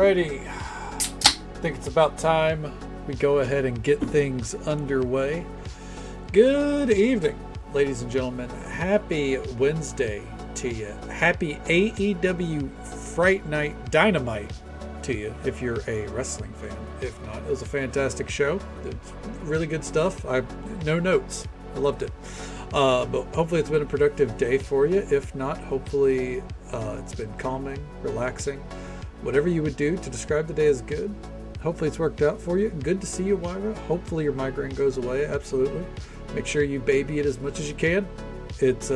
Alrighty, I think it's about time we go ahead and get things underway. Good evening, ladies and gentlemen. Happy Wednesday to you. Happy AEW Fright Night Dynamite to you if you're a wrestling fan. If not, it was a fantastic show. It's really good stuff. No notes. I loved it. But hopefully it's been a productive day for you. If not, hopefully it's been calming, relaxing. Whatever you would do to describe the day as good. Hopefully it's worked out for you. Good to see you, Wyra. Hopefully your migraine goes away. Absolutely. Make sure you baby it as much as you can. It's,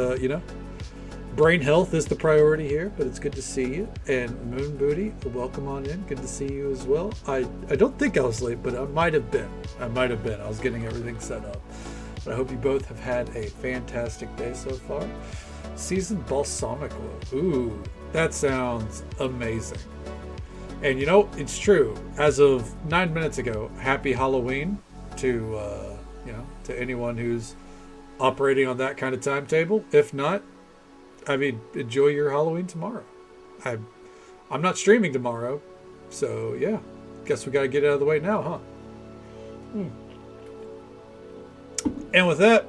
brain health is the priority here, but it's good to see you. And Moon Booty, welcome on in. Good to see you as well. I don't think I was late, but I might have been. I was getting everything set up. But I hope you both have had a fantastic day so far. Seasoned balsamic oil. Ooh, that sounds amazing. And you know, it's true. As of 9 minutes ago, happy Halloween to anyone who's operating on that kind of timetable. If not, I mean, enjoy your Halloween tomorrow. I'm not streaming tomorrow, so yeah. Guess we got to get it out of the way now, huh? And with that,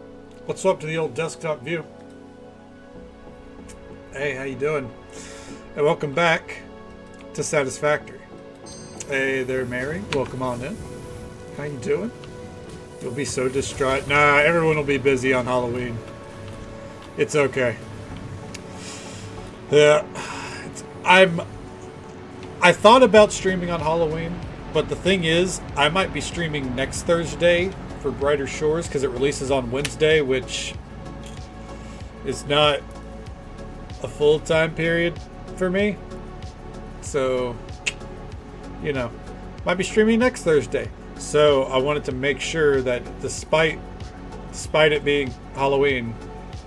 let's swap to the old desktop view. Hey, how you doing? And welcome back to Satisfactory. Hey there, Mary. Welcome on in. How you doing? You'll be so distraught. Nah, everyone will be busy on Halloween. It's okay. Yeah. I thought about streaming on Halloween, but the thing is, I might be streaming next Thursday for Brighter Shores because it releases on Wednesday, which is not a full-time period for me. So, might be streaming next Thursday. So I wanted to make sure that despite it being Halloween,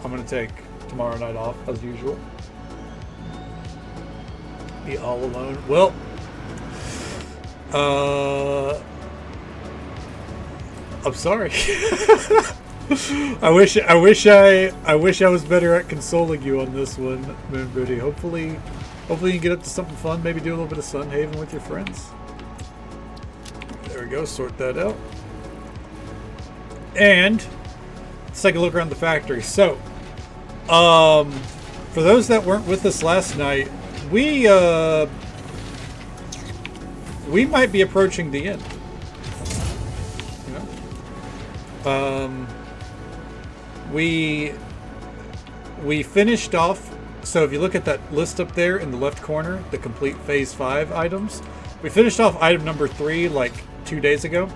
I'm going to take tomorrow night off as usual. Be all alone. Well, I'm sorry. I wish I was better at consoling you on this one, Moon Booty. Hopefully you can get up to something fun. Maybe do a little bit of Sun Haven with your friends. There we go. Sort that out. And let's take a look around the factory. So, for those that weren't with us last night, we might be approaching the end. We finished off. So if you look at that list up there in the left corner, the complete phase 5 items, we finished off item number 3 like 2 days ago.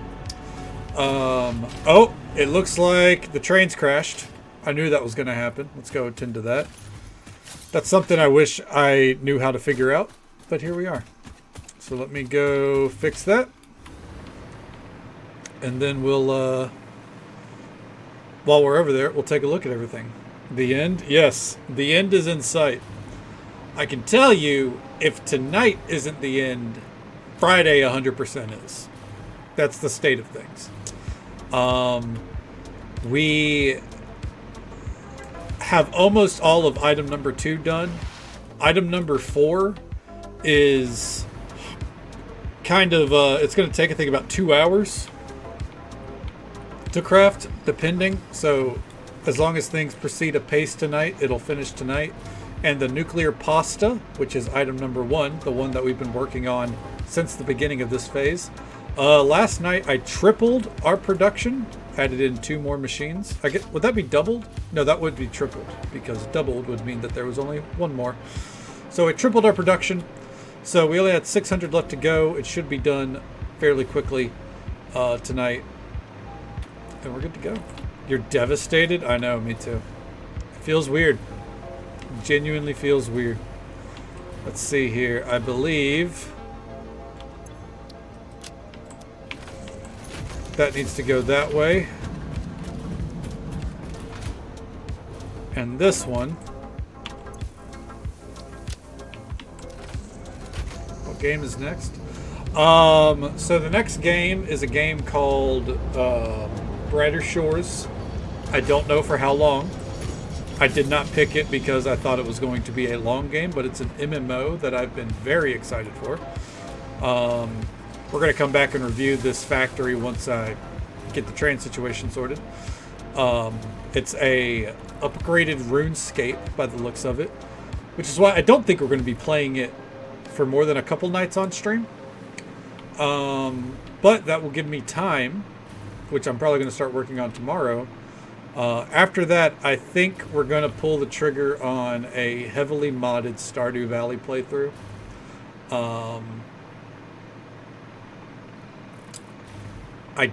Oh, it looks like the train's crashed. I knew that was going to happen. Let's go attend to that. That's something I wish I knew how to figure out, but here we are. So let me go fix that. And then we'll, while we're over there, we'll take a look at everything. The end? Yes, the end is in sight. I can tell you, if tonight isn't the end, Friday 100% is. That's the state of things. We have almost all of item number 2 done. Item number 4 is kind of, it's going to take, I think, about 2 hours to craft, depending. So as long as things proceed apace tonight, it'll finish tonight. And the nuclear pasta, which is item number 1, the one that we've been working on since the beginning of this phase. Last night I tripled our production, added in 2 more machines. Would that be doubled? No, that would be tripled, because doubled would mean that there was only 1 more. So it tripled our production. So we only had 600 left to go. It should be done fairly quickly tonight. And we're good to go. You're devastated? I know, me too. It feels weird. It genuinely feels weird. Let's see here. I believe that needs to go that way. And this one. What game is next? So the next game is a game called Brighter Shores. I don't know for how long. I did not pick it because I thought it was going to be a long game, but it's an MMO that I've been very excited for. We're going to come back and review this factory once I get the train situation sorted. It's a upgraded RuneScape by the looks of it, which is why I don't think we're going to be playing it for more than a couple nights on stream. But that will give me time, which I'm probably going to start working on tomorrow. After that, I think we're going to pull the trigger on a heavily modded Stardew Valley playthrough. I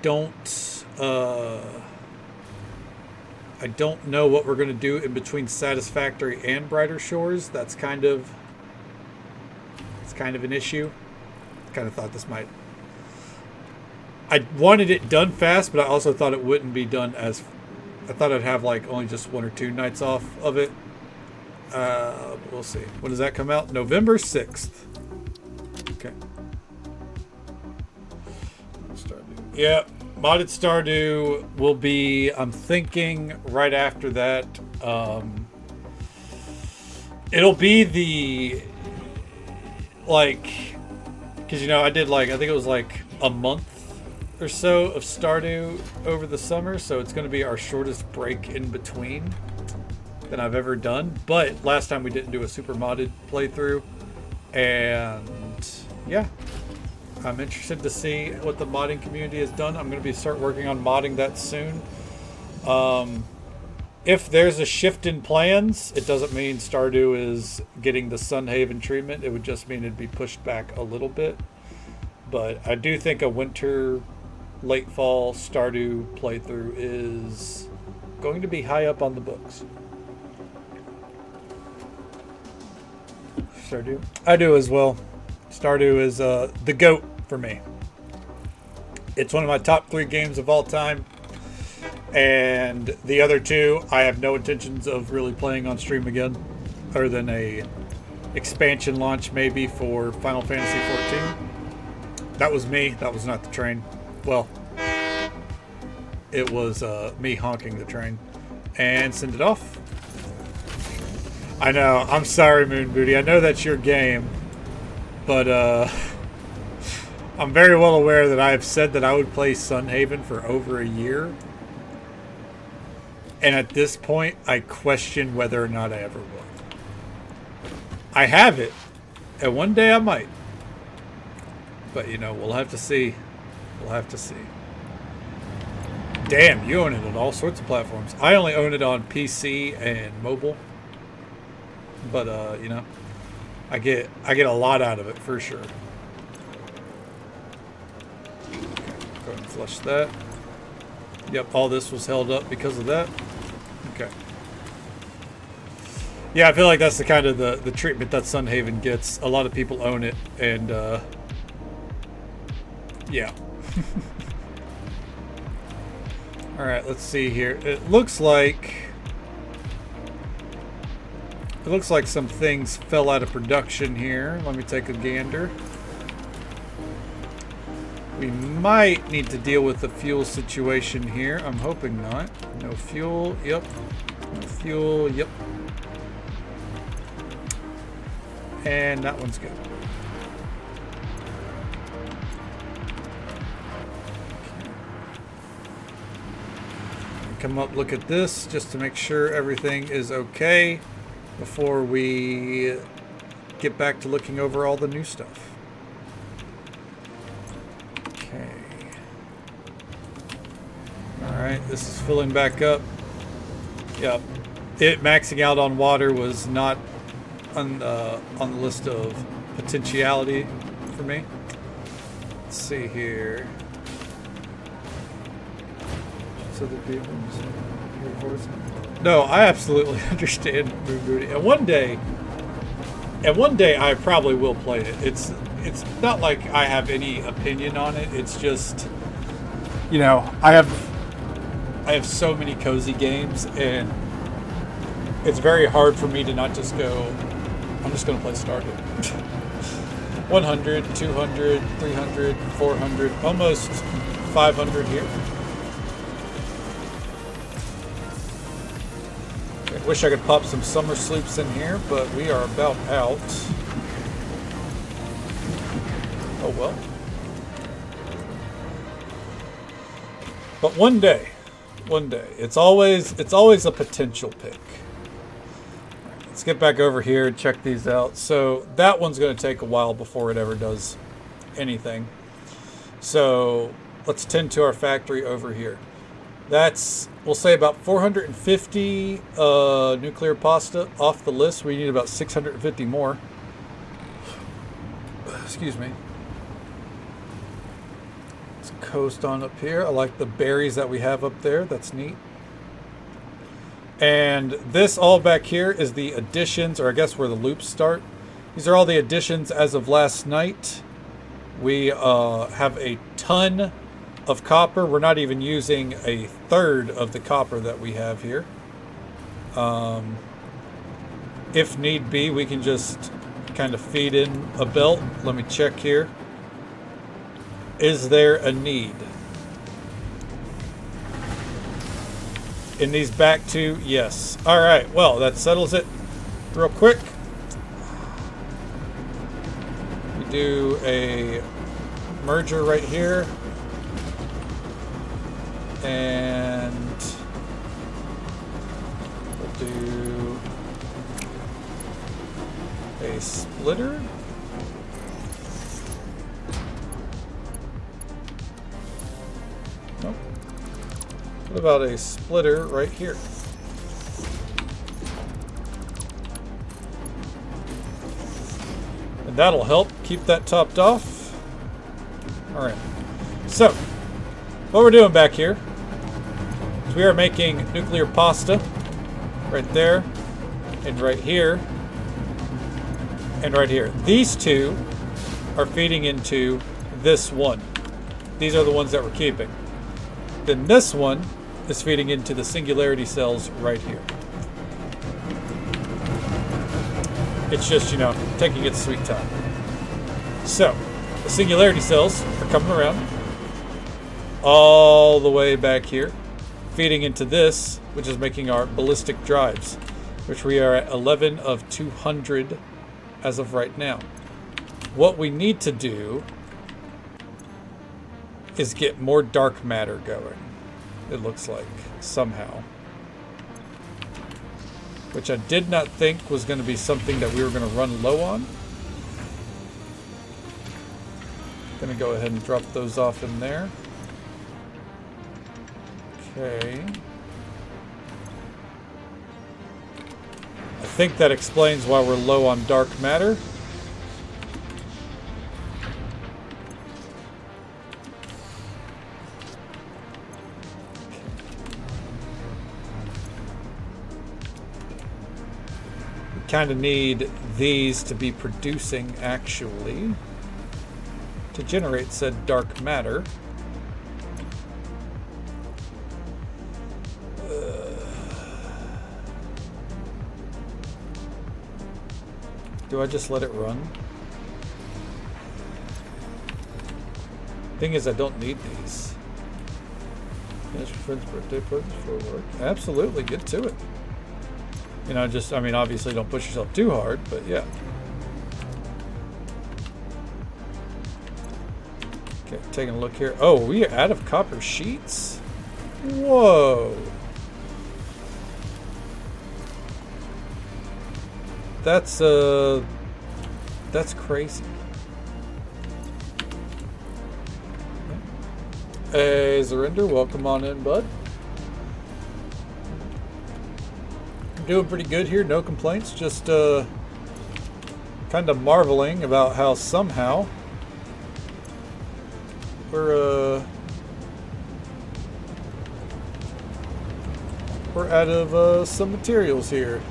don't know what we're going to do in between Satisfactory and Brighter Shores. It's kind of an issue. Kind of thought this might... I wanted it done fast, but I also thought it wouldn't be done as... I thought I'd have like only just 1 or 2 nights off of it. We'll see. When does that come out? November 6th. Okay. Stardew. Yeah, modded Stardew will be, I'm thinking, right after that. It'll be the... Like... Because, you know, I did like... I think it was like a month or so of Stardew over the summer, so it's going to be our shortest break in between than I've ever done. But last time we didn't do a super modded playthrough, and yeah, I'm interested to see what the modding community has done. I'm going to start working on modding that soon. If there's a shift in plans, it doesn't mean Stardew is getting the Sunhaven treatment. It would just mean it'd be pushed back a little bit. But I do think a winter, late fall Stardew playthrough is going to be high up on the books. Stardew? I do as well. Stardew is the GOAT for me. It's one of my top 3 games of all time. And the other 2, I have no intentions of really playing on stream again, other than a expansion launch maybe for Final Fantasy XIV. That was me. That was not the train. Well, it was me honking the train. And send it off. I know. I'm sorry, Moon Booty. I know that's your game. But I'm very well aware that I have said that I would play Sunhaven for over a year. And at this point, I question whether or not I ever will. I have it. And one day I might. But, you know, we'll have to see. We'll have to see. Damn, you own it on all sorts of platforms. I only own it on PC and mobile. But, you know, I get a lot out of it for sure. Okay, go ahead and flush that. Yep, all this was held up because of that. Okay. Yeah, I feel like that's the kind of the treatment that Sunhaven gets. A lot of people own it, and yeah. All right, let's see here. It looks like some things fell out of production here. Let me take a gander. We might need to deal with the fuel situation here. I'm hoping not. No fuel. Yep. No fuel. Yep. And that one's good. Come up, look at this, just to make sure everything is okay before we get back to looking over all the new stuff. Okay. Alright, this is filling back up. Yep. It maxing out on water was not on the list of potentiality for me. Let's see here. So the people no, I absolutely understand Moon Booty. And one day I probably will play it. It's not like I have any opinion on it. It's just, you know, I have so many cozy games, and it's very hard for me to not just go, I'm just going to play Stardew. 100, 200, 300, 400, almost 500 here. I wish I could pop some summer sleeps in here, but we are about out. Oh well. But one day, it's always a potential pick. Right, let's get back over here and check these out. So that one's going to take a while before it ever does anything. So let's tend to our factory over here. That's, we'll say, about 450 nuclear pasta off the list. We need about 650 more. Excuse me. Let's coast on up here. I like the berries that we have up there. That's neat. And this all back here is the additions, or I guess where the loops start. These are all the additions as of last night. We have a ton of copper. We're not even using a third of the copper that we have here. If need be, we can just kind of feed in a belt. Let me check here. Is there a need? In these back two, yes. All right, well, that settles it real quick. We do a merger right here. And we'll do a splitter. Nope. What about a splitter right here? And that'll help keep that topped off. All right. So, what we're doing back here is we are making nuclear pasta right there and right here and right here. These two are feeding into this one. These are the ones that we're keeping. Then this one is feeding into the singularity cells right here. It's just, you know, taking its sweet time. So, the singularity cells are coming around all the way back here, feeding into this, which is making our ballistic drives, which we are at 11 of 200 as of right now. What we need to do is get more dark matter going, it looks like, somehow. Which I did not think was going to be something that we were going to run low on. Going to go ahead and drop those off in there. Okay. I think that explains why we're low on dark matter. We kind of need these to be producing, actually, to generate said dark matter. Do I just let it run? Thing is, I don't need these. Finish your friend's birthday presents for work. Absolutely, get to it. You know, just, I mean, obviously don't push yourself too hard, but yeah. Okay, taking a look here. Oh, we are out of copper sheets? Whoa. That's crazy. Hey, Zarinder, welcome on in, bud. I'm doing pretty good here, no complaints. Just kind of marveling about how somehow we're out of some materials here.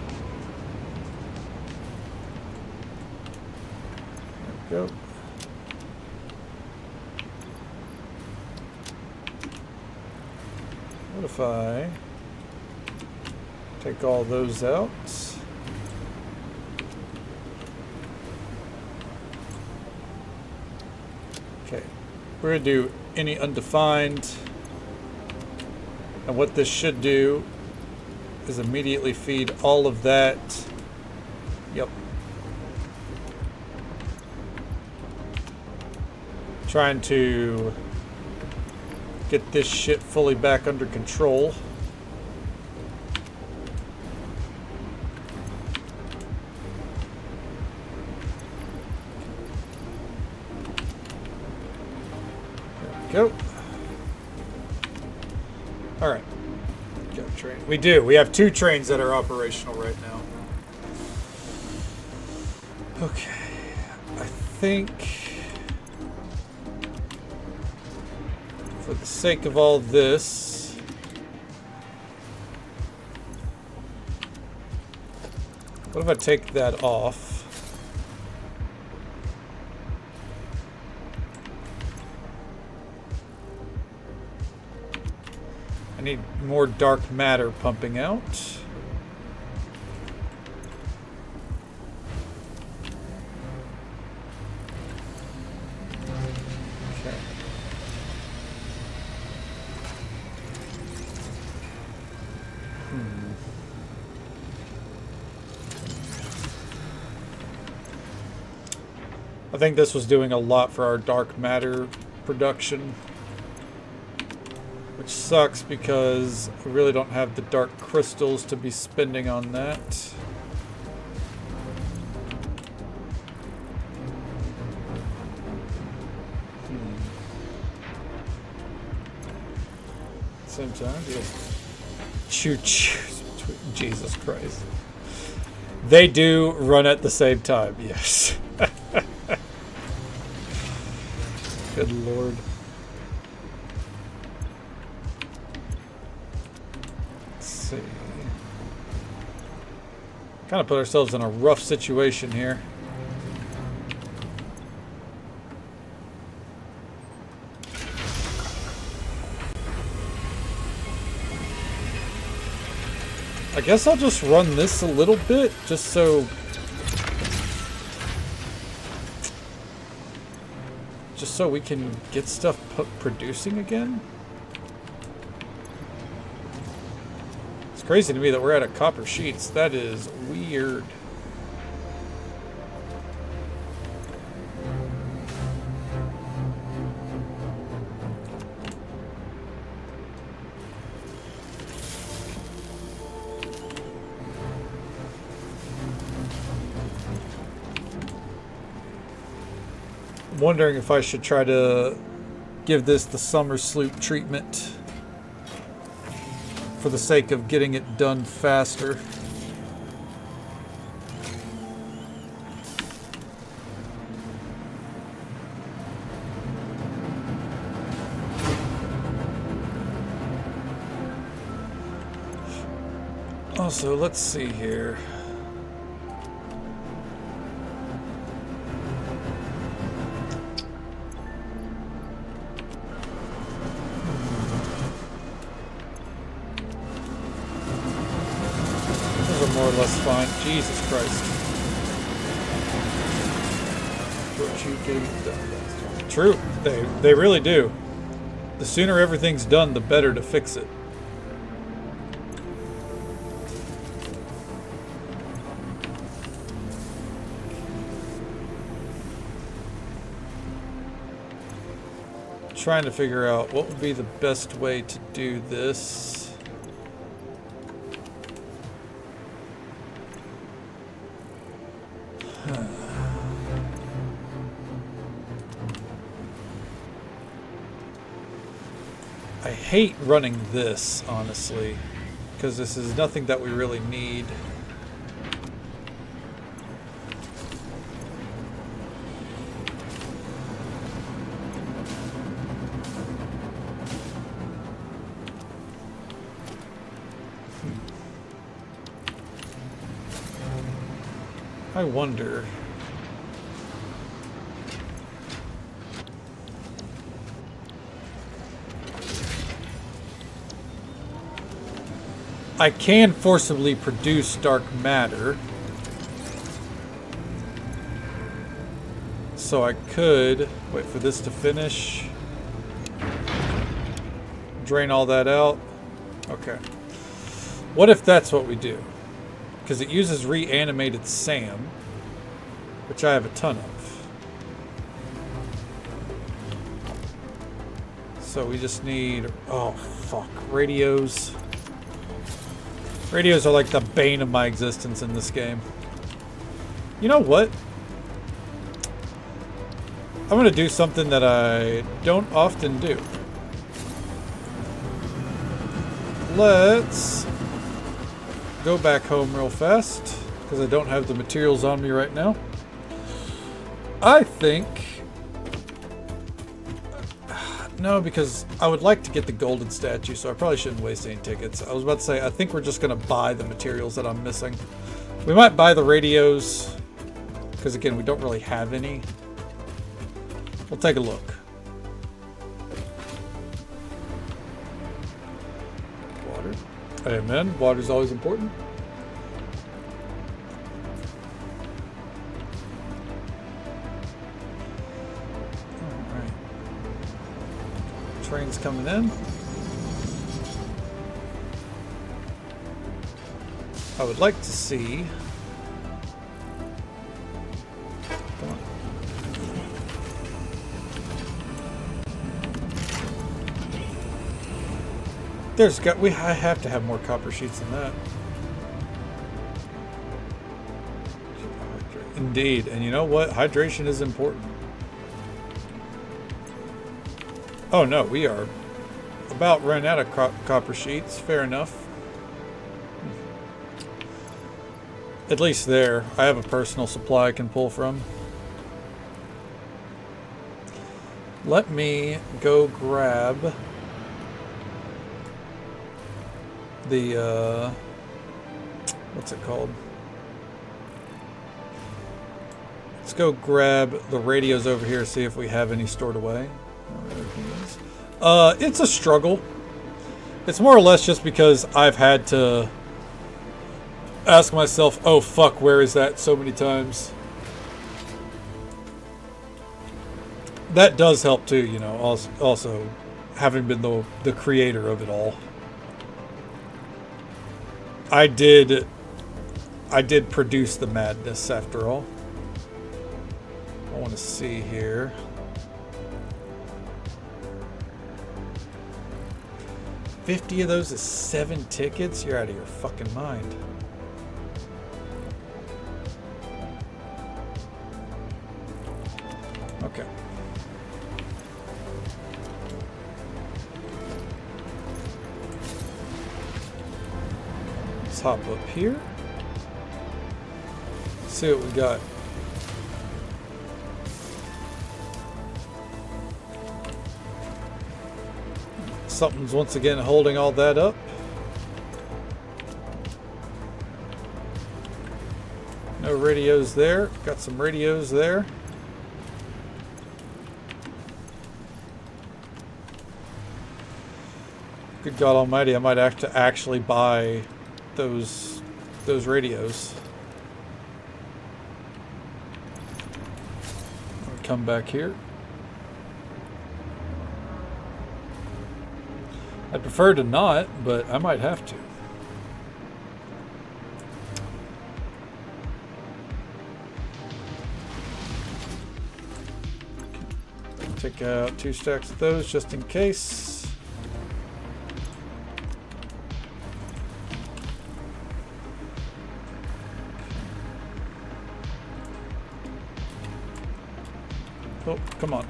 Go. What if I take all those out? Okay, we're going to do any undefined, and what this should do is immediately feed all of that. Yep. Trying to get this shit fully back under control. There we go. All right. Go train. We do. We have 2 trains that are operational right now. Okay. I think for the sake of all this, what if I take that off? I need more dark matter pumping out. Okay. I think this was doing a lot for our dark matter production. Which sucks because we really don't have the dark crystals to be spending on that. Same time, yeah. Choo choo. Jesus Christ. They do run at the same time, yes. Good Lord. Kind of put ourselves in a rough situation here. I guess I'll just run this a little bit, just so we can get stuff producing again. It's crazy to me that we're out of copper sheets. That is weird. Wondering if I should try to give this the summer sloop treatment for the sake of getting it done faster. Also, let's see here. More or less fine. Jesus Christ. What you getting it done faster. True. They really do. The sooner everything's done, the better to fix it. Trying to figure out what would be the best way to do this. I hate running this, honestly, because this is nothing that we really need. I wonder. I can forcibly produce dark matter. So I could wait for this to finish. Drain all that out. Okay. What if that's what we do? Because it uses reanimated SAM, which I have a ton of. So we just need, oh fuck, radios. Radios are like the bane of my existence in this game. You know what? I'm gonna do something that I don't often do. Let's go back home real fast, because I don't have the materials on me right now. I think... No, because I would like to get the golden statue, so I probably shouldn't waste any tickets. I was about to say, I think we're just going to buy the materials that I'm missing. We might buy the radios, because again, we don't really have any. We'll take a look. Water. Amen. Water's always important. Train's coming in. I would like to see. Come on. There's got. I have to have more copper sheets than that. Indeed, and you know what? Hydration is important. Oh no, we are about run out of copper sheets. Fair enough. At least there, I have a personal supply I can pull from. Let me go grab the, what's it called? Let's go grab the radios over here, see if we have any stored away. It's a struggle. It's more or less just because I've had to ask myself, oh fuck, where is that so many times. That does help too, you know, also having been the creator of it all. I did produce the madness after all. I want to see here. 50 of those is 7 tickets? You're out of your fucking mind. Okay. Let's hop up here. See what we got. Something's once again holding all that up. No radios there. Got some radios there. Good God Almighty! I might have to actually buy those radios. I'll come back here. I'd prefer to not, but I might have to. Take out 2 stacks of those just in case. Oh, come on.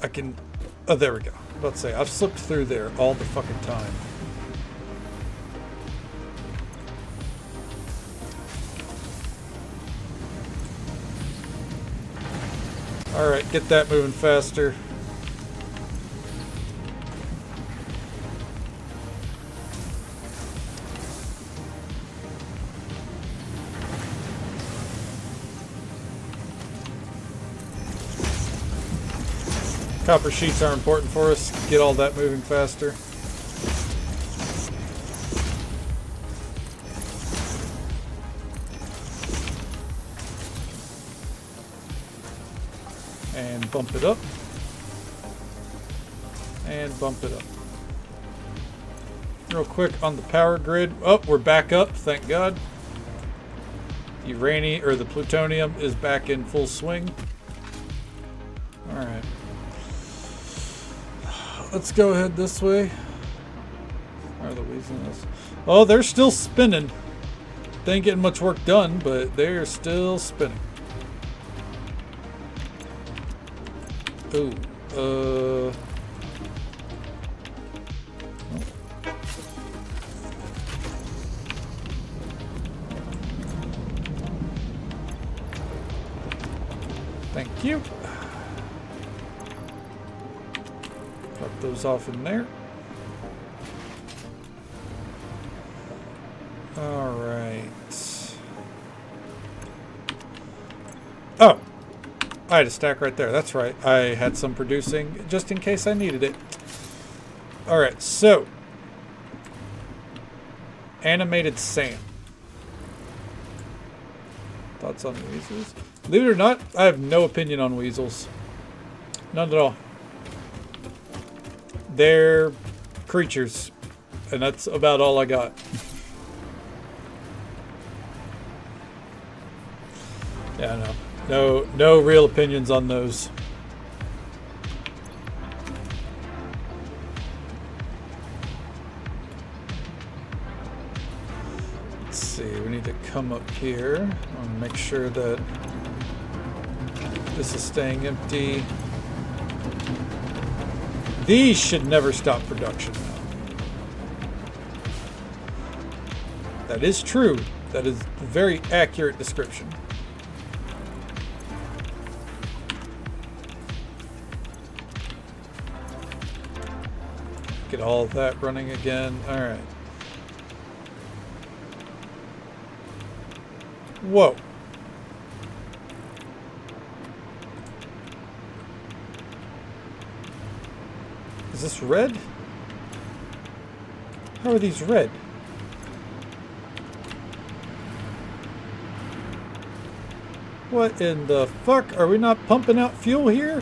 I can... Oh, there we go. Let's say I've slipped through there all the fucking time. Alright, get that moving faster. Copper sheets are important for us. Get all that moving faster. And bump it up. And bump it up. Real quick on the power grid. Oh, we're back up, thank God. Uranium, or the plutonium, is back in full swing. Alright. let's go ahead this way. Where are the weasels? Oh, they're still spinning. They ain't getting much work done, but they're still spinning. Ooh, thank you. Drop those off in there. All right. Oh, I had a stack right there. That's right. I had some producing just in case I needed it. All right. So, animated Sam. Thoughts on weasels? Believe it or not, I have no opinion on weasels. None at all. They're creatures, and that's about all I got. Yeah, no real opinions on those. Let's see, we need to come up here and make sure that this is staying empty. These should never stop production now. That is true. That is a very accurate description. Get all of that running again. All right. Whoa. Is this red? How are these red? What in the fuck? Are we not pumping out fuel here?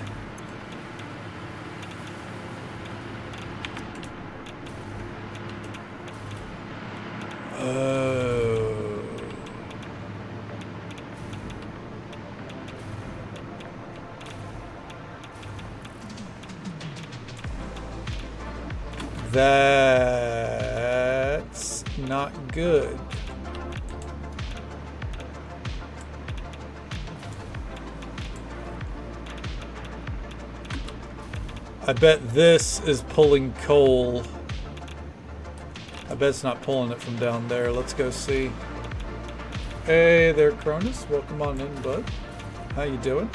That's not good. I bet this is pulling coal. I bet it's not pulling it from down there. Let's go see. Hey there, Cronus. Welcome on in, bud. How you doing?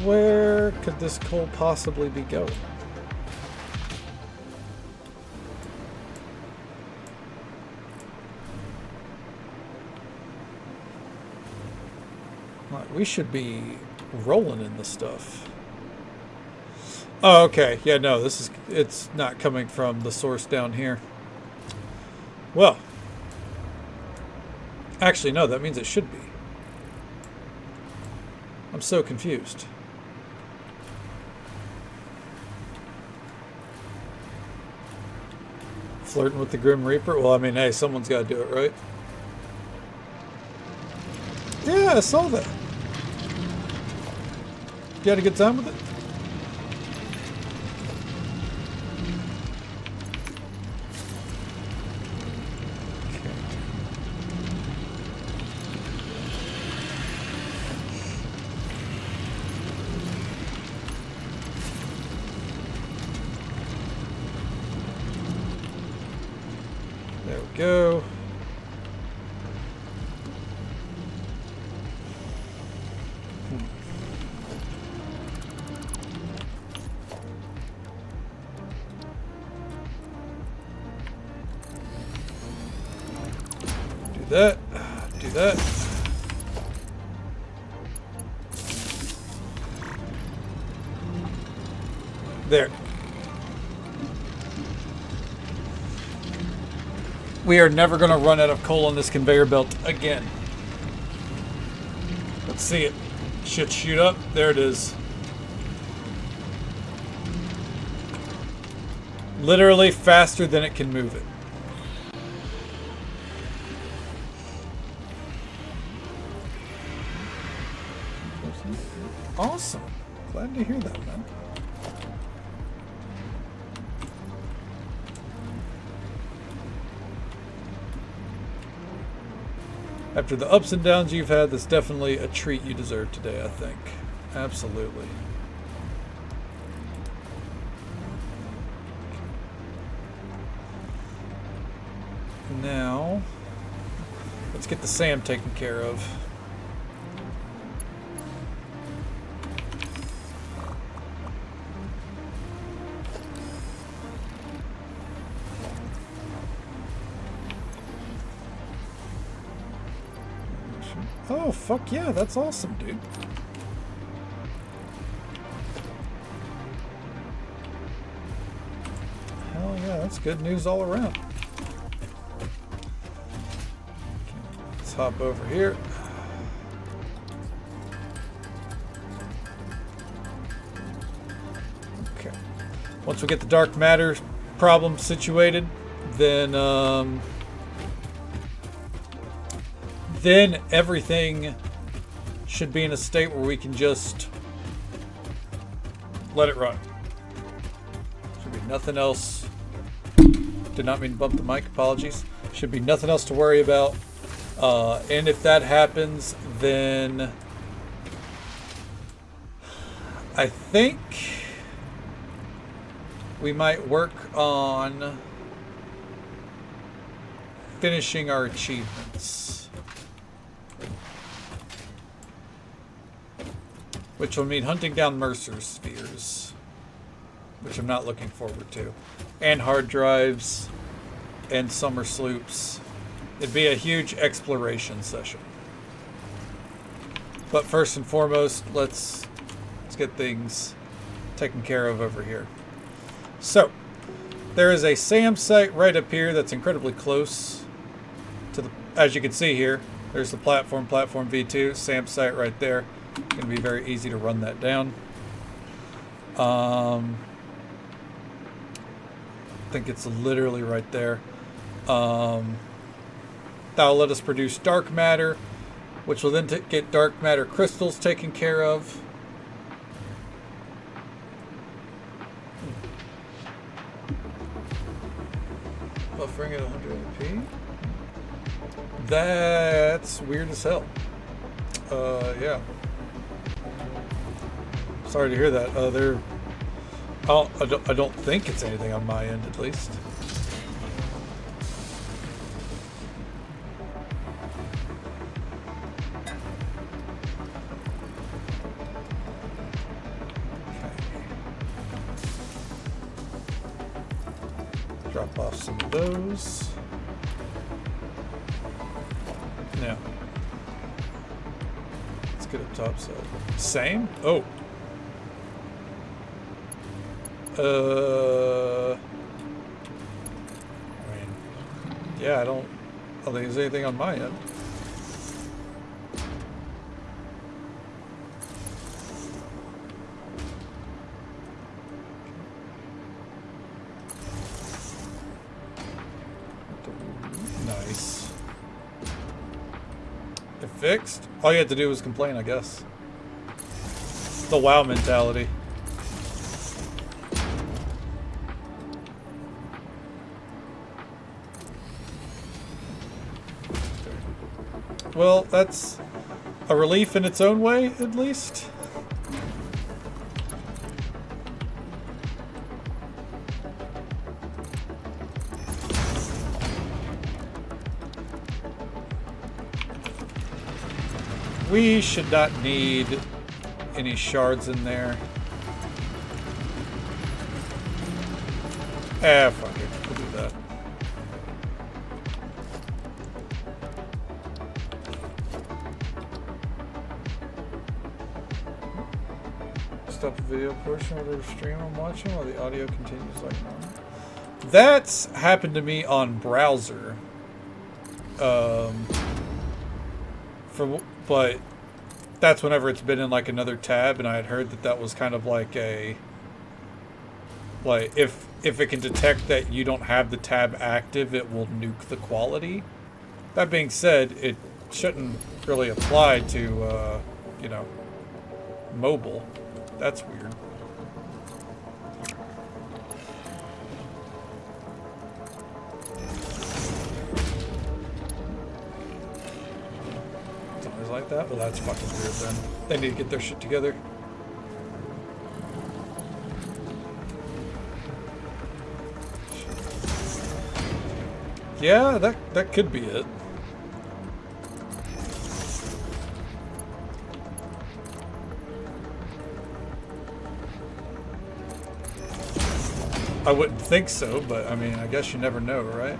Where could this coal possibly be going? We should be rolling in the stuff. Oh, okay. Yeah, no, it's not coming from the source down here. Well, actually, no, that means it should be. I'm so confused. Flirting with the Grim Reaper? Well, I mean, hey, someone's got to do it, right? Yeah, I saw that. You had a good time with it? There we go. That, do that. There. We are never going to run out of coal on this conveyor belt again. Let's see it. Should shoot up. There it is. Literally faster than it can move it. Glad to hear that, man. After the ups and downs you've had, that's definitely a treat you deserve today, I think. Absolutely. Now, let's get the SAM taken care of. Oh, fuck yeah, that's awesome, dude. Hell yeah, that's good news all around. Let's hop over here. Okay. Once we get the dark matter problem situated, then everything should be in a state where we can just let it run. Should be nothing else. Did not mean to bump the mic, apologies. Should be nothing else to worry about. And if that happens, then I think we might work on finishing our achievements. Which will mean hunting down Mercer spheres, which I'm not looking forward to, and hard drives, and summer sloops. It'd be a huge exploration session. But first and foremost, let's get things taken care of over here. So, there is a SAM site right up here that's incredibly close to the, as you can see here, there's the platform V2, SAM site right there. Going to be very easy to run that down. I think it's literally right there. That'll let us produce dark matter, which will then get dark matter crystals taken care of. Buffering at 100p. That's weird as hell. Yeah. Sorry to hear that. I don't think it's anything on my end, at least. Okay. Drop off some of those. Now, let's get up top side. Same? Oh. I mean, yeah, I don't think there's anything on my end. Nice. It fixed? All you had to do was complain, I guess. The WoW mentality. Well, that's a relief in its own way, at least. We should not need any shards in there. Ah, fuck it. We'll do that. Stop the video portion of the stream I'm watching while the audio continues like normal. That's happened to me on browser. But that's whenever it's been in like another tab, and I had heard that was kind of like a, like if it can detect that you don't have the tab active, it will nuke the quality. That being said, it shouldn't really apply to you know, mobile. That's weird. It's always like that? Well, that's fucking weird then. They need to get their shit together. Yeah, that could be it. I wouldn't think so, but I mean, I guess you never know, right?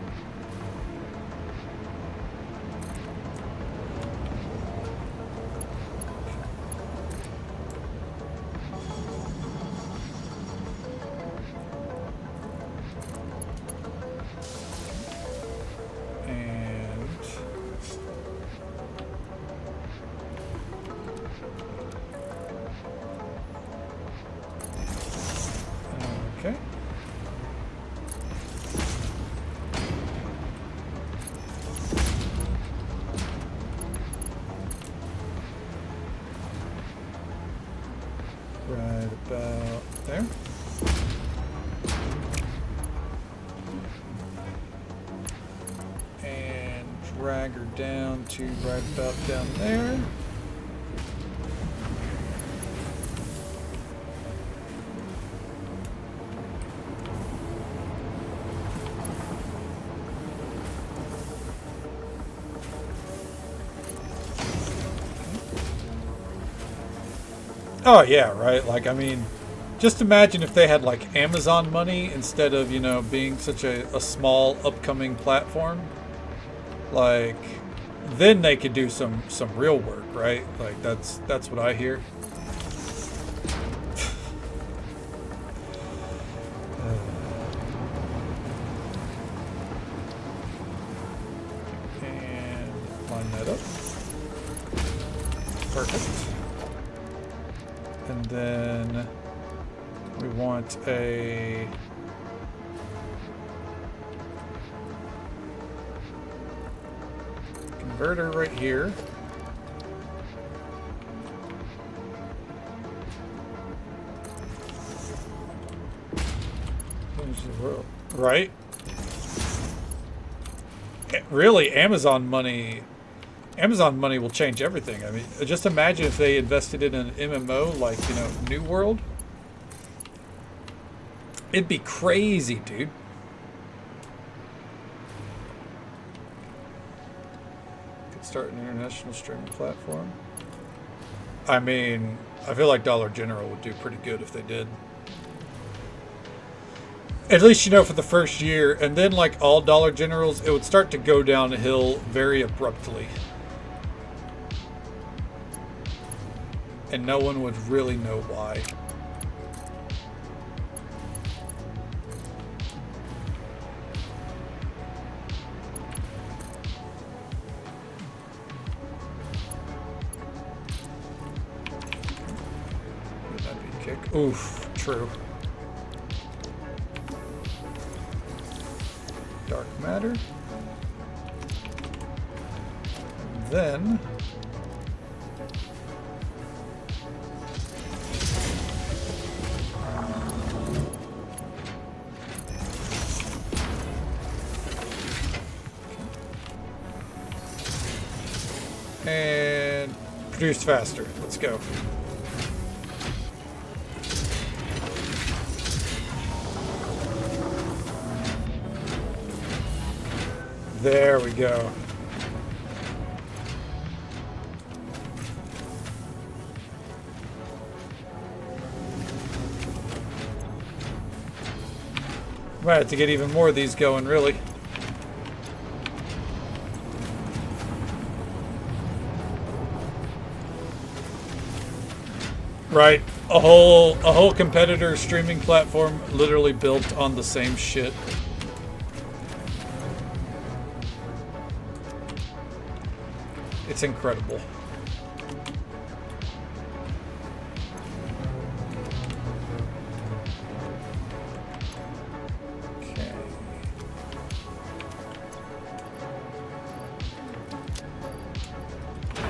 Okay. Right about there. And drag her down to right about down there. Oh yeah, right. Like, I mean, just imagine if they had like Amazon money instead of, you know, being such a small upcoming platform. Like, then they could do some real work, right? Like that's what I hear. And line that up. Perfect. And then we want a converter right here. Right? Really, Amazon money will change everything. I mean, just imagine if they invested in an MMO like, you know, New World. It'd be crazy, dude. Could start an international streaming platform. I mean, I feel like Dollar General would do pretty good if they did. At least, you know, for the first year. And then, like all Dollar Generals, it would start to go downhill very abruptly. And no one would really know why. Would that be a kick? Oof, true. Dark matter. And then and produce faster. Let's go. There we go. Might have to get even more of these going, really. Right. A whole competitor streaming platform literally built on the same shit. It's incredible. Okay.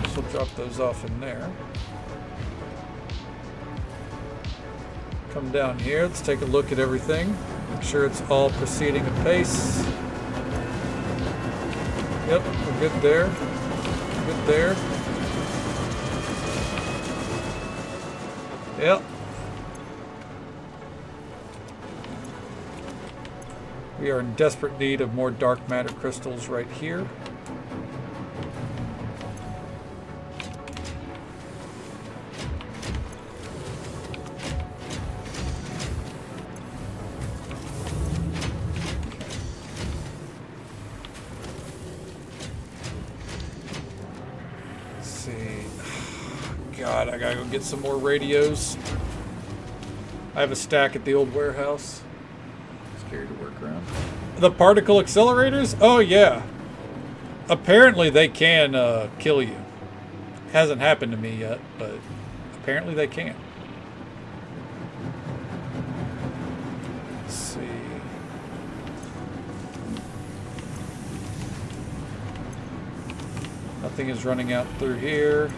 This will drop those off in there. Come down here. Let's take a look at everything. Make sure it's all proceeding apace. Yep, we're good there. Good there. Yep. We are in desperate need of more dark matter crystals right here. God, I gotta go get some more radios. I have a stack at the old warehouse. Scary to work around. The particle accelerators? Oh yeah. Apparently they can kill you. Hasn't happened to me yet, but apparently they can. Let's see. Nothing is running out through here.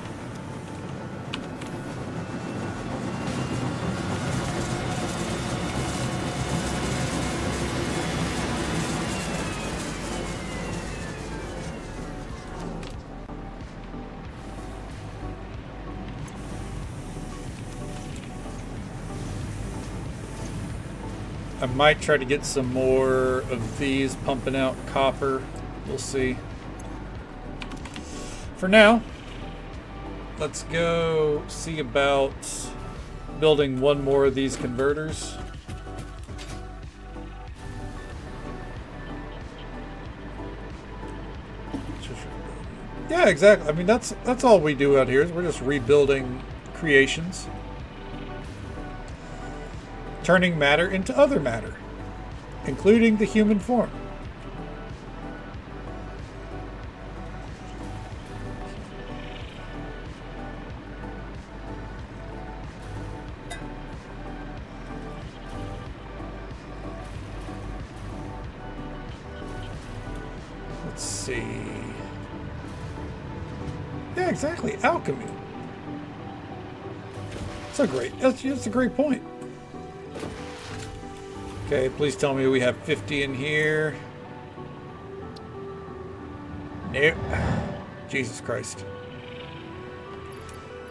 I might try to get some more of these pumping out copper. We'll see. For now, let's go see about building one more of these converters. Yeah, exactly. I mean, that's all we do out here is we're just rebuilding creations. Turning matter into other matter, including the human form. Let's see. Yeah, exactly. Alchemy. That's a great point. Okay, please tell me we have 50 in here. Nope. Jesus Christ.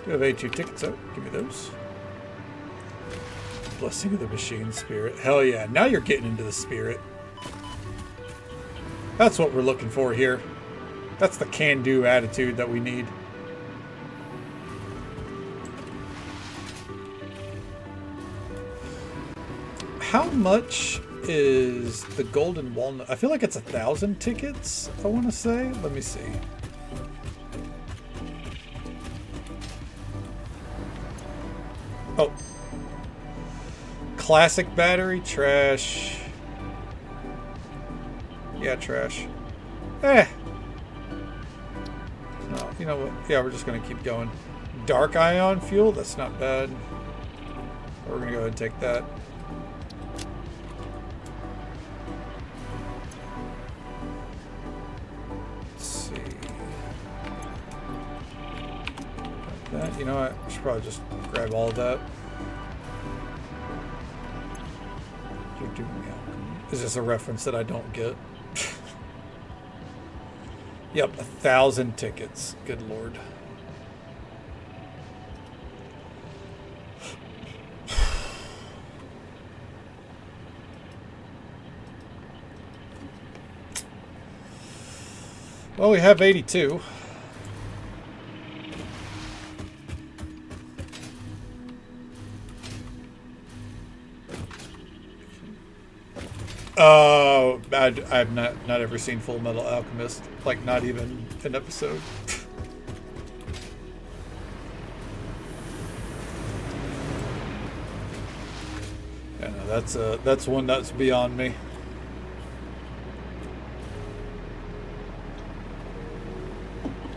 Do have A2 tickets out. Give me those. Blessing of the machine spirit. Hell yeah. Now you're getting into the spirit. That's what we're looking for here. That's the can-do attitude that we need. How much is the golden walnut? I feel like it's 1,000 tickets, I want to say. Let me see. Oh. Classic battery, trash. Yeah, trash. Eh. No, you know what? Yeah, we're just going to keep going. Dark ion fuel, that's not bad. We're going to go ahead and take that. That, you know what? I should probably just grab all of that. Is this a reference that I don't get? Yep, 1,000 tickets. Good Lord. Well, we have 82. I've not ever seen Full Metal Alchemist, like not even an episode. Yeah, no, that's one that's beyond me.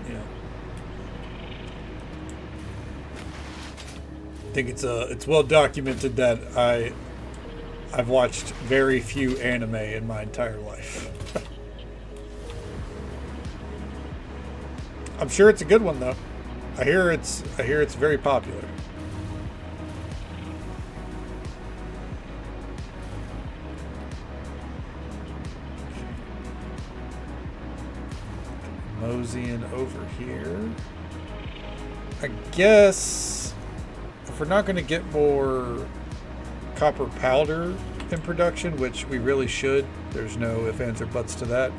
Yeah, I think it's well documented that I've watched very few anime in my entire life. I'm sure it's a good one though. I hear it's very popular. moseying over here. I guess if we're not going to get more copper powder in production, which we really should, there's no ifs, ands, or buts to that,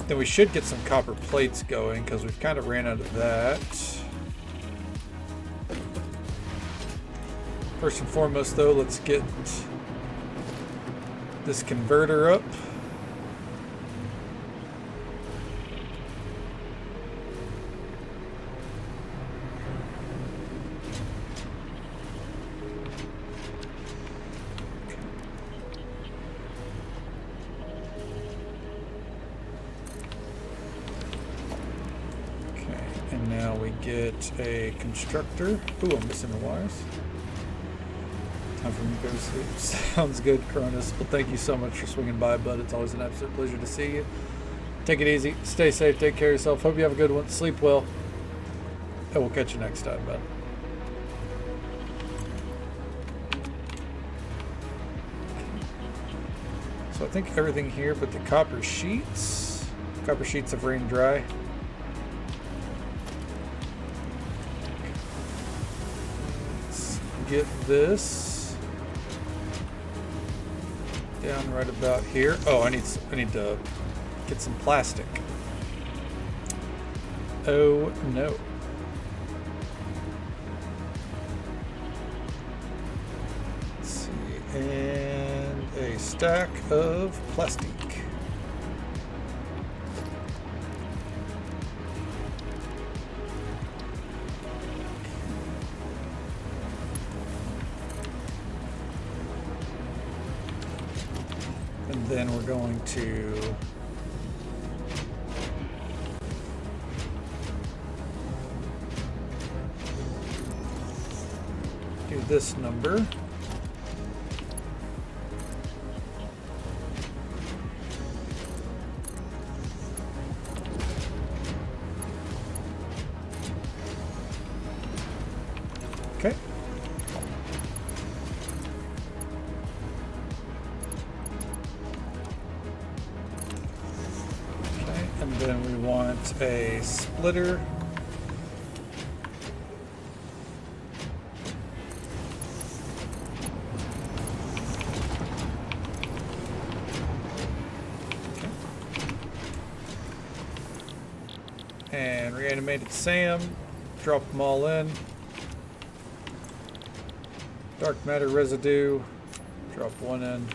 then we should get some copper plates going because we've kind of ran out of that. First and foremost, though, let's get this converter up. Okay, and now we get a constructor. Ooh, I'm missing the wires. Time for me to go to sleep. Sounds good, Cronus. Well, thank you so much for swinging by, bud. It's always an absolute pleasure to see you. Take it easy. Stay safe. Take care of yourself. Hope you have a good one. Sleep well. And we'll catch you next time, bud. So I think everything here but the copper sheets. Copper sheets have rained dry. Let's get this down right about here. Oh, I need to get some plastic. Oh no. Let's see, and a stack of plastic. And then we're going to do this number. Okay. And then we want a splitter. Okay. And reanimated Sam. Drop them all in. Dark matter residue. Drop one in.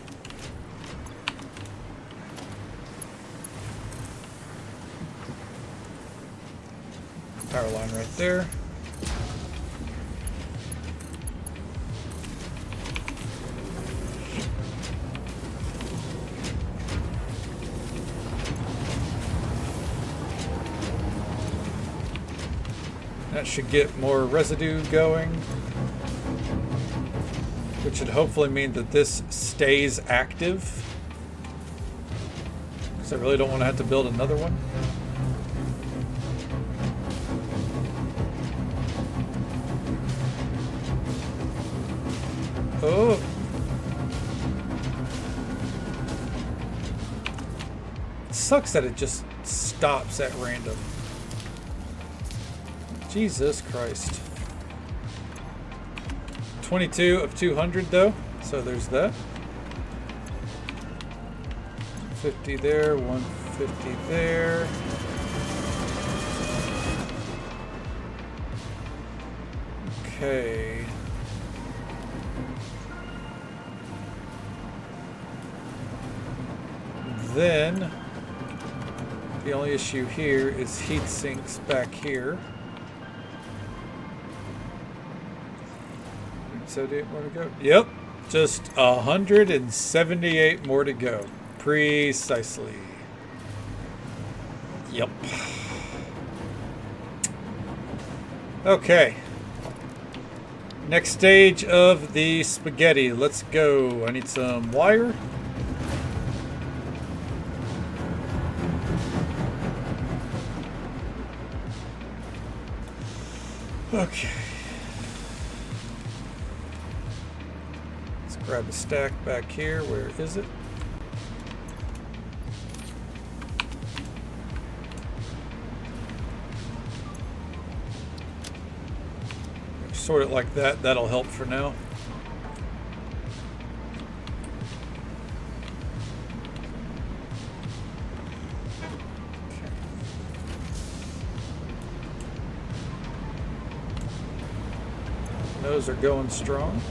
Power line right there. That should get more residue going, which should hopefully mean that this stays active, because I really don't want to have to build another one. Oh. It sucks that it just stops at random. Jesus Christ. 22 of 200 though, so there's that. 50 there, 150 there. Okay. Then the only issue here is heat sinks back here. 78 more to go. Yep, just 178 more to go. Precisely. Yep. Okay. Next stage of the spaghetti. Let's go. I need some wire. Okay. Let's grab a stack back here. Where is it? sort it like that. That'll help for now. Those are going strong.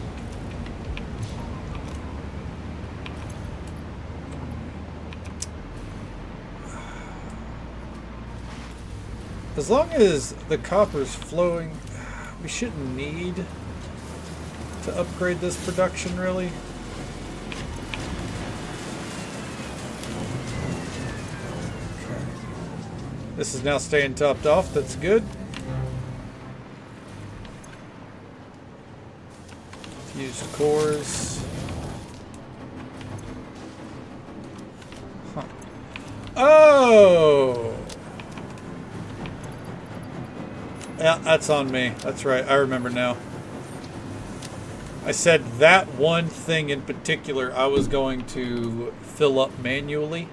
As long as the copper's flowing, we shouldn't need to upgrade this production, really. Okay. This is now staying topped off. That's good. Fused cores. Huh. Oh! Yeah, that's on me. That's right. I remember now. I said that one thing in particular I was going to fill up manually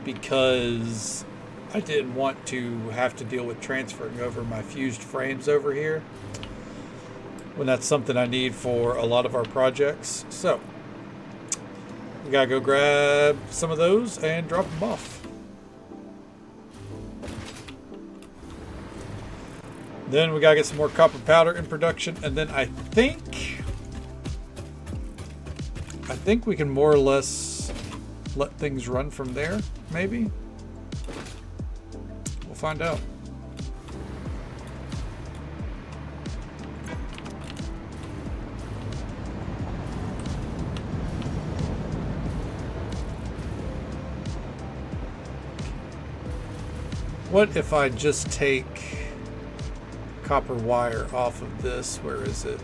because I didn't want to have to deal with transferring over my fused frames over here when that's something I need for a lot of our projects. So, we gotta go grab some of those and drop them off. Then we gotta get some more copper powder in production, and then I think we can more or less let things run from there, maybe? We'll find out. What if I just take copper wire off of this? Where is it?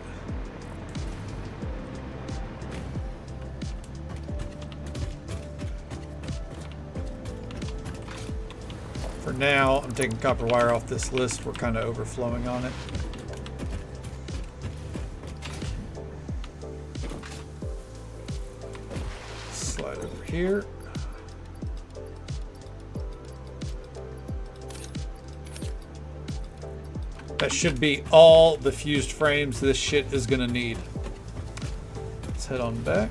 For now, I'm taking copper wire off this list. We're kind of overflowing on it. Slide over here. That should be all the fused frames this shit is gonna need. Let's head on back.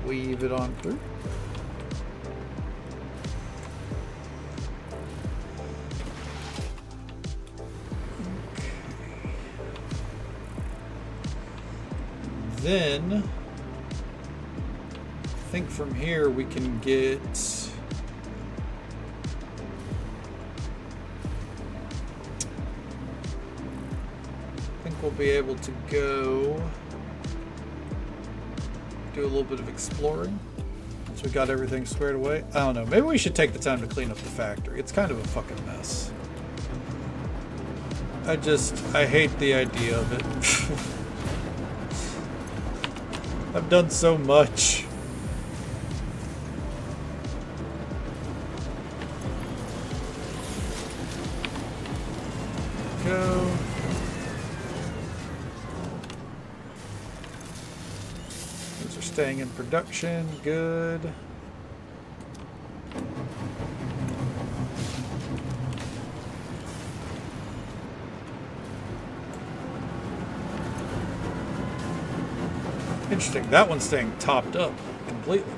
Weave it on through. Okay. Then I think from here we can get we'll be able to go do a little bit of exploring once we got everything squared away. I don't know, maybe we should take the time to clean up the factory. It's kind of a fucking mess. I hate the idea of it. I've done so much. Go. Those are staying in production. Good. Interesting. That one's staying topped up completely.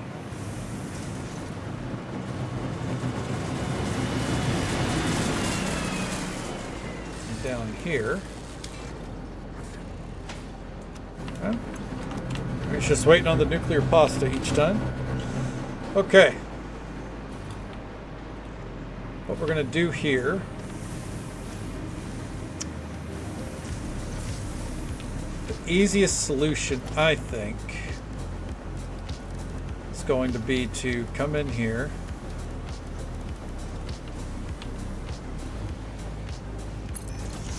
Down here. Okay. It's just waiting on the nuclear pasta each time. Okay. What we're going to do here. The easiest solution, I think, is going to be to come in here.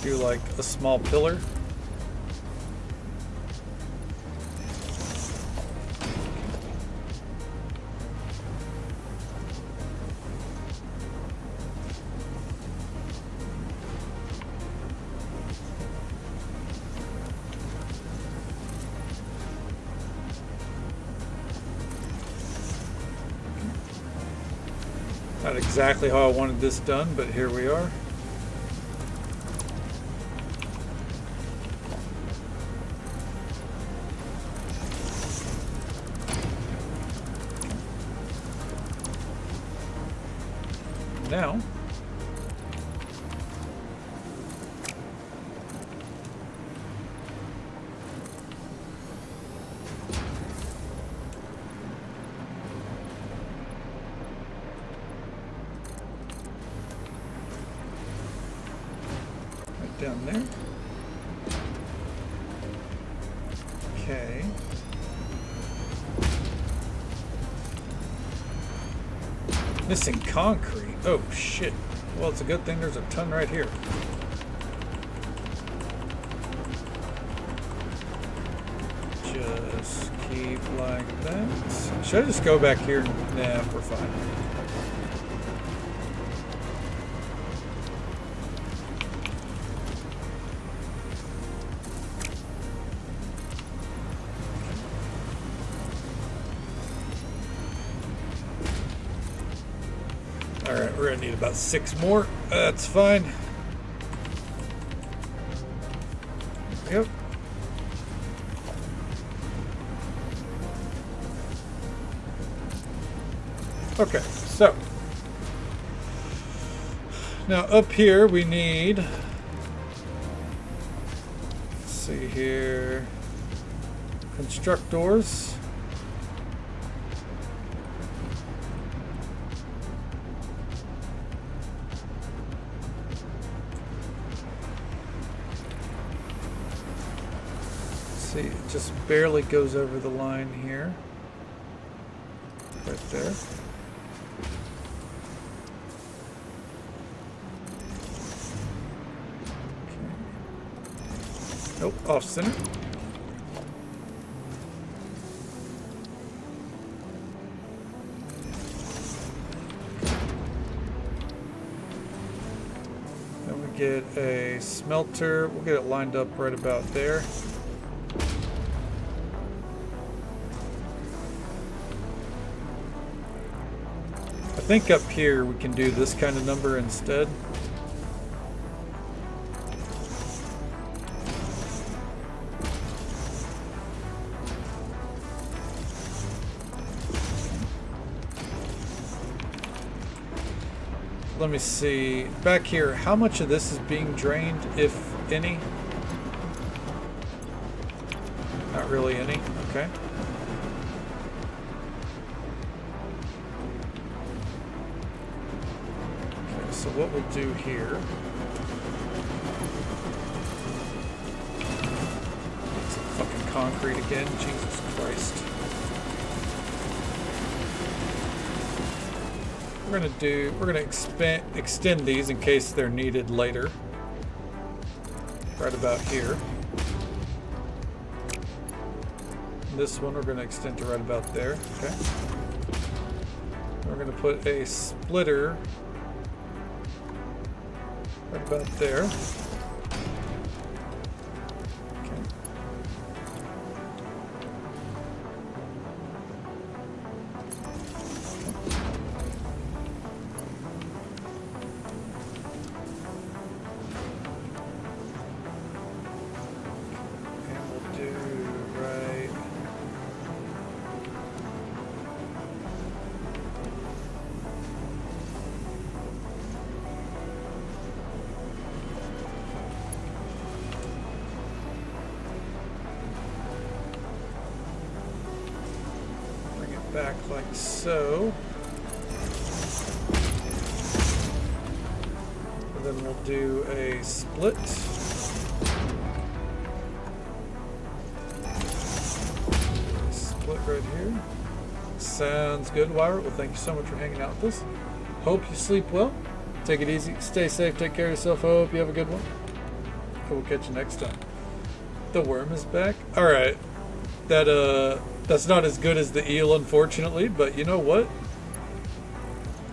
Do like a small pillar. Not exactly how I wanted this done, but here we are. Now, right down there. Okay. Missing concrete. Oh shit. Well, it's a good thing there's a ton right here. Just keep like that. Should I just go back here? Nah, we're fine. Alright, we're gonna need about 6 more. That's fine. Yep. Okay, so now up here we need, let's see here, constructors. See, it just barely goes over the line here. Right there. Nope, off center. Then we get a smelter. We'll get it lined up right about there. I think up here we can do this kind of number instead. Let me see. Back here, how much of this is being drained, if any? Not really any. Okay. Okay, so what we'll do here. Some fucking concrete again. Jesus Christ. We're gonna extend these in case they're needed later. Right about here. This one we're gonna extend to right about there. Okay. We're gonna put a splitter right about there. Back like so. And then we'll do a split. Split right here. Sounds good, Wire. Well, thank you so much for hanging out with us. Hope you sleep well. Take it easy. Stay safe. Take care of yourself. Hope you have a good one. We'll catch you next time. The worm is back. All right. That's not as good as the eel, unfortunately, but you know what?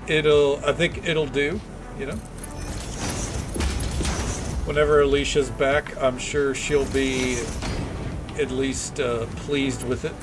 I think it'll do, you know? Whenever Alicia's back, I'm sure she'll be at least pleased with it.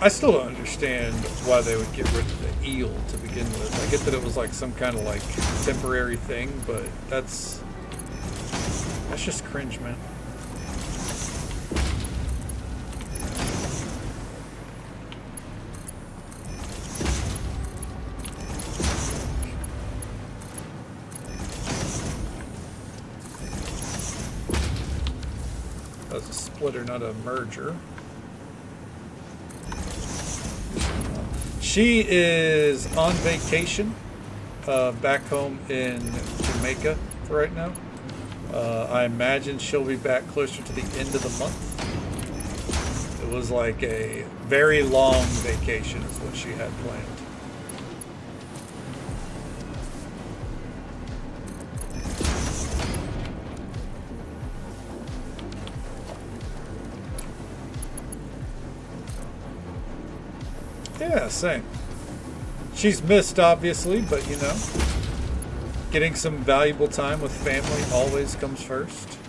I still don't understand why they would get rid of the eel to begin with. I get that it was like some kind of like temporary thing, but that's just cringe, man. That's a splitter, not a merger. She is on vacation back home in Jamaica for right now. I imagine she'll be back closer to the end of the month. It was like a very long vacation is what she had planned. Yeah, same. She's missed, obviously, but you know, getting some valuable time with family always comes first.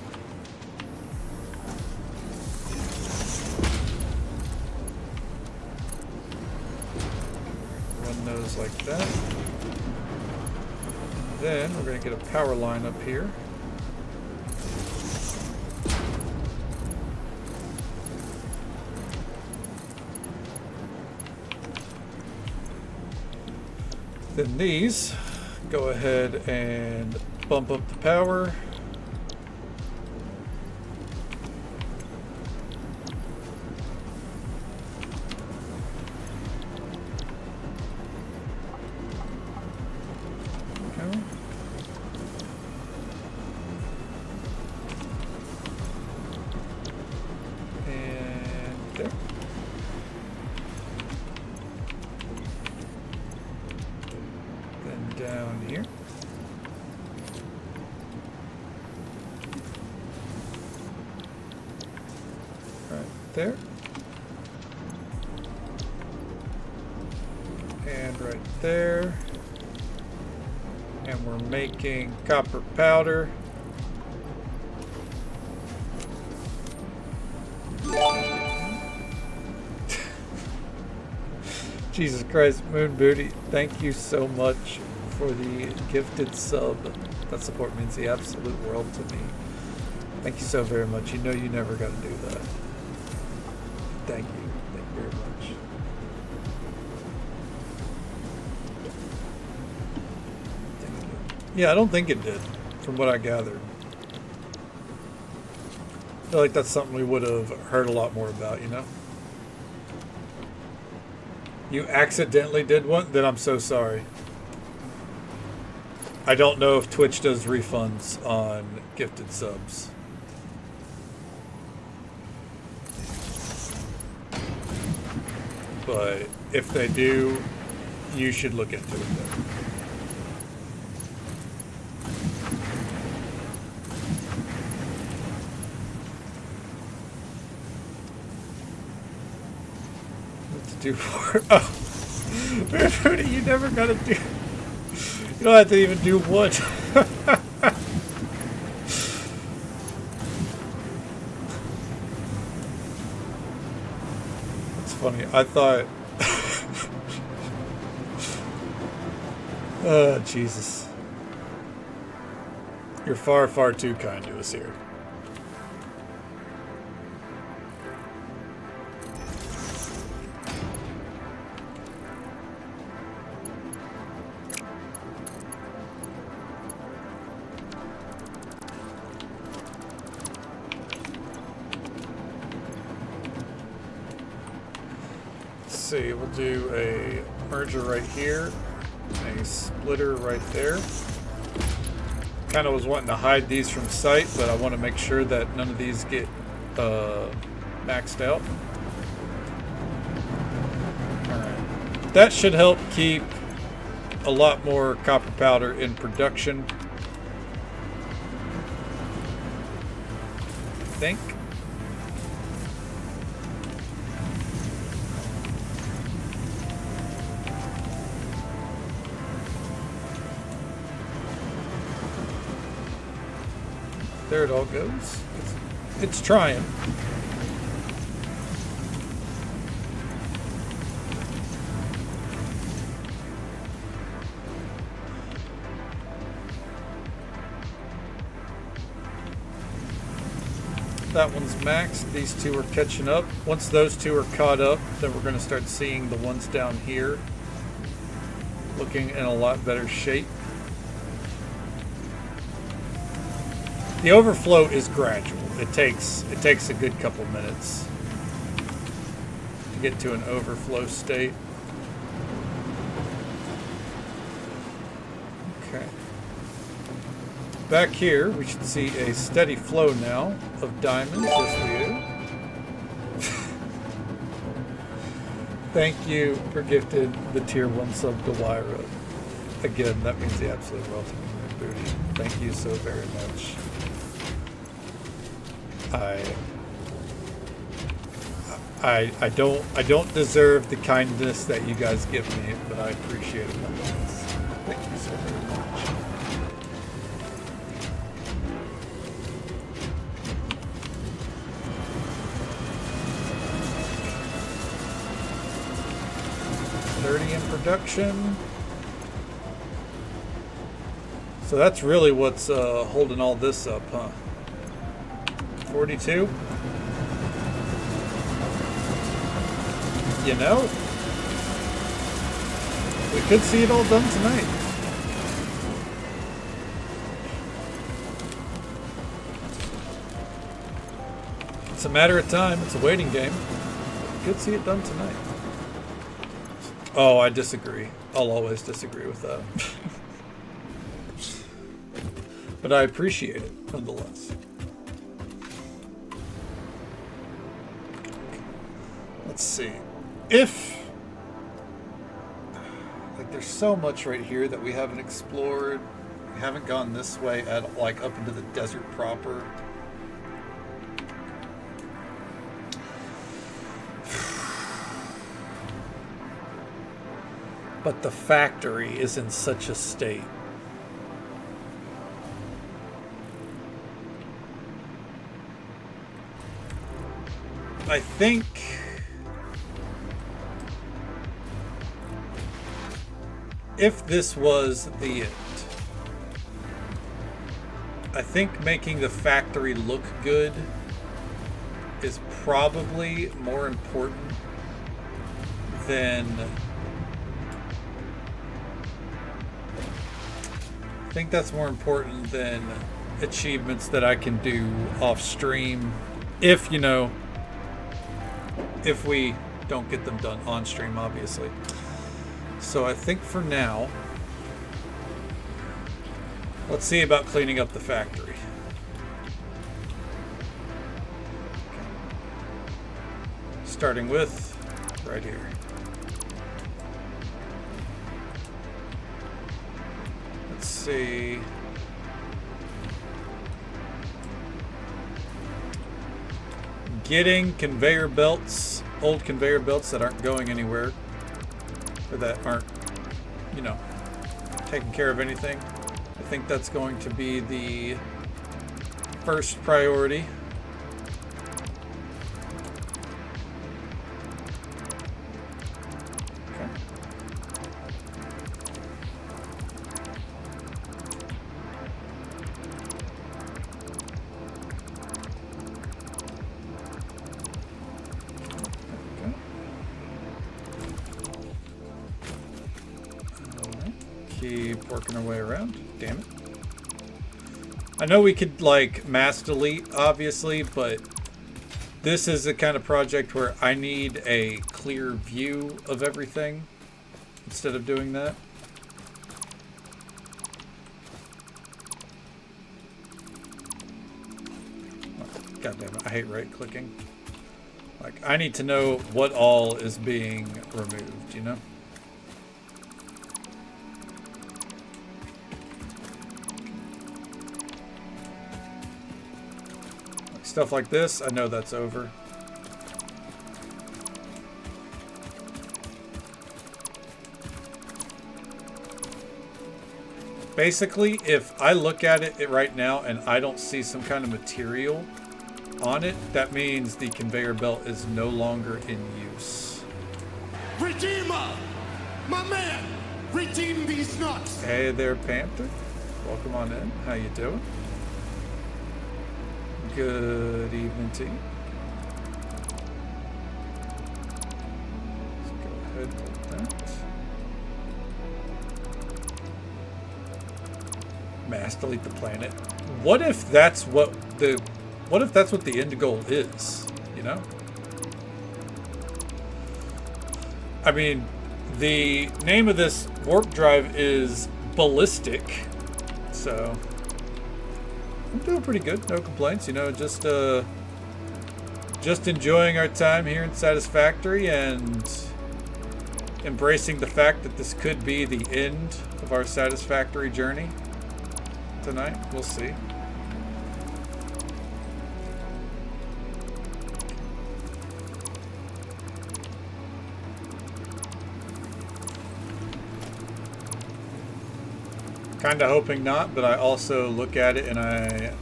Run those like that. Then we're going to get a power line up here. Then these, go ahead and bump up the power. Okay. And there. Down here. Right there. And right there. And we're making copper powder. Jesus Christ, Moon Booty, thank you so much for the gifted sub. That support means the absolute world to me. Thank you so very much. You know you never got to do that. Thank you. Thank you very much. Thank you. Yeah, I don't think it did, from what I gathered. I feel like that's something we would have heard a lot more about, you know? You accidentally did one? Then I'm so sorry. I don't know if Twitch does refunds on gifted subs. But if they do, you should look into it though. Let's do more. Oh, you never gotta do. You don't have to even do one. It's funny. I thought. Oh, Jesus. You're far, far too kind to us here. See, we'll do a merger right here, a splitter right there. Kind of was wanting to hide these from sight, but I want to make sure that none of these get maxed out. Alright. That should help keep a lot more copper powder in production, I think. There it all goes. It's trying. That one's maxed. These two are catching up. Once those two are caught up, then we're going to start seeing the ones down here looking in a lot better shape. The overflow is gradual. It takes a good couple minutes to get to an overflow state. Okay. Back here, we should see a steady flow now of diamonds. Yes, we do. Thank you for gifted the tier 1 sub to Wyra. Again, that means the absolute world to me, Booty. Thank you so very much. I don't deserve the kindness that you guys give me, but I appreciate it nonetheless. Thank you so very much. In production. So that's really what's holding all this up, huh? 42? You know, we could see it all done tonight. It's a matter of time. It's a waiting game. We could see it done tonight. Oh, I disagree. I'll always disagree with that. But I appreciate it, nonetheless. Let's see. If... Like, there's so much right here that we haven't explored. We haven't gone this way at, like, up into the desert proper. But the factory is in such a state. I think if this was the end, I think making the factory look good is probably more important than... I think that's more important than achievements that I can do off stream if, you know, if we don't get them done on stream, obviously. So I think for now, let's see about cleaning up the factory. Okay. Starting with right here. Let's see. Getting conveyor belts, old conveyor belts that aren't going anywhere, or that aren't, you know, taking care of anything. I think that's going to be the first priority. Okay. Keep working our way around. Damn it. I know we could, like, mass delete, obviously, but this is the kind of project where I need a clear view of everything instead of doing that. Oh, God damn it. I hate right-clicking. Like, I need to know what all is being removed, you know? Stuff like this, I know that's over. Basically, if I look at it right now and I don't see some kind of material on it, that means the conveyor belt is no longer in use. Redeemer! My man! Redeem these nuts! Hey there, Panther. Welcome on in. How you doing? Good evening to you. Let's go ahead with that. Mass delete the planet. What if that's what the end goal is, you know? I mean, the name of this warp drive is Ballistic, so I'm doing pretty good, no complaints, you know, just enjoying our time here in Satisfactory and embracing the fact that this could be the end of our Satisfactory journey tonight. We'll see. Kind of hoping not, but I also look at it and I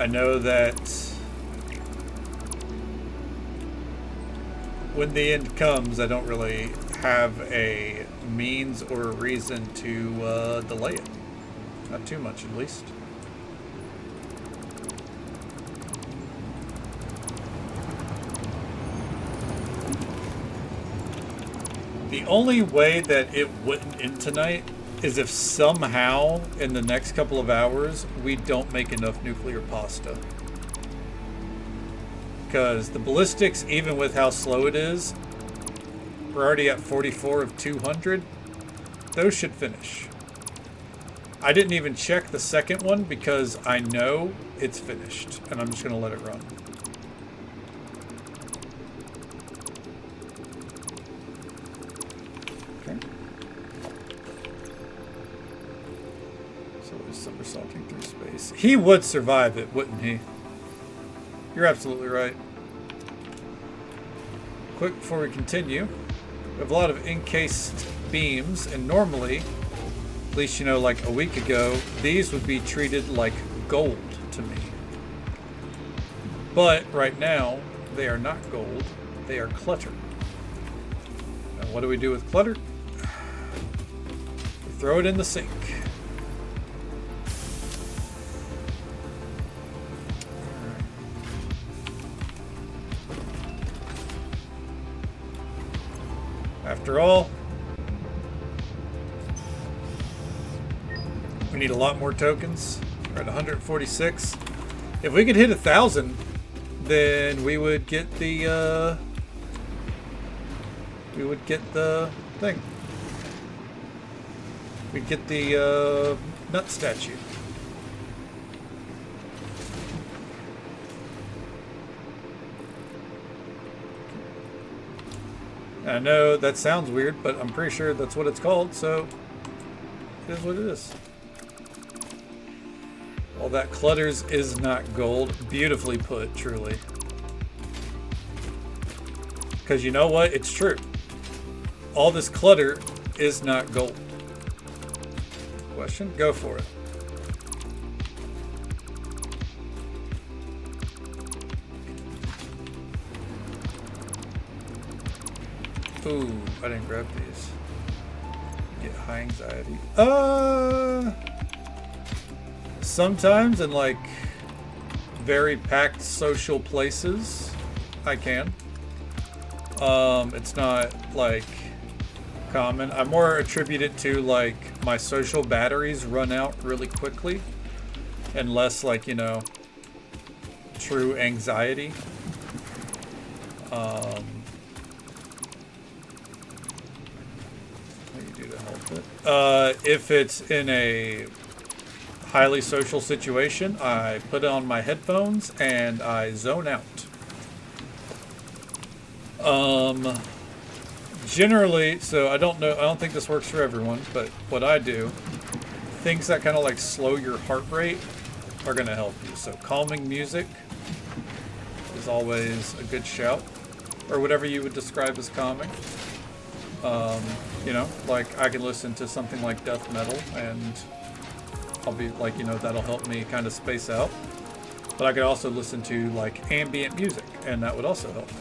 know that when the end comes, I don't really have a means or a reason to delay it. Not too much, at least. The only way that it wouldn't end tonight is if somehow in the next couple of hours we don't make enough nuclear pasta. Because the ballistics, even with how slow it is, we're already at 44 of 200. Those should finish. I didn't even check the second one because I know it's finished, and I'm just going to let it run. Okay. So he's somersaulting through space. He would survive it, wouldn't he? You're absolutely right. Quick before we continue, we have a lot of encased beams, and normally, at least, you know, like a week ago, these would be treated like gold to me. But right now, they are not gold, they are clutter. And what do we do with clutter? We throw it in the sink. After all, we need a lot more tokens. We're at 146. If we could hit 1,000, then we would get the thing. We'd get the nut statue. I know that sounds weird, but I'm pretty sure that's what it's called, so it is what it is. All that clutters is not gold. Beautifully put, truly. Because you know what? It's true. All this clutter is not gold. Question? Go for it. Ooh, I didn't grab these. Get high anxiety. Sometimes in like very packed social places, I can. It's not like common. I more attribute it to like my social batteries run out really quickly and less like, you know, true anxiety. If it's in a highly social situation, I put on my headphones and I zone out. Generally, so I don't think this works for everyone, but what I do, things that kind of like slow your heart rate are going to help you. So calming music is always a good shout, or whatever you would describe as calming. You know, like I can listen to something like death metal and I'll be like, you know, that'll help me kind of space out. But I could also listen to like ambient music and that would also help me.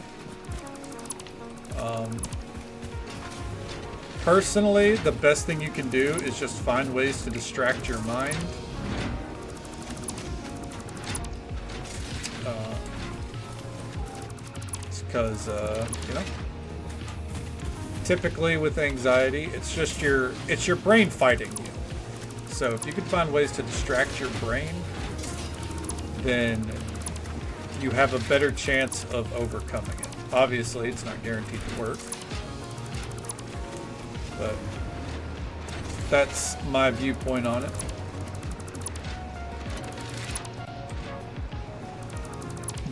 Personally, the best thing you can do is just find ways to distract your mind. It's because, you know, typically with anxiety, it's just your brain fighting you. So if you can find ways to distract your brain, then you have a better chance of overcoming it. Obviously, it's not guaranteed to work, but that's my viewpoint on it.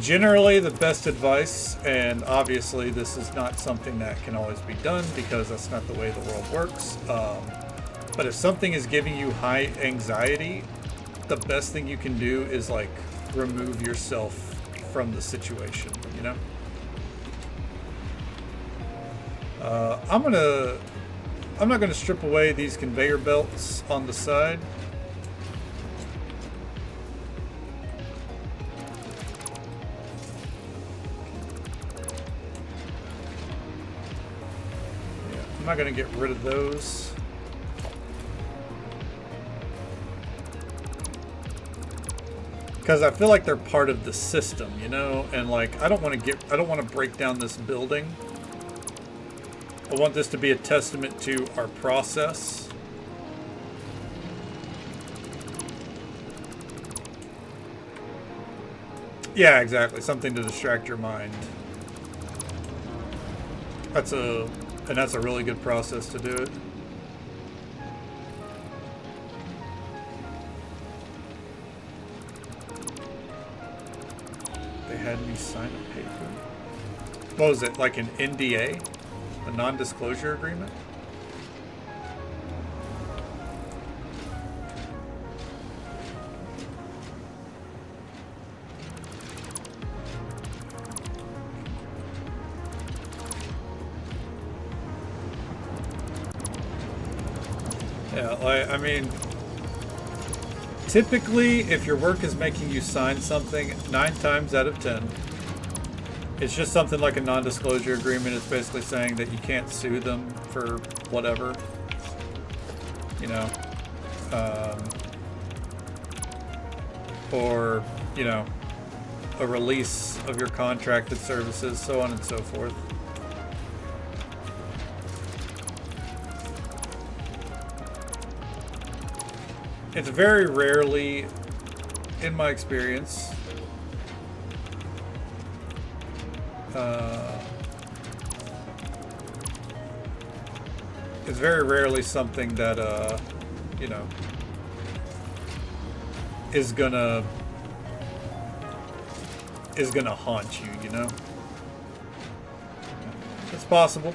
Generally, the best advice, and obviously this is not something that can always be done because that's not the way the world works, but if something is giving you high anxiety, the best thing you can do is like remove yourself from the situation, you know? I'm not gonna strip away these conveyor belts on the side. Yeah, I'm not gonna get rid of those. Because I feel like they're part of the system, you know? And like, I don't want to break down this building. I want this to be a testament to our process. Yeah, exactly. Something to distract your mind. That's a really good process to do it. They had me sign a paper. What was it, like an NDA? A non-disclosure agreement? Yeah, like, I mean, typically, if your work is making you sign something, 9 times out of 10, it's just something like a non-disclosure agreement. It's basically saying that you can't sue them for whatever, you know, or, you know, a release of your contracted services, so on and so forth. It's very rarely, in my experience, it's very rarely something that, you know, is gonna haunt you, you know? It's possible.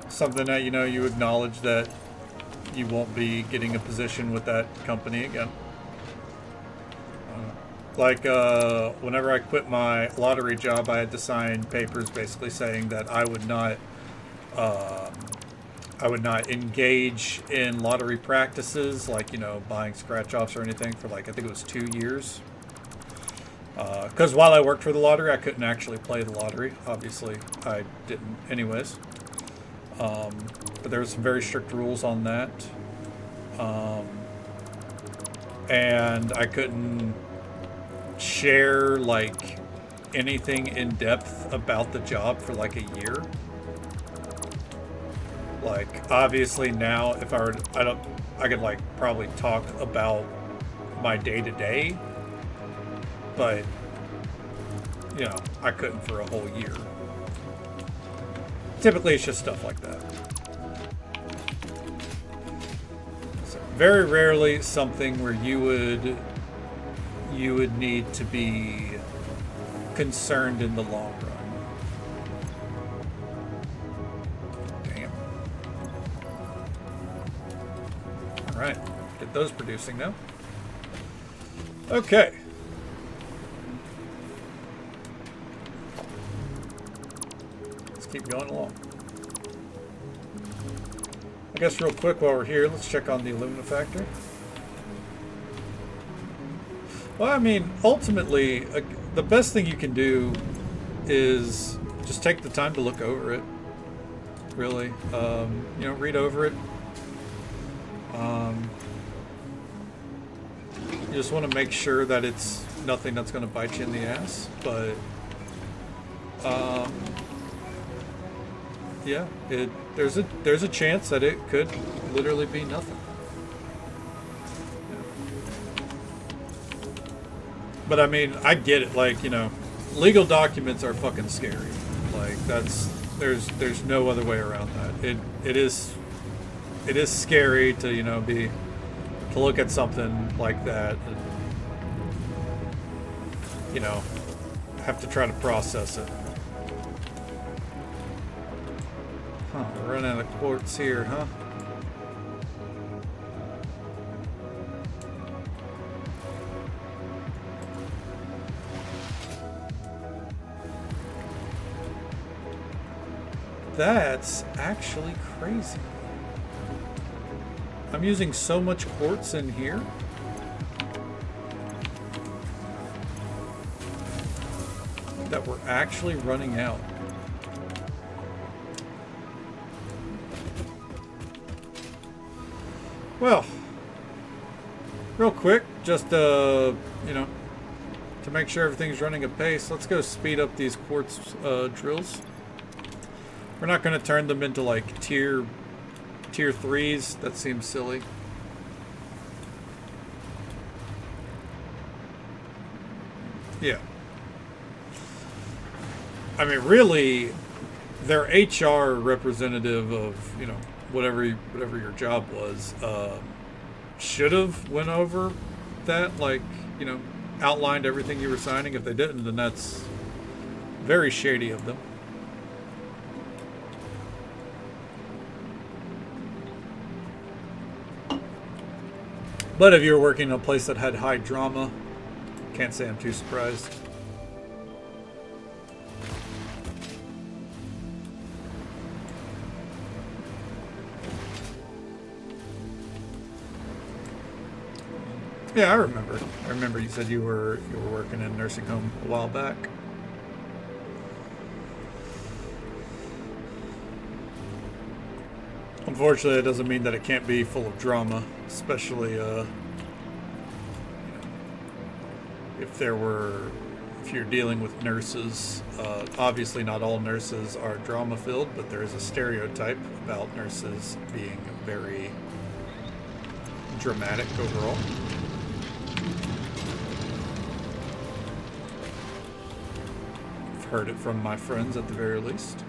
Something that, you know, you acknowledge that you won't be getting a position with that company again. Like, whenever I quit my lottery job, I had to sign papers basically saying that I would not engage in lottery practices, like, you know, buying scratch-offs or anything for, like, I think it was 2 years. Because while I worked for the lottery, I couldn't actually play the lottery. Obviously, I didn't anyways. But there were some very strict rules on that. And I couldn't share, like, anything in depth about the job for, like, a year. Like, obviously now, if I were to, I could, like, probably talk about my day-to-day, but, you know, I couldn't for a whole year. Typically, it's just stuff like that. So, very rarely something where you would need to be concerned in the long run. Damn. All right, get those producing now. Okay. Keep going along. I guess real quick while we're here, let's check on the alumina factory. Well, I mean, ultimately, the best thing you can do is just take the time to look over it. Really, you know, read over it. You just want to make sure that it's nothing that's going to bite you in the ass. But yeah, there's a chance that it could literally be nothing. But I mean, I get it. Like, you know, legal documents are fucking scary. Like, there's no other way around that. It is scary to, you know, to look at something like that and, you know, have to try to process it. Huh, we're running out of quartz here, huh? That's actually crazy. I'm using so much quartz in here. That we're actually running out. Well, real quick, just you know, to make sure everything's running at pace, let's go speed up these quartz drills. We're not going to turn them into like tier 3s. That seems silly. Yeah. I mean, really, their HR representative of, you know, whatever your job was, should have went over that, like, you know, outlined everything you were signing. If they didn't, then that's very shady of them. But if you were working in a place that had high drama, can't say I'm too surprised. Yeah, I remember. I remember you said you were working in a nursing home a while back. Unfortunately, it doesn't mean that it can't be full of drama, especially if you're dealing with nurses. Obviously, not all nurses are drama-filled, but there is a stereotype about nurses being very dramatic overall. I've heard it from my friends at the very least.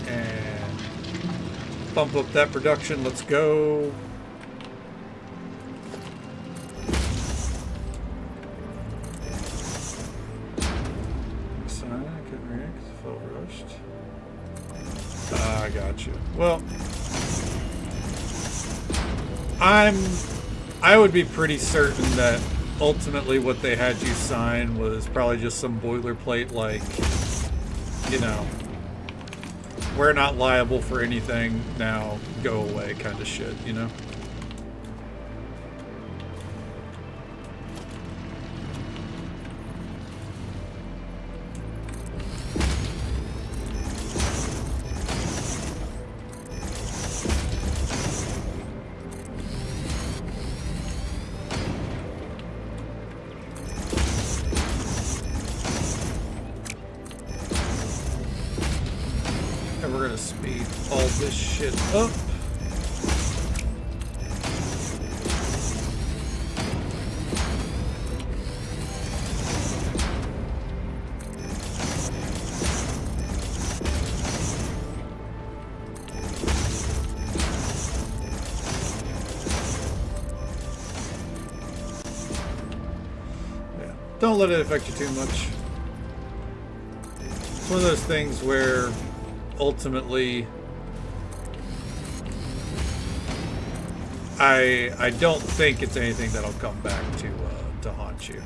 And bump up that production. Let's go. Sorry, I couldn't react. Felt rushed. I got you. Well, I would be pretty certain that ultimately what they had you sign was probably just some boilerplate, like, you know, we're not liable for anything, now go away kind of shit, you know? We're gonna speed all this shit up. Yeah, don't let it affect you too much. It's one of those things where ultimately, I don't think it's anything that'll come back to haunt you.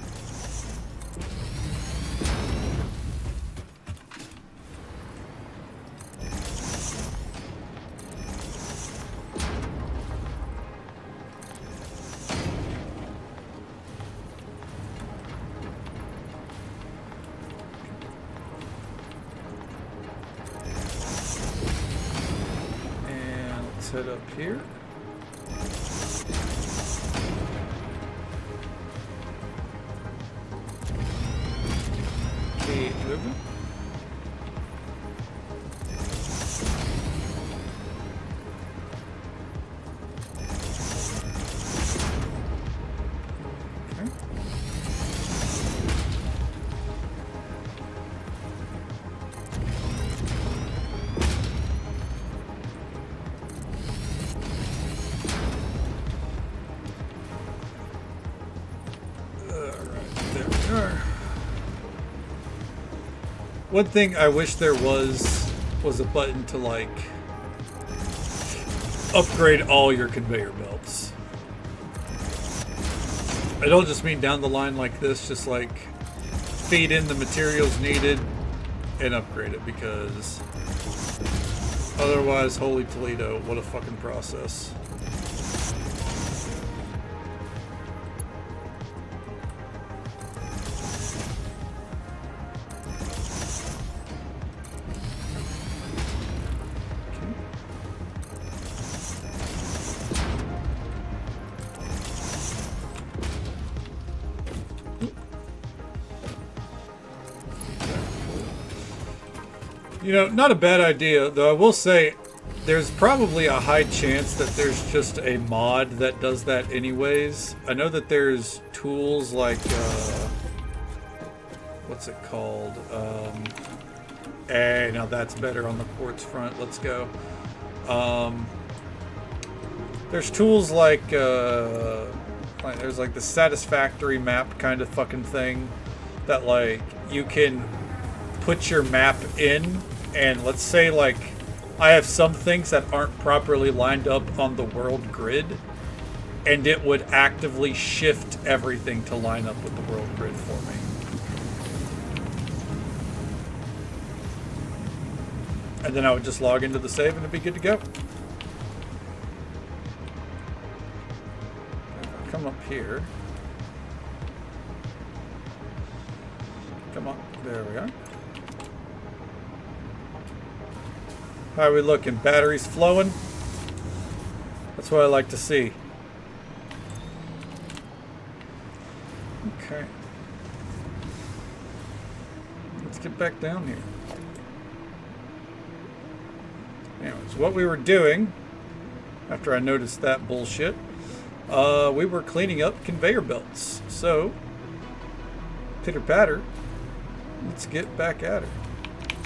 Head up here. One thing I wish there was a button to like upgrade all your conveyor belts. I don't just mean down the line like this, just like feed in the materials needed and upgrade it, because otherwise, holy Toledo, what a fucking process. You know, not a bad idea, though I will say there's probably a high chance that there's just a mod that does that anyways. I know that there's tools like, what's it called? Hey, now that's better on the quartz front. Let's go. There's tools like there's like the Satisfactory map kind of fucking thing that like you can put your map in, and let's say like I have some things that aren't properly lined up on the world grid, and it would actively shift everything to line up with the world grid for me. And then I would just log into the save and it'd be good to go. I'll come up here. Come on, there we are. How are we looking? Batteries flowing? That's what I like to see. Okay. Let's get back down here. Anyways, what we were doing, after I noticed that bullshit, we were cleaning up conveyor belts. So, pitter patter, let's get back at it.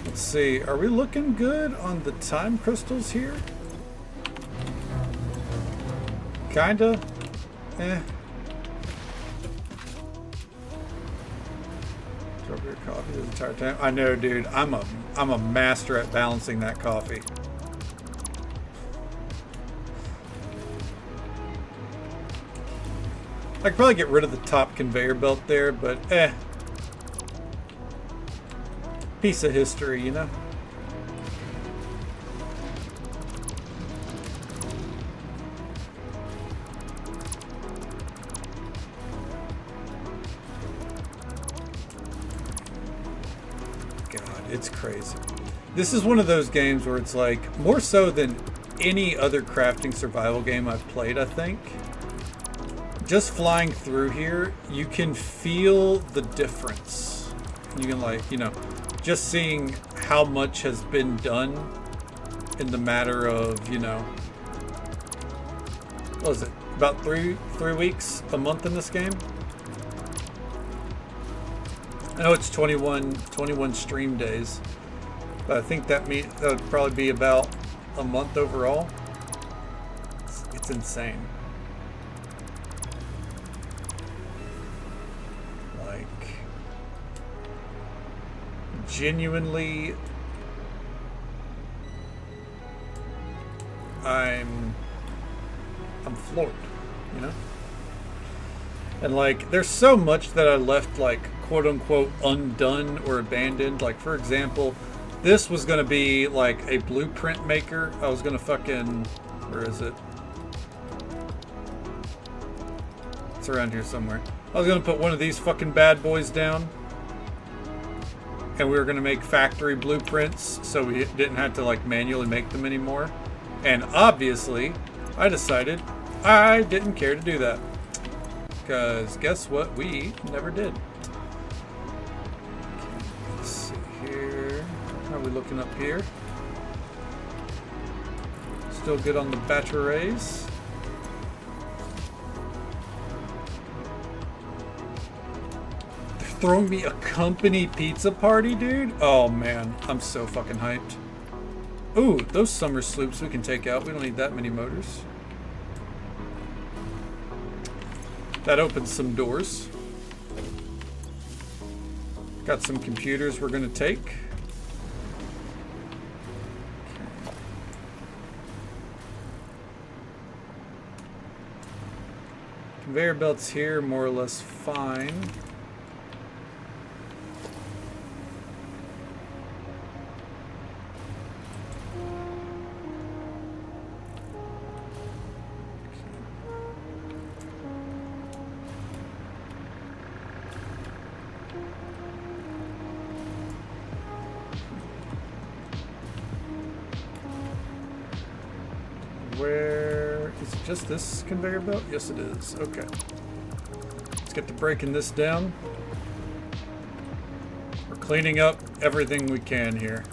Let's see, are we looking good on the time crystals here? Kinda. Drop your coffee the entire time. I know, dude. I'm a master at balancing that coffee. I could probably get rid of the top conveyor belt there, but piece of history, you know? God, it's crazy. This is one of those games where it's like, more so than any other crafting survival game I've played, I think. Just flying through here, you can feel the difference. You can like, you know, just seeing how much has been done in the matter of, you know, what was it? About three weeks, a month in this game? I know it's 21 stream days, but I think that would probably be about a month overall. It's insane. Genuinely, I'm floored, you know? And like, there's so much that I left like quote unquote undone or abandoned. Like, for example, this was gonna be like a blueprint maker. I was gonna fucking, where is it? It's around here somewhere. I was gonna put one of these fucking bad boys down, and we were going to make factory blueprints so we didn't have to like manually make them anymore. And obviously I decided I didn't care to do that, because guess what, we never did. Okay, let's see here, how are we looking up here? Still good on the batteries. Throwing me a company pizza party, dude? Oh man, I'm so fucking hyped. Ooh, those summer sloops we can take out. We don't need that many motors. That opens some doors. Got some computers we're gonna take. Conveyor belts here, more or less fine. Where is it? Just this conveyor belt? Yes, it is. Okay. Let's get to breaking this down. We're cleaning up everything we can here.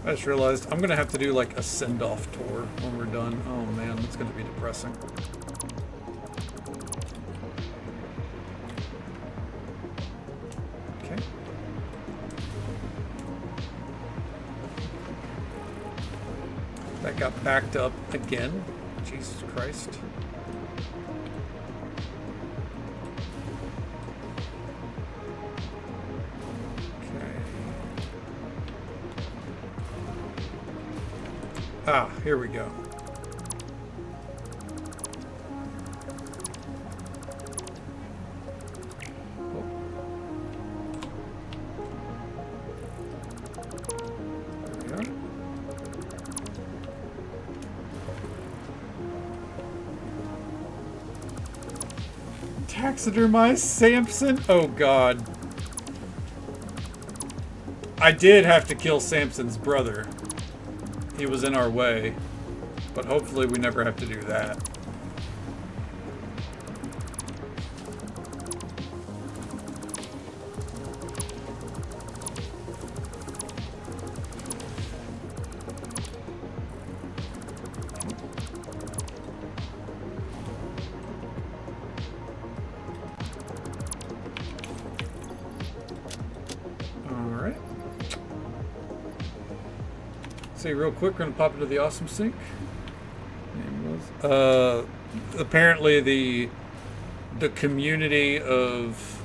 I just realized I'm gonna have to do like a send-off tour when we're done. Oh man, it's gonna be depressing. Okay. That got backed up again. Jesus Christ. Ah, here we go. Oh. There we are. Taxidermized Samson? Oh God. I did have to kill Samson's brother. He was in our way, but hopefully we never have to do that. See, real quick, we're gonna pop into the awesome sink. Apparently the community of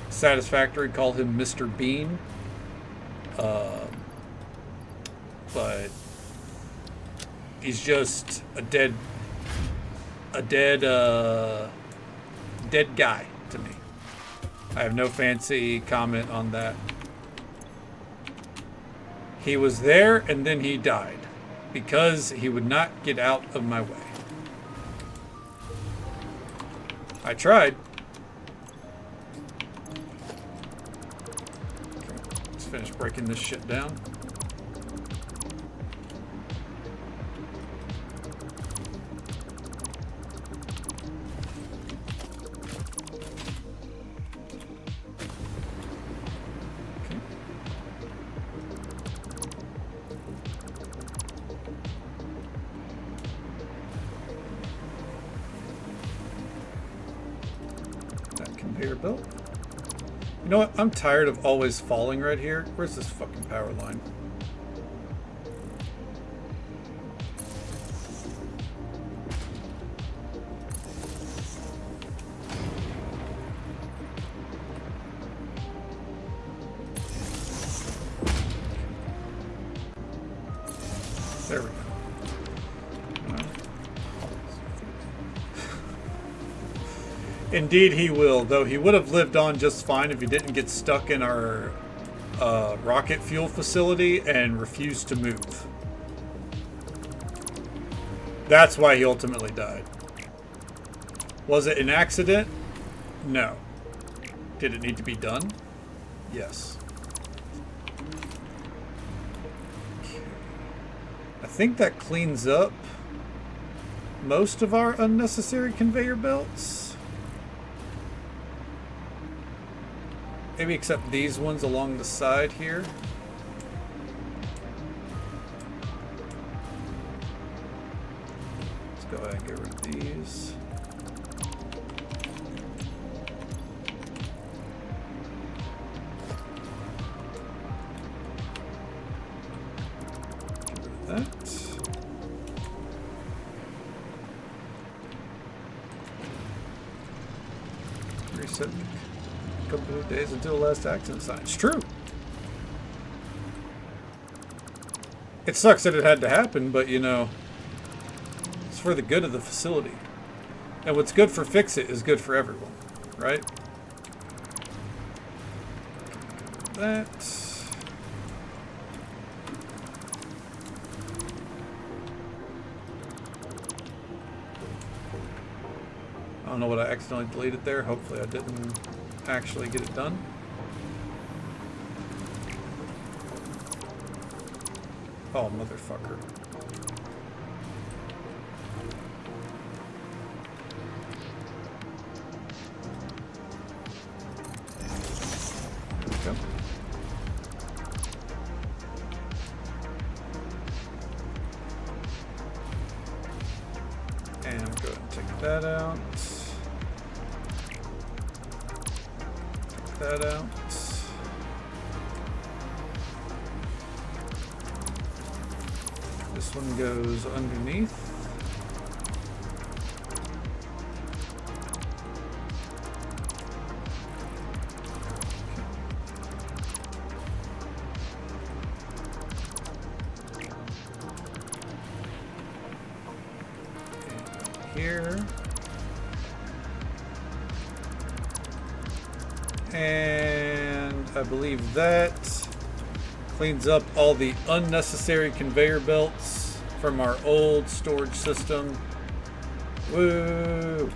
Satisfactory call him Mr. Bean, but he's just a dead guy to me. I have no fancy comment on that. He was there and then he died because he would not get out of my way. I tried. Okay, let's finish breaking this shit down. Belt. You know what? I'm tired of always falling right here. Where's this fucking power line? There we go. Indeed he will, though he would have lived on just fine if he didn't get stuck in our rocket fuel facility and refused to move. That's why he ultimately died. Was it an accident? No. Did it need to be done? Yes. I think that cleans up most of our unnecessary conveyor belts. Maybe except these ones along the side here. Let's go ahead and get rid of these. Get rid of that. Reset. Couple of days until the last accident sign. It's true. It sucks that it had to happen, but you know, it's for the good of the facility. And what's good for Fix-It is good for everyone, right? That. I don't know what I accidentally deleted there. Hopefully I didn't actually get it done. Oh, motherfucker. There we go. And go ahead and take that out. Take that out. This one goes underneath. Here. And I believe that cleans up all the unnecessary conveyor belts from our old storage system. Woo!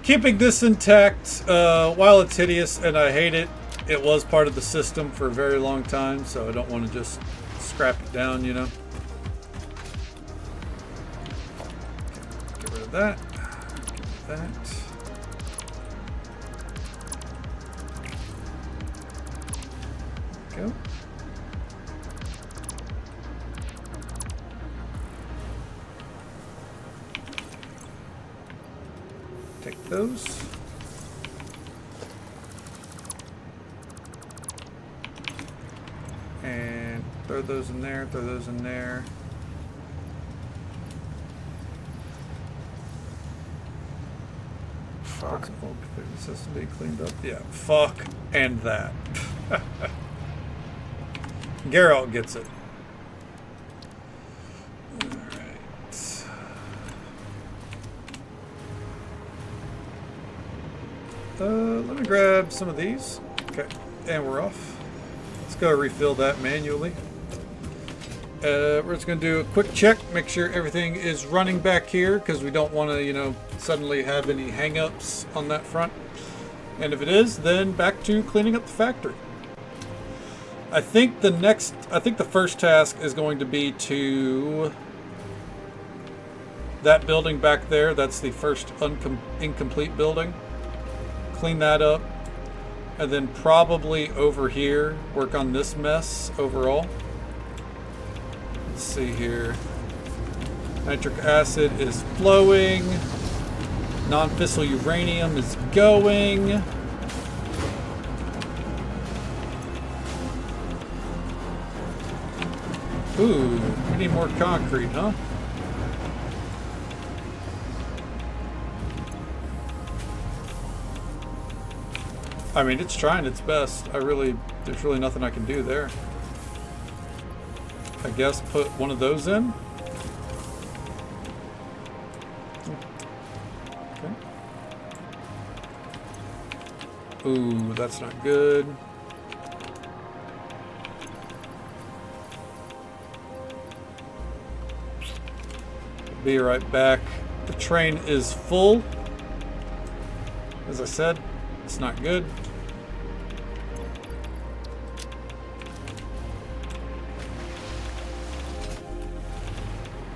Keeping this intact, while it's hideous and I hate it, it was part of the system for a very long time, so I don't want to just scrap it down, you know. Get rid of that. Get rid of that. Go. Take those. And throw those in there, throw those in there. Fuck. This has to be cleaned up. Yeah, fuck and that. Geralt gets it. Alright. Let me grab some of these. Okay, and we're off. Let's go refill that manually. We're just going to do a quick check, make sure everything is running back here, because we don't want to, you know, suddenly have any hang-ups on that front. And if it is, then back to cleaning up the factory. I think the first task is going to be to that building back there. That's the first incomplete building. Clean that up. And then probably over here, work on this mess overall. Let's see here. Nitric acid is flowing. Non-fissile uranium is going. Ooh, we need more concrete, huh? I mean, it's trying its best. There's really nothing I can do there. I guess put one of those in. Okay. Ooh, that's not good. Be right back. The train is full. As I said, it's not good.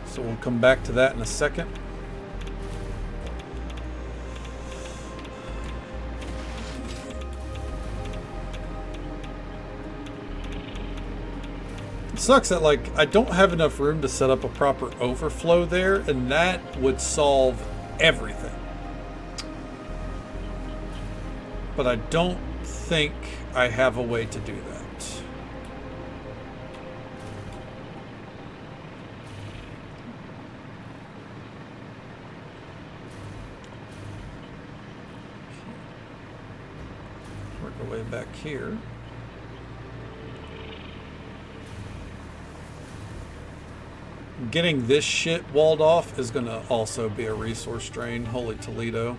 So we'll come back to that in a second. It sucks that, like, I don't have enough room to set up a proper overflow there, and that would solve everything. But I don't think I have a way to do that. Work our way back here. Getting this shit walled off is going to also be a resource drain. Holy Toledo.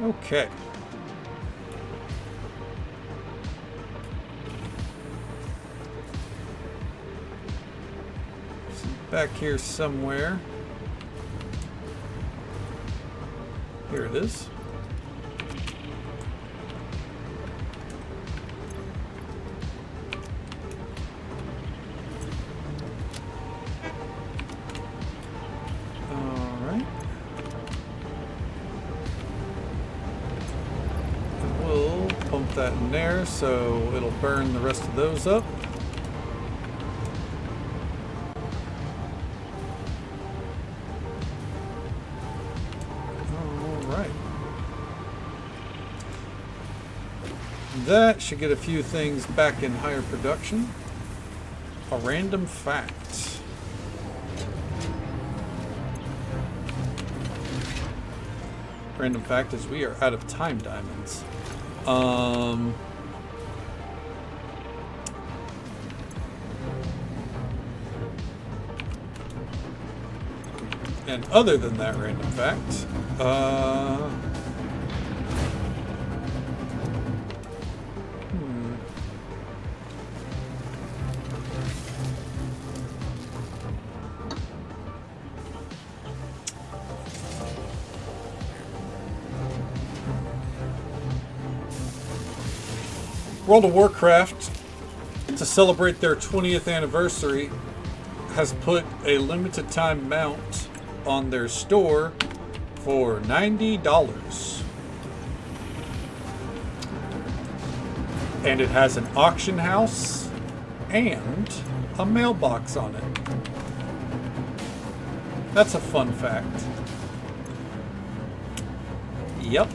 Okay. So back here somewhere. Here it is. That in there, so it'll burn the rest of those up. Alright. That should get a few things back in higher production. A random fact. Random fact is we are out of time diamonds. And other than that random fact, World of Warcraft, to celebrate their 20th anniversary, has put a limited time mount on their store for $90. And it has an auction house and a mailbox on it. That's a fun fact. Yep.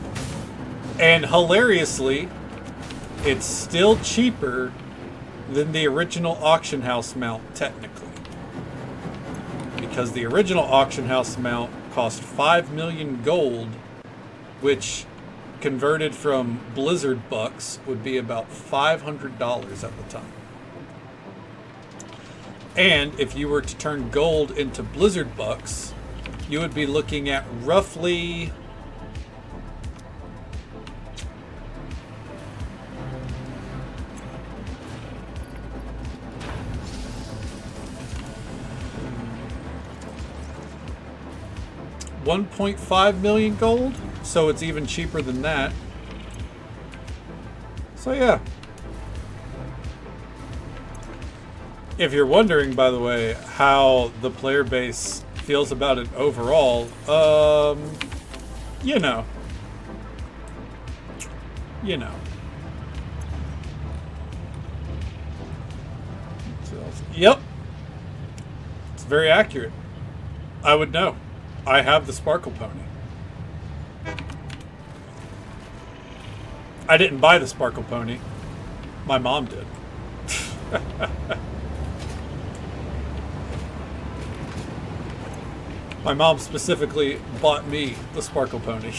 And hilariously, it's still cheaper than the original auction house mount, technically. Because the original auction house mount cost 5 million gold, which converted from Blizzard bucks would be about $500 at the time. And if you were to turn gold into Blizzard bucks, you would be looking at roughly $1.5 million gold, so it's even cheaper than that. So yeah. If you're wondering, by the way, how the player base feels about it overall, you know. Yep. It's very accurate. I would know. I have the Sparkle Pony. I didn't buy the Sparkle Pony. My mom did. My mom specifically bought me the Sparkle Pony.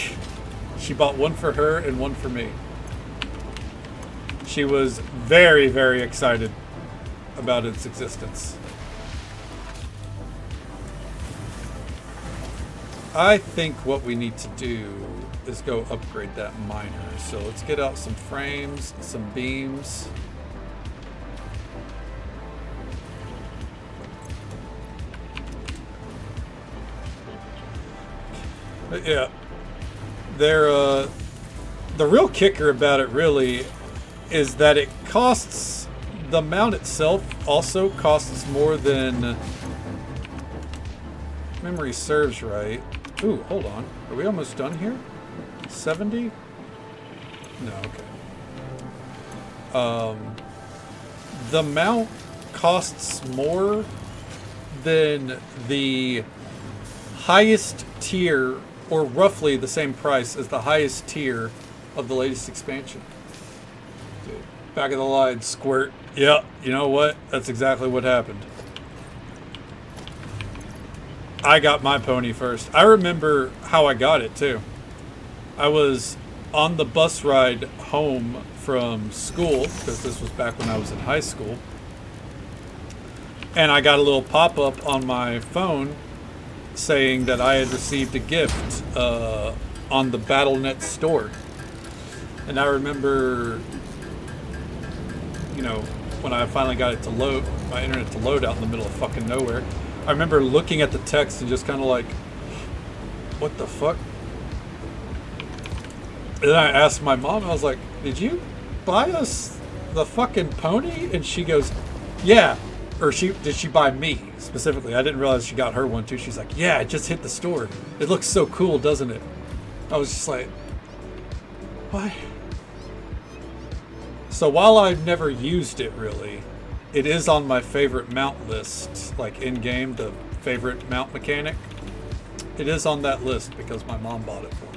She bought one for her and one for me. She was very, very excited about its existence. I think what we need to do is go upgrade that miner. So let's get out some frames, some beams. But yeah, the real kicker about it really is that it costs, the mount itself also costs more than, if memory serves right. Ooh, hold on. Are we almost done here? 70? No, okay. The mount costs more than the highest tier, or roughly the same price as the highest tier of the latest expansion. Dude, back of the line, squirt. Yeah, you know what? That's exactly what happened. I got my pony first. I remember how I got it too. I was on the bus ride home from school, because this was back when I was in high school. And I got a little pop-up on my phone saying that I had received a gift on the BattleNet store. And I remember, you know, when I finally got it to load, my internet to load out in the middle of fucking nowhere, I remember looking at the text and just kind of like, what the fuck? And then I asked my mom, I was like, did you buy us the fucking pony? And she goes, yeah. Or did she buy me specifically? I didn't realize she got her one too. She's like, yeah, it just hit the store. It looks so cool, doesn't it? I was just like, why? So while I've never used it really, it is on my favorite mount list, like in game, the favorite mount mechanic. It is on that list because my mom bought it for me.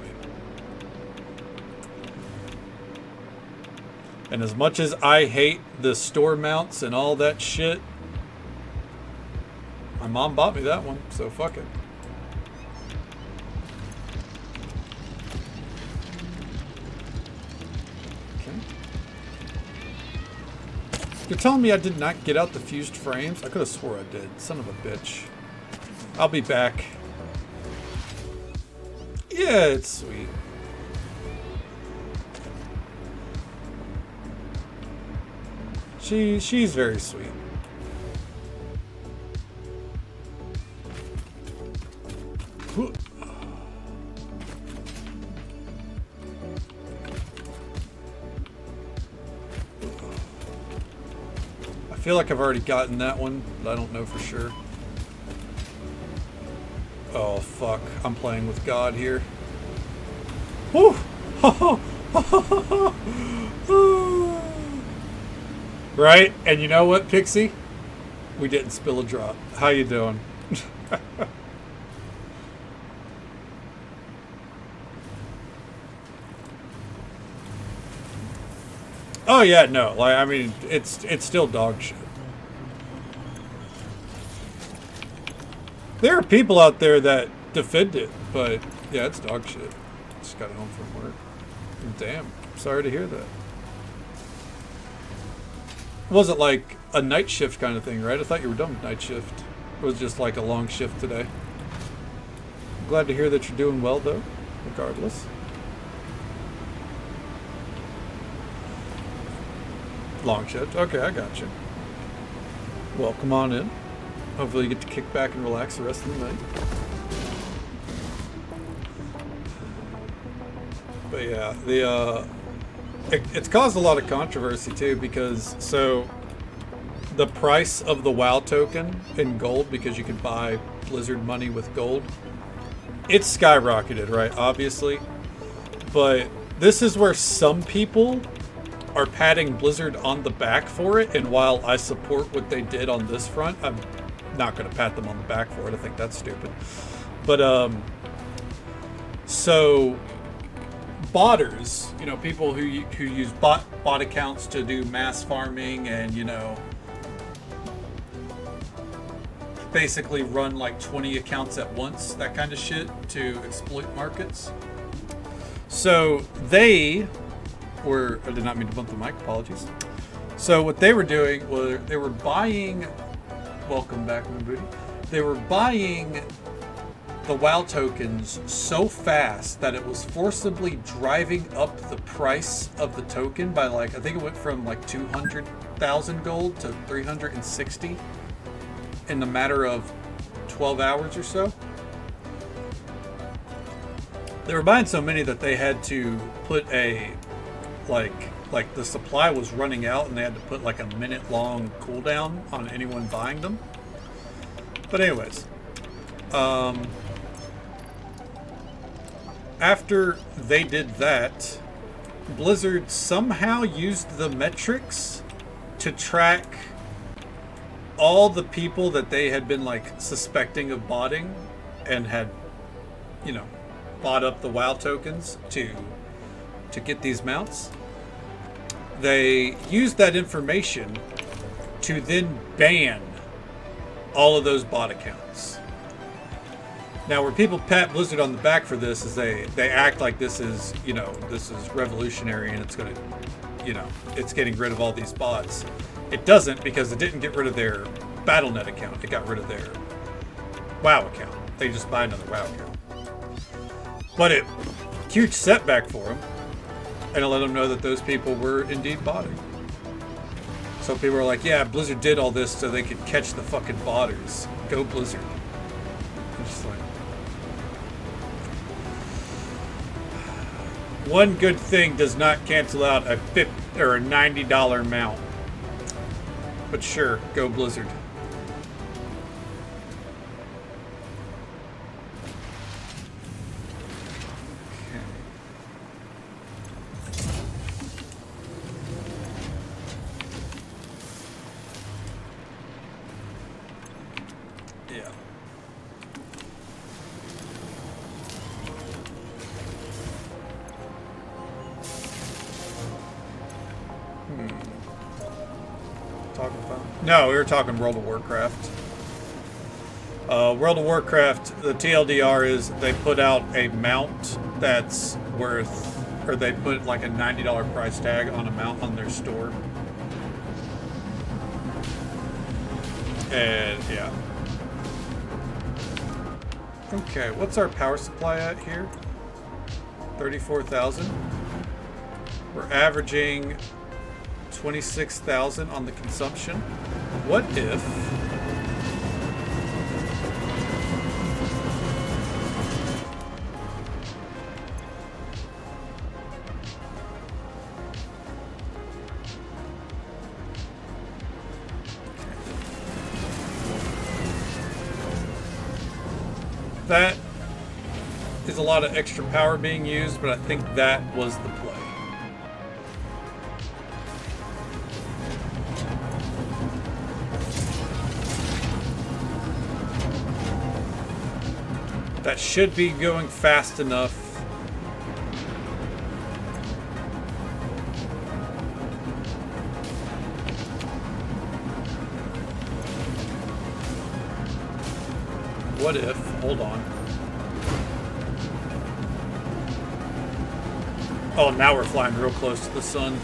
And as much as I hate the store mounts and all that shit, my mom bought me that one, so fuck it. Okay. You're telling me I did not get out the fused frames? I could have swore I did. Son of a bitch. I'll be back. Yeah, it's sweet. She's very sweet. I feel like I've already gotten that one, but I don't know for sure. Oh fuck, I'm playing with God here. Woo! Right? And you know what, Pixie? We didn't spill a drop. How you doing? Oh yeah, no. Like I mean, it's still dog shit. There are people out there that defend it, but yeah, it's dog shit. Just got home from work. Damn. Sorry to hear that. It wasn't like a night shift kind of thing, right? I thought you were done with night shift. It was just like a long shift today. I'm glad to hear that you're doing well, though, regardless. Long shift. Okay, I got you. Well, come on in. Hopefully you get to kick back and relax the rest of the night. But yeah, it's caused a lot of controversy too, because so the price of the WoW token in gold, because you can buy Blizzard money with gold, it's skyrocketed, right? Obviously. But this is where some people are patting Blizzard on the back for it, and while I support what they did on this front, I'm not going to pat them on the back for it. I think that's stupid. But so botters, you know, people who use bot accounts to do mass farming and, you know, basically run like 20 accounts at once, that kind of shit, to exploit markets. So they were, I did not mean to bump the mic, apologies. So what they were doing was they were buying, welcome back, Moon Booty. They were buying the WoW tokens so fast that it was forcibly driving up the price of the token by like, I think it went from like 200,000 gold to 360 in the matter of 12 hours or so. They were buying so many that they had to put a, like the supply was running out and they had to put like a minute-long cooldown on anyone buying them. But anyways, after they did that, Blizzard somehow used the metrics to track all the people that they had been like suspecting of botting and had, you know, bought up the WoW tokens to get these mounts. They used that information to then ban all of those bot accounts. Now, where people pat Blizzard on the back for this is they act like this is, you know, this is revolutionary and it's going to you know, it's getting rid of all these bots. It doesn't, because it didn't get rid of their BattleNet account. It got rid of their WoW account. They just buy another WoW account. But it, huge setback for them. And it let them know that those people were indeed botting. So people are like, yeah, Blizzard did all this so they could catch the fucking botters. Go Blizzard. I'm just like... One good thing does not cancel out a $50 or a $90 mount. But sure, go Blizzard. No, we were talking World of Warcraft. World of Warcraft, the TLDR is they put out a mount that's worth, or they put like a $90 price tag on a mount on their store. And yeah. Okay, what's our power supply at here? 34,000. We're averaging 26,000 on the consumption. What if that is a lot of extra power being used, but I think that was the play. That should be going fast enough. What if, hold on. Oh, now we're flying real close to the sun.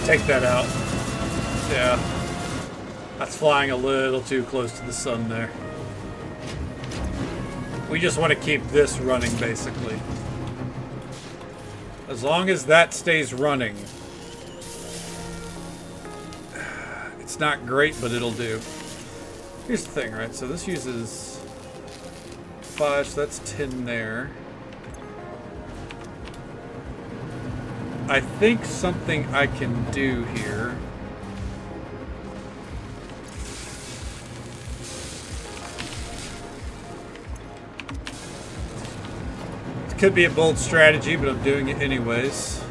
Take that out. Yeah. That's flying a little too close to the sun there. We just want to keep this running, basically. As long as that stays running. It's not great, but it'll do. Here's the thing, right? So this uses 5, so that's 10 there. I think something I can do here. It could be a bold strategy, but I'm doing it anyways.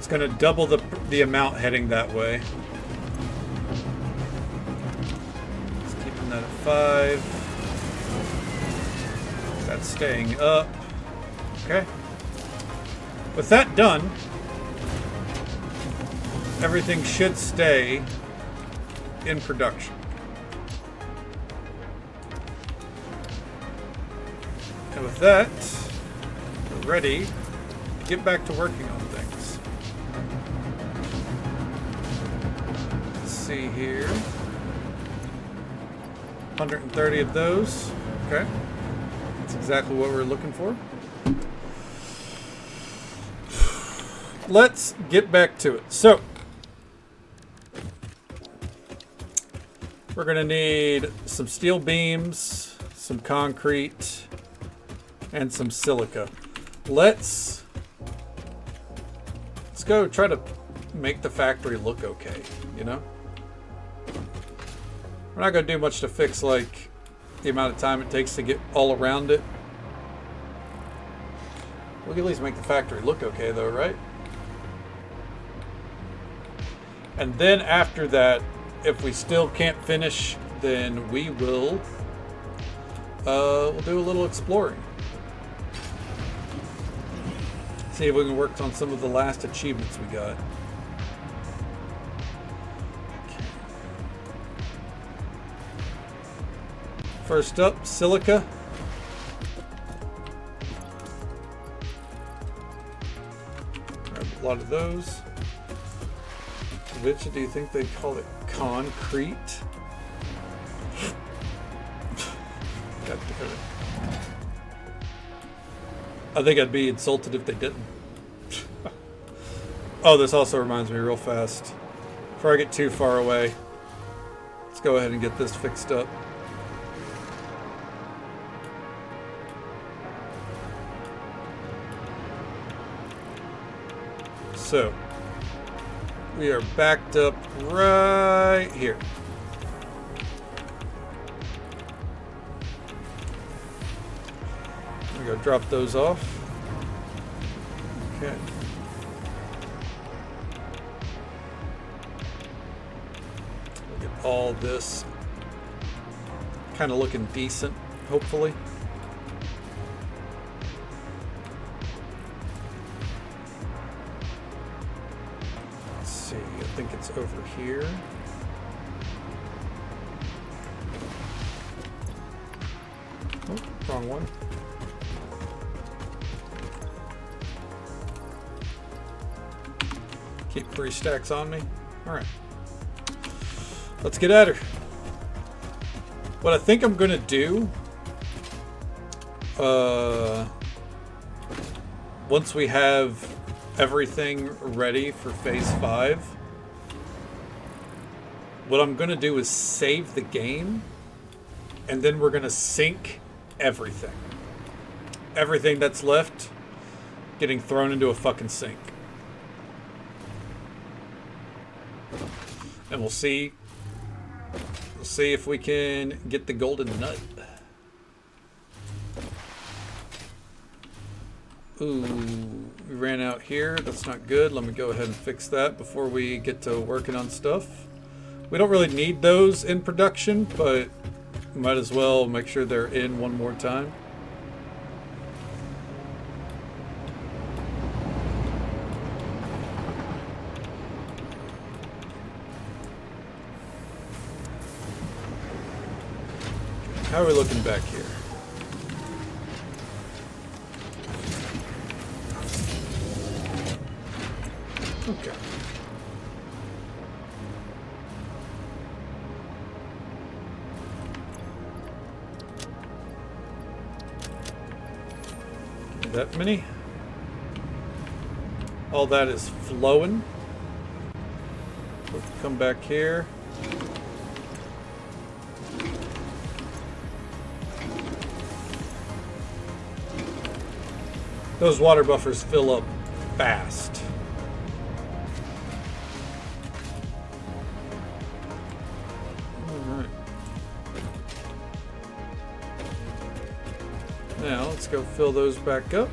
Going to double the amount heading that way. Just keeping that at 5. That's staying up. Okay. With that done, everything should stay in production. And with that, we're ready to get back to working on things. See here, 130 of those. Okay, that's exactly what we're looking for. Let's get back to it. So we're gonna need some steel beams, some concrete, and some silica. Let's go try to make the factory look okay, you know? We're not going to do much to fix, like, the amount of time it takes to get all around it. We can at least make the factory look okay, though, right? And then after that, if we still can't finish, then we will we'll do a little exploring. See if we can work on some of the last achievements we got. Okay. First up, silica. Grab a lot of those. Which do you think they call it? Concrete? God damn it. I think I'd be insulted if they didn't. Oh, this also reminds me real fast. Before I get too far away, let's go ahead and get this fixed up. So, we are backed up right here. We go drop those off. Okay. We'll get all this kind of looking decent, hopefully. Let's see, I think it's over here. Oh, wrong one. Keep 3 stacks on me. Alright. Let's get at her. What I think I'm going to do, once we have everything ready for phase 5, what I'm going to do is save the game, and then we're going to sync everything. Everything that's left getting thrown into a fucking sink. And we'll see if we can get the golden nut. Ooh, we ran out here. That's not good. Let me go ahead and fix that before we get to working on stuff. We don't really need those in production, but might as well make sure they're in one more time. How are we looking back here? Okay. That many? All that is flowing. We'll come back here. Those water buffers fill up fast. Alright. Now let's go fill those back up.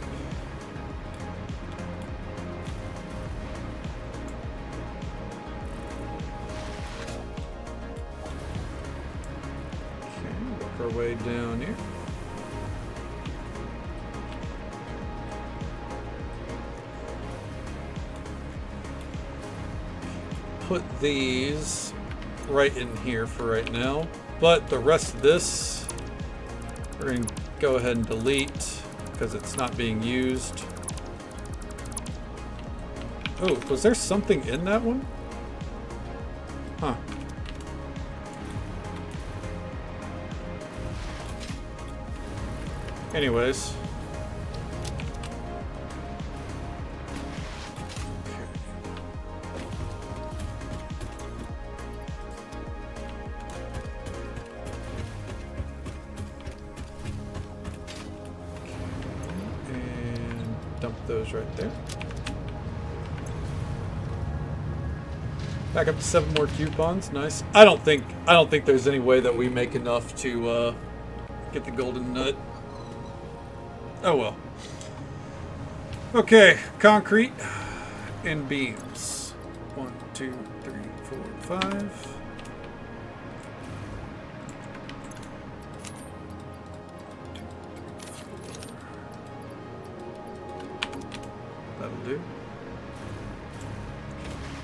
Okay, work our way down here. Put these right in here for right now, but the rest of this we're going to go ahead and delete because it's not being used. Oh, was there something in that one? Huh. Anyways. Those right there. Back up to 7 more coupons. Nice. I don't think there's any way that we make enough to get the golden nut. Oh well. Okay, concrete and beams. 1, 2, 3, 5. That'll do.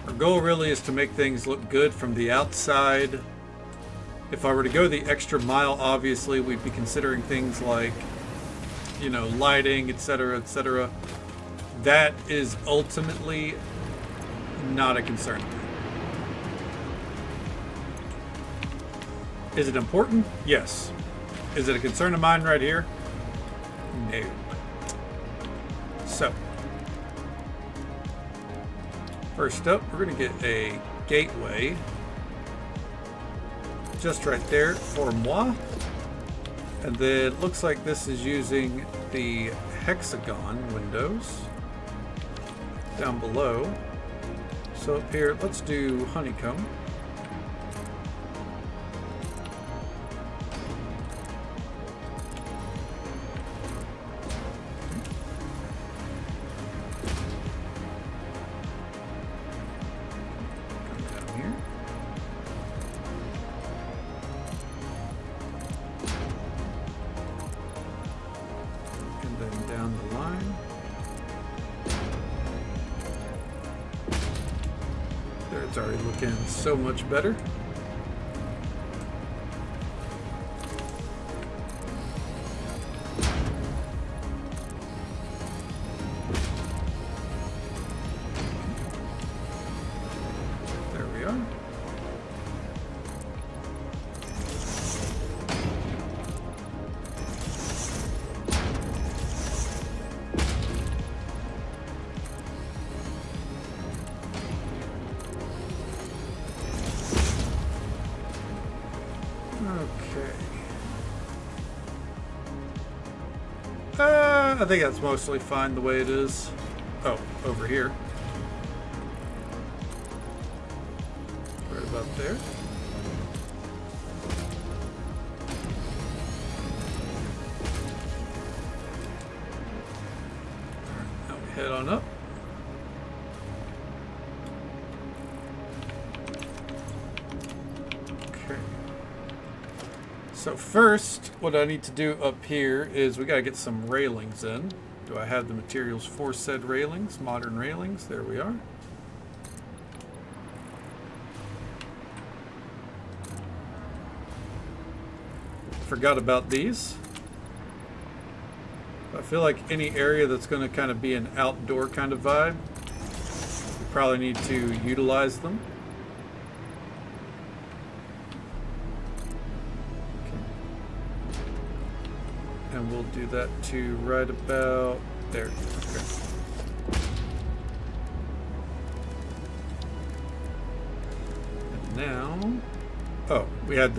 Our goal really is to make things look good from the outside. If I were to go the extra mile, obviously we'd be considering things like, you know, lighting, etc., etc. That is ultimately not a concern. Is it important? Yes. Is it a concern of mine right here? No. So, first up, we're going to get a gateway just right there for moi. And then it looks like this is using the hexagon windows down below. So up here, let's do honeycomb. It's already looking so much better. There we are. I think that's mostly fine the way it is. Oh, over here. Right about there. Alright, now we head on up. Okay. So first, what I need to do up here is we gotta get some railings in. Do I have the materials for said railings? Modern railings, there we are. Forgot about these. I feel like any area that's gonna kind of be an outdoor kind of vibe, we probably need to utilize them. And we'll do that to right about there. Okay. And now, oh, we had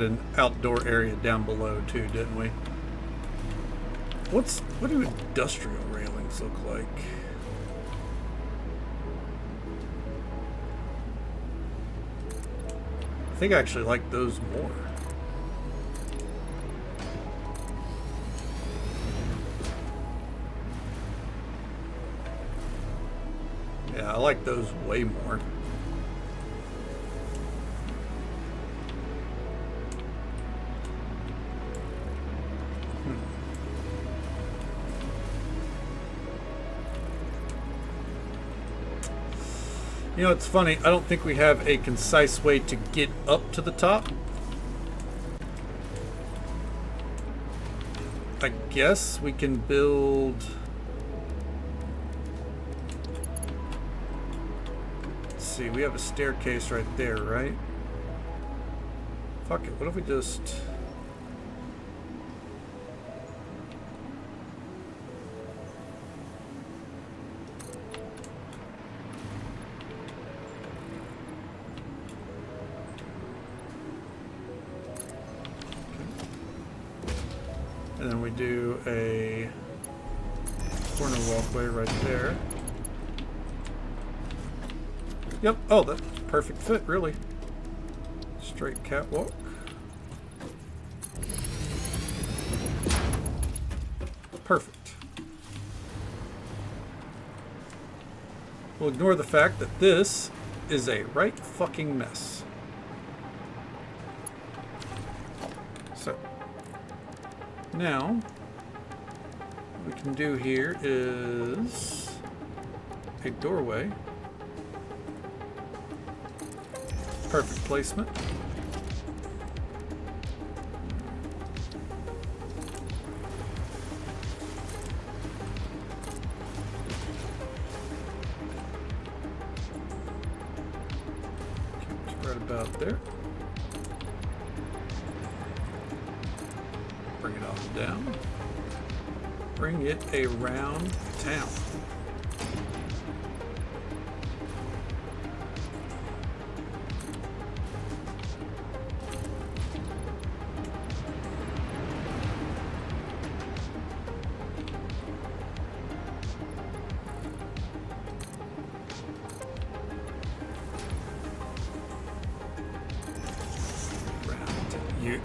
an outdoor area down below too, didn't we? What do industrial railings look like? I think I actually like those more. Yeah, I like those way more. You know, it's funny, I don't think we have a concise way to get up to the top. I guess we can build... Let's see, we have a staircase right there, right? Fuck it, what if we just... And then we do a corner walkway right there. Yep. Oh, that's perfect fit, really. Straight catwalk. Perfect. We'll ignore the fact that this is a right fucking mess. So, now, what we can do here is a doorway. Perfect placement. Right about there. Bring it on down. Bring it around town.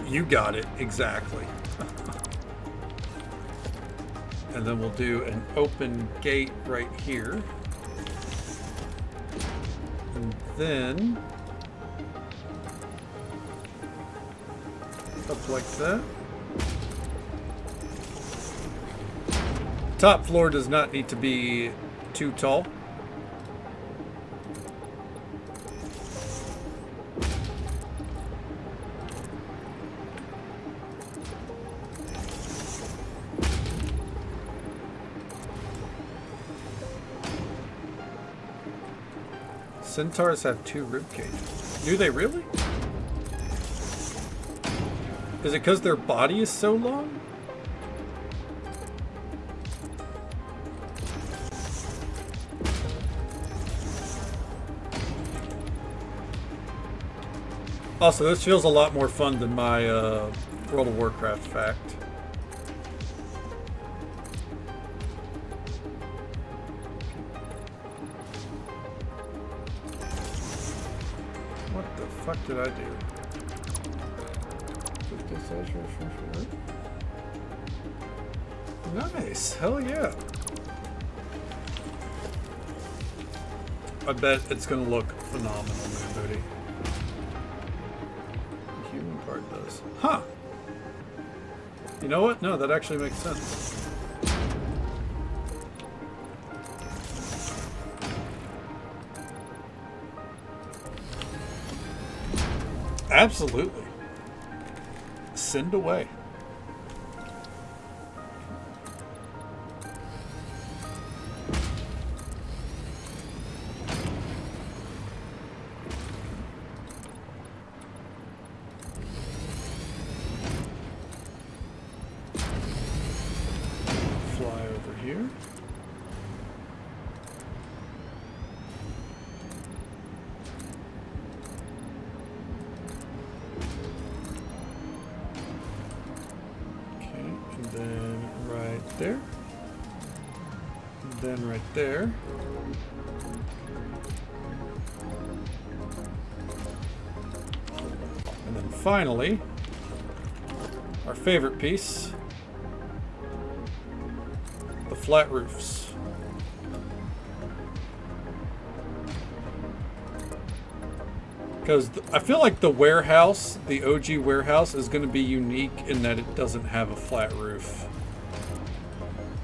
You got it, exactly. And then we'll do an open gate right here. And then up like that. Top floor does not need to be too tall. Centaurs have 2 rib cages. Do they really? Is it because their body is so long? Also, this feels a lot more fun than my World of Warcraft fact. What the fuck did I do? Nice, hell yeah. I bet it's gonna look phenomenal, man, booty. The human part does. Huh! You know what? No, that actually makes sense. Absolutely. Send away. Fly over here. Then right there. And then right there. And then finally, our favorite piece, the flat roofs. Because I feel like the warehouse, the OG warehouse, is going to be unique in that it doesn't have a flat roof.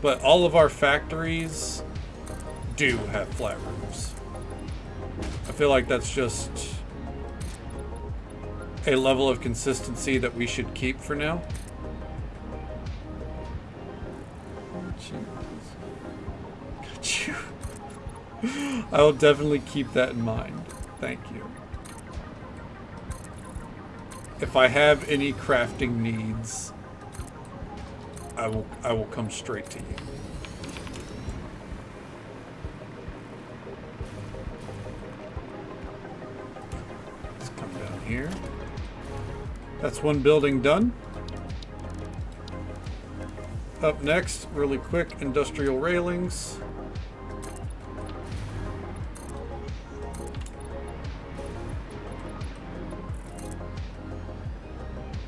But all of our factories do have flat roofs. I feel like that's just a level of consistency that we should keep for now. Got you. I will definitely keep that in mind. Thank you. If I have any crafting needs, I will come straight to you. Let's come down here. That's one building done. Up next, really quick, industrial railings.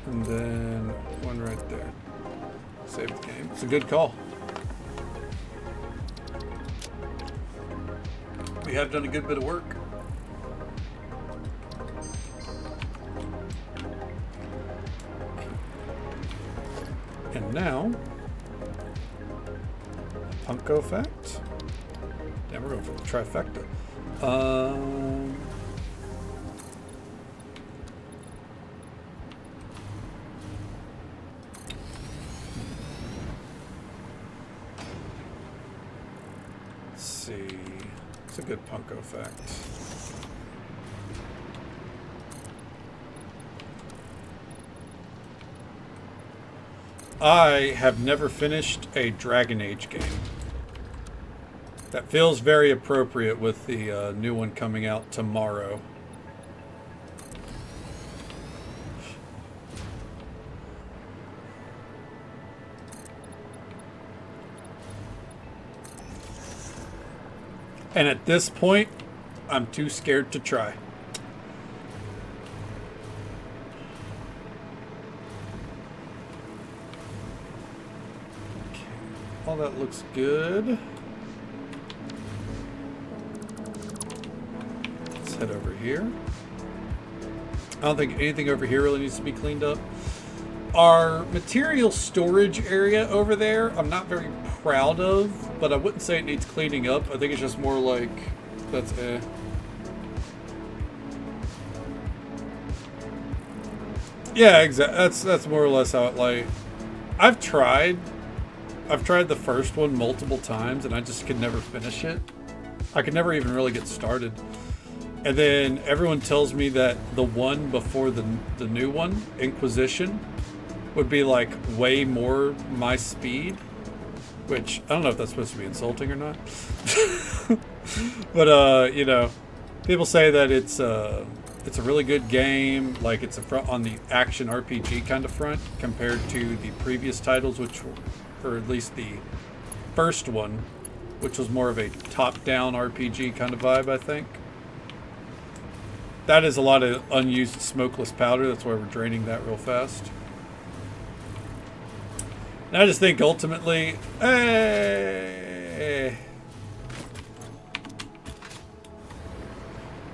And then one right there. Save the game. It's a good call. We have done a good bit of work. now, Punko Fact. Damn, we're going for the trifecta. Let's see. It's a good Punko Fact. I have never finished a Dragon Age game. That feels very appropriate with the new one coming out tomorrow. And at this point, I'm too scared to try. Okay. All that looks good. Let's head over here. I don't think anything over here really needs to be cleaned up. Our material storage area over there, I'm not very proud of, but I wouldn't say it needs cleaning up. I think it's just more like, that's Yeah, exactly. That's more or less how it, like, I've tried the first one multiple times and I just could never finish it. I could never even really get started. And then everyone tells me that the one before the new one, Inquisition, would be like way more my speed, which I don't know if that's supposed to be insulting or not. But you know, people say that it's a really good game, like it's on the action RPG kind of front compared to the previous titles, which were, or at least the first one, which was more of a top-down RPG kind of vibe, I think. That is a lot of unused smokeless powder. That's why we're draining that real fast. And I just think ultimately,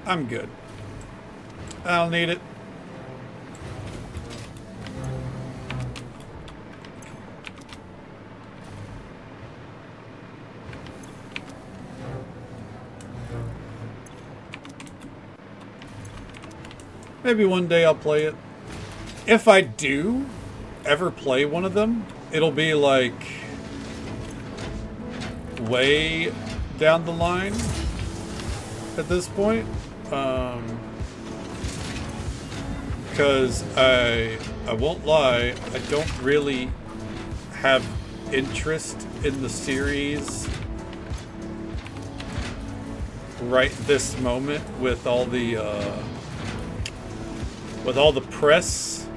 I'm good. I don't need it. Maybe one day I'll play it. If I do ever play one of them, it'll be like way down the line at this point. Because I won't lie, I don't really have interest in the series right this moment with all the press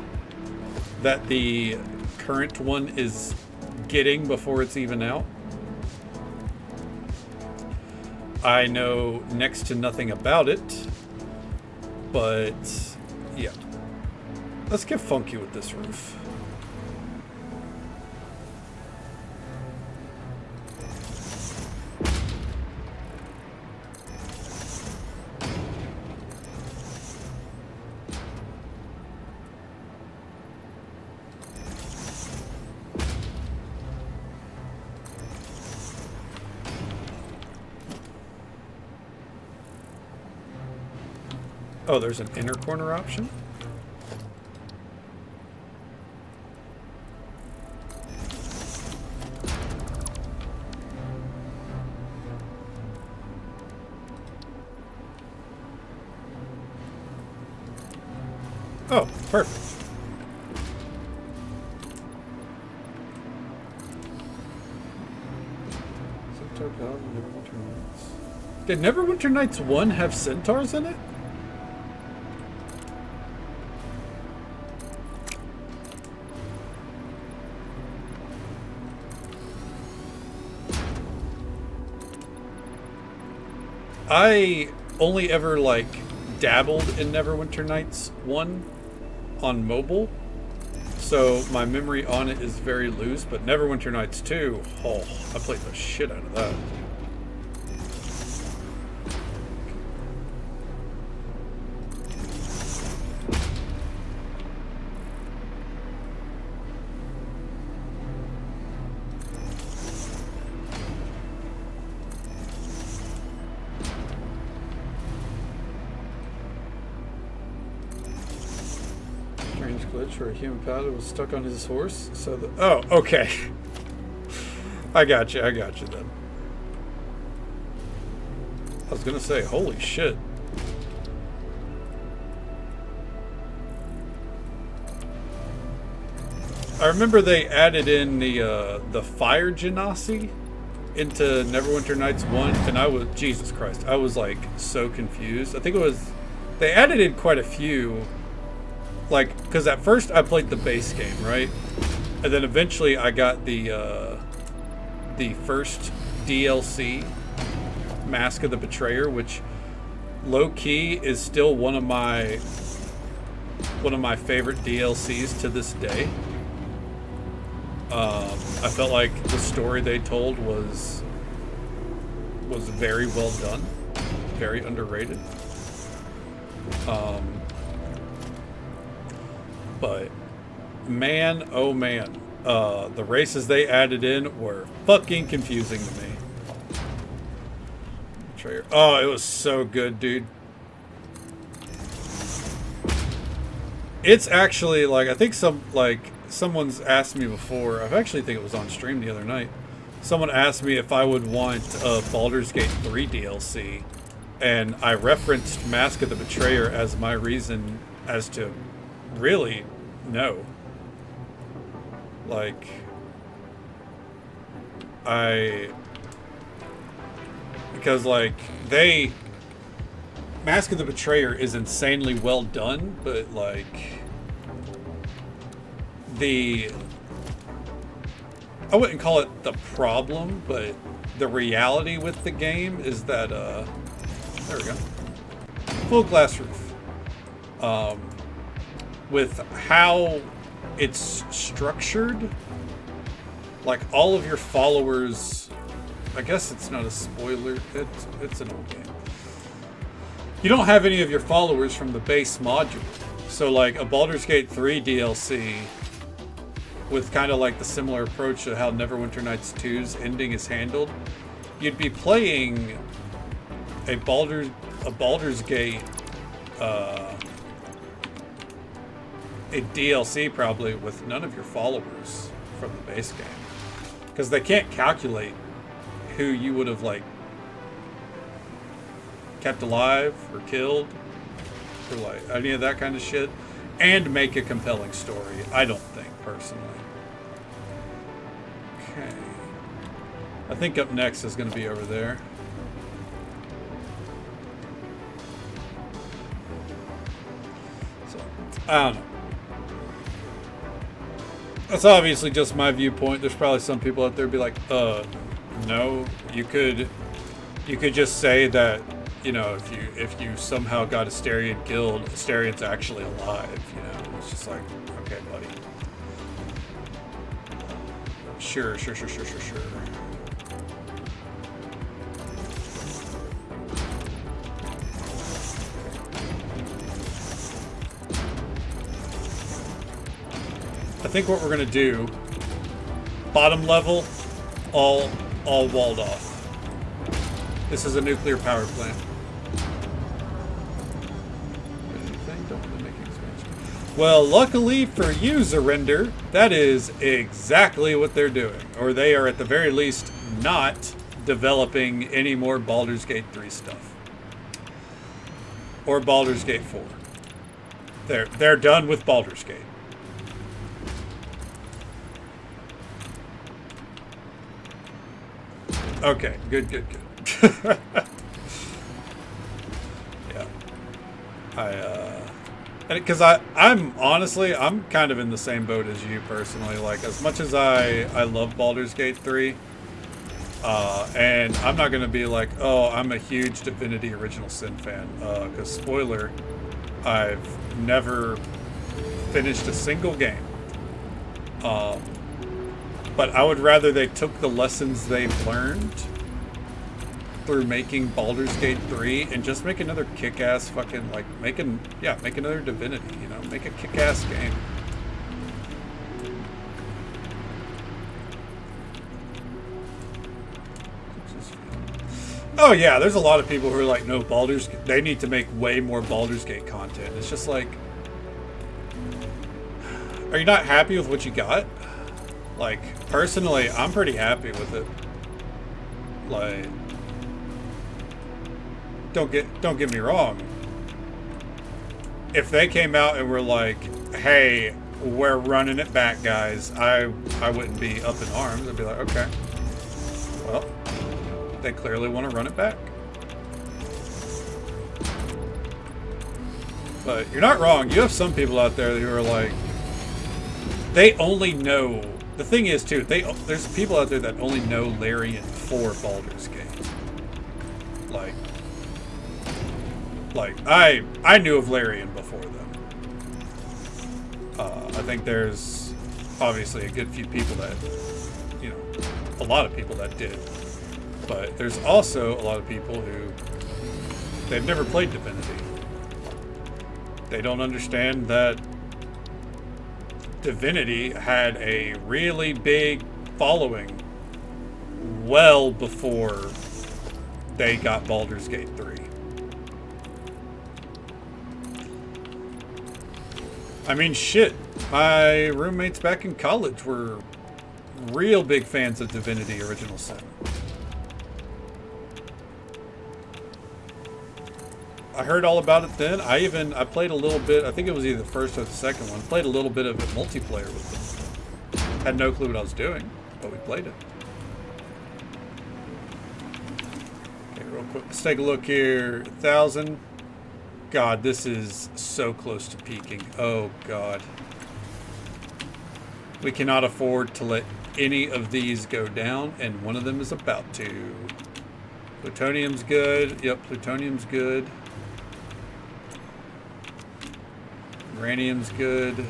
that the current one is getting before it's even out. I know next to nothing about it, but yeah. Let's get funky with this roof. Oh, there's an inner corner option? Oh, perfect. Centaur God, Neverwinter Nights. Did Neverwinter Nights 1 have centaurs in it? I only ever like dabbled in Neverwinter Nights 1 on mobile, so my memory on it is very loose, but Neverwinter Nights 2, oh, I played the shit out of that. glitch where a human pilot was stuck on his horse. So the oh, okay. I got you then. I was gonna say, holy shit. I remember they added in the fire genasi into Neverwinter Nights 1, and I was, Jesus Christ, I was like so confused. I think it was, they added in quite a few, like, because at first I played the base game, right? And then eventually I got the first DLC, Mask of the Betrayer, which low-key is still one of my favorite DLCs to this day. I felt like the story they told was very well done, very underrated. But man, oh man, the races they added in were fucking confusing to me. Oh, it was so good, dude. It's actually like, I think someone's asked me before, I actually think it was on stream the other night. Someone asked me if I would want a Baldur's Gate 3 DLC, and I referenced Mask of the Betrayer as my reason as to really no. Like, because like Mask of the Betrayer is insanely well done, but like I wouldn't call it the problem, but the reality with the game is that there we go, full glass roof, with how it's structured, like all of your followers, I guess it's not a spoiler, it's an old game. You don't have any of your followers from the base module. So like a Baldur's Gate 3 DLC with kind of like the similar approach to how Neverwinter Nights 2's ending is handled, you'd be playing a Baldur's Gate a DLC probably with none of your followers from the base game. Because they can't calculate who you would have like kept alive or killed or like any of that kind of shit and make a compelling story, I don't think, personally. Okay. I think up next is going to be over there. So, I don't know. That's obviously just my viewpoint. There's probably some people out there be like, no, you could just say that, you know, if you somehow got Astarion killed, Astarion's actually alive, you know. It's just like, okay, buddy. Sure. I think what we're gonna do, bottom level, all walled off. This is a nuclear power plant. Anything? Don't really make expansion. Well, luckily for you, Zarender, that is exactly what they're doing. Or they are at the very least not developing any more Baldur's Gate 3 stuff. Or Baldur's Gate 4. They're done with Baldur's Gate. Okay, good. Yeah. Because I'm honestly, I'm kind of in the same boat as you personally. Like, as much as I love Baldur's Gate 3, and I'm not going to be like, oh, I'm a huge Divinity Original Sin fan. Because, spoiler, I've never finished a single game. But I would rather they took the lessons they've learned through making Baldur's Gate 3 and just make another kick-ass fucking, like, make another Divinity, you know? Make a kick-ass game. Oh yeah, there's a lot of people who are like, no, they need to make way more Baldur's Gate content. It's just like, Are you not happy with what you got? Like, personally, I'm pretty happy with it. Like, don't get me wrong. If they came out and were like, "Hey, we're running it back, guys," I wouldn't be up in arms. I'd be like, "Okay, well, they clearly want to run it back." But you're not wrong. You have some people out there who are like, they only know. The thing is, too, there's people out there that only know Larian for Baldur's Gate. Like I knew of Larian before them. I think there's obviously a good few people that, you know, a lot of people that did. But there's also a lot of people who, they've never played Divinity. They don't understand that Divinity had a really big following well before they got Baldur's Gate 3. I mean, shit. My roommates back in college were real big fans of Divinity Original Sin. I heard all about it then. I played a little bit. I think it was either the first or the second one. Played a little bit of it multiplayer with them. Had no clue what I was doing, but we played it. Okay, real quick. Let's take a look here. 1,000. God, this is so close to peaking. Oh, God. We cannot afford to let any of these go down, and one of them is about to. Plutonium's good. Yep, plutonium's good. Uranium's good.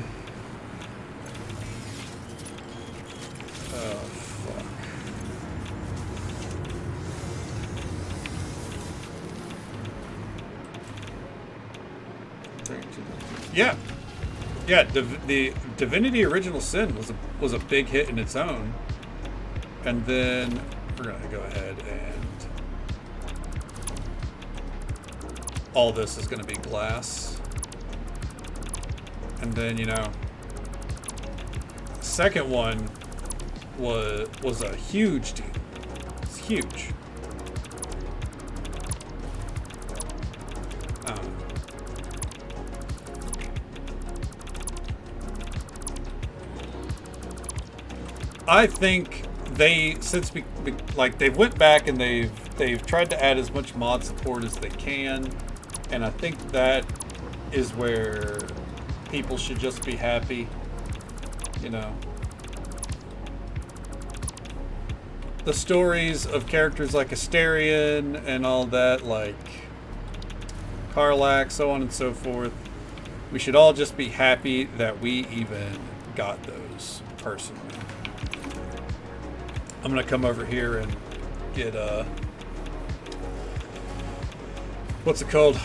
Oh, fuck. Yeah. Yeah, the Divinity Original Sin was a big hit in its own. And then we're going to go ahead and all this is going to be glass. And then, you know, second one was a huge deal. It's huge. I think they've went back and they've tried to add as much mod support as they can, and I think that is where people should just be happy, you know. The stories of characters like Asterion and all that, like Karlach, so on and so forth, we should all just be happy that we even got those personally. I'm gonna come over here and get what's it called?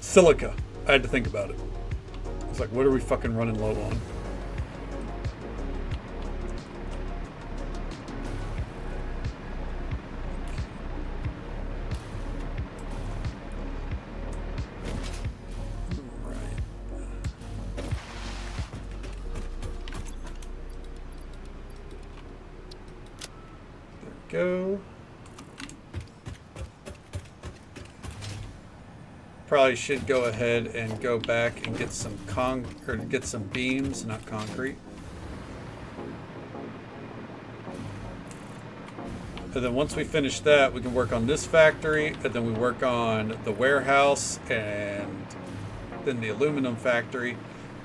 Silica. I had to think about it. It's like, what are we fucking running low on? Go. Probably should go ahead and go back and get some get some beams, not concrete. And then once we finish that, we can work on this factory, and then we work on the warehouse, and then the aluminum factory,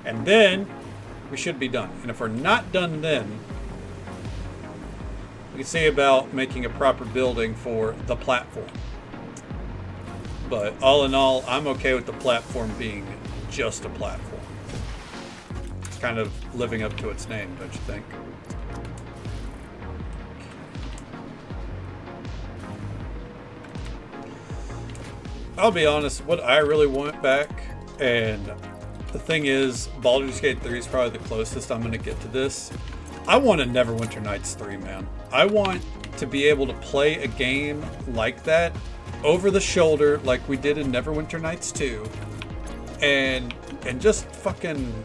and then we should be done. And if we're not done then, we can see about making a proper building for the platform. But all in all, I'm okay with the platform being just a platform. It's kind of living up to its name, don't you think? I'll be honest, what I really want back, and the thing is, Baldur's Gate 3 is probably the closest I'm going to get to this, I want a Neverwinter Nights 3, man. I want to be able to play a game like that over the shoulder like we did in Neverwinter Nights 2 and just fucking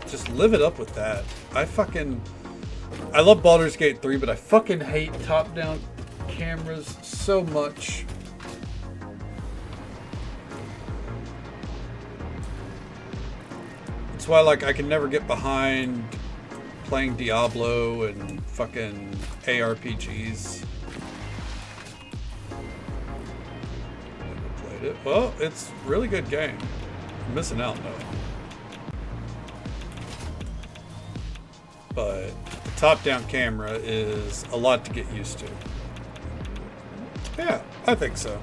just live it up with that. I love Baldur's Gate 3, but I fucking hate top-down cameras so much. That's why, like, I can never get behind playing Diablo and fucking ARPGs. Never played it. Well, it's a really good game. I'm missing out though. But the top-down camera is a lot to get used to. Yeah, I think so.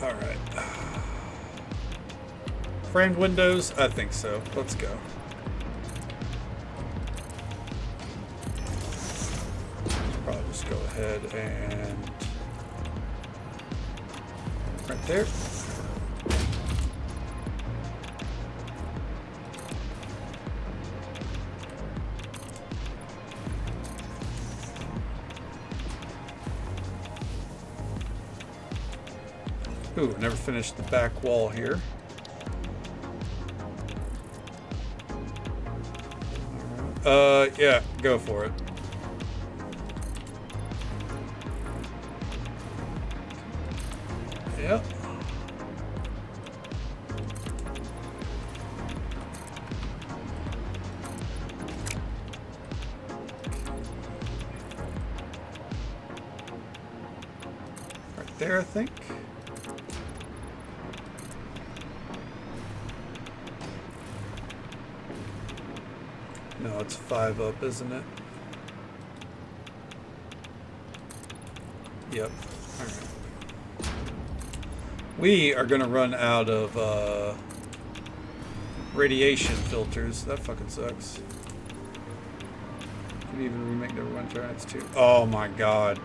All right. Framed windows? I think so. Let's go. Probably just go ahead and right there. Ooh, never finished the back wall here. Yeah, go for it. Yep. Right there, I think. No, it's 5 up, isn't it? Yep. All right. We are going to run out of radiation filters. That fucking sucks. Can you even remake Neverwinter Nights 2? Oh my god.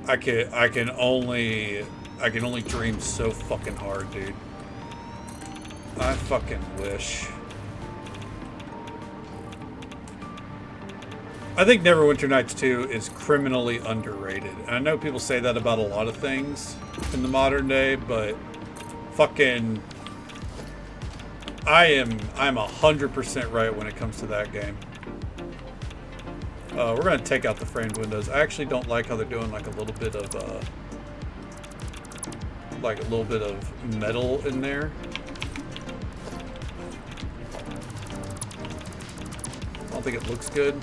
I can only dream so fucking hard, dude. I fucking wish. I think Neverwinter Nights 2 is criminally underrated. And I know people say that about a lot of things in the modern day, but fucking I'm 100% right when it comes to that game. We're gonna take out the framed windows. I actually don't like how they're doing like a little bit of metal in there. I don't think it looks good.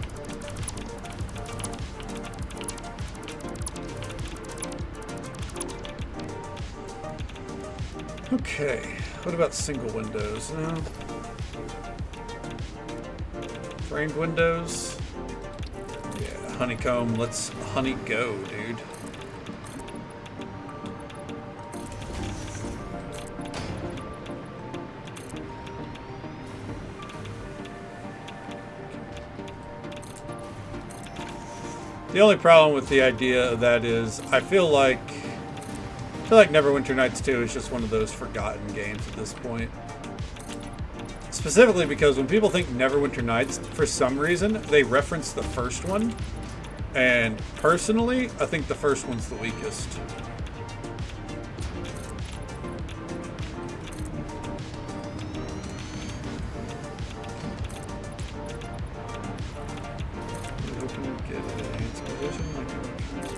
Okay, what about single windows? No. Framed windows? Yeah, honeycomb, let's honey go, dude. The only problem with the idea of that is I feel like Neverwinter Nights 2 is just one of those forgotten games at this point. Specifically because when people think Neverwinter Nights, for some reason, they reference the first one. And personally, I think the first one's the weakest.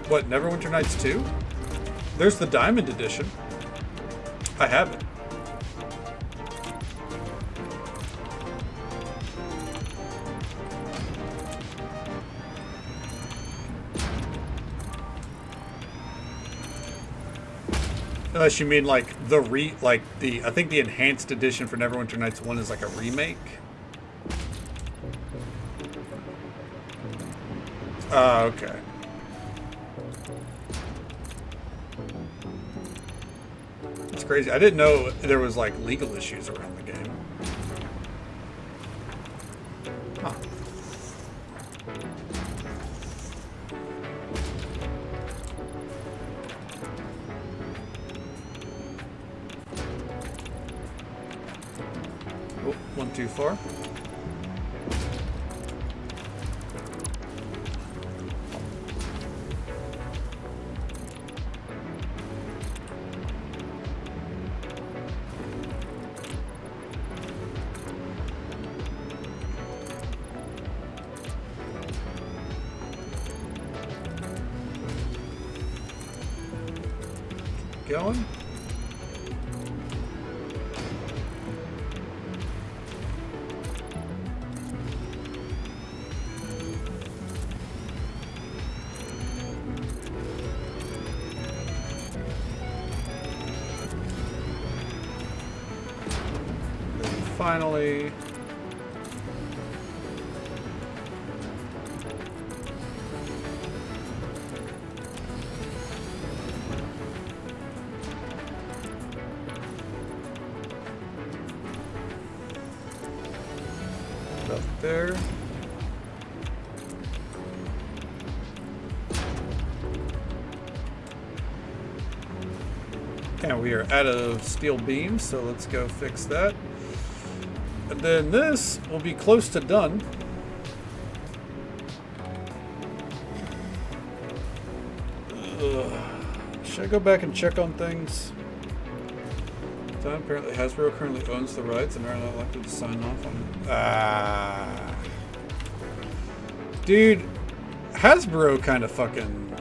What, Neverwinter Nights 2? There's the Diamond Edition. I have it. Unless you mean like I think the enhanced edition for Neverwinter Nights 1 is like a remake. Okay. It's crazy. I didn't know there was like legal issues around the game. Huh. Oh, one too far. Going. Finally, up there. Okay, we are out of steel beams, so let's go fix that. And then this will be close to done. Should I go back and check on things? Apparently Hasbro currently owns the rights and are not elected to sign off on it. Ah. Dude, Hasbro kind of fucking...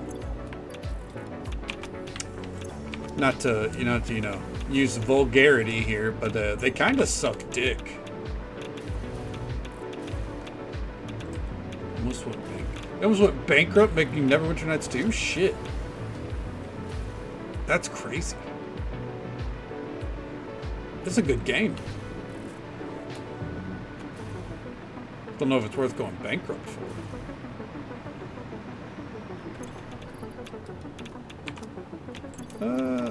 Not to use vulgarity here, but they kind of suck dick. Almost went bankrupt making Neverwinter Nights 2? Shit. That's crazy. It's a good game. Don't know if it's worth going bankrupt for.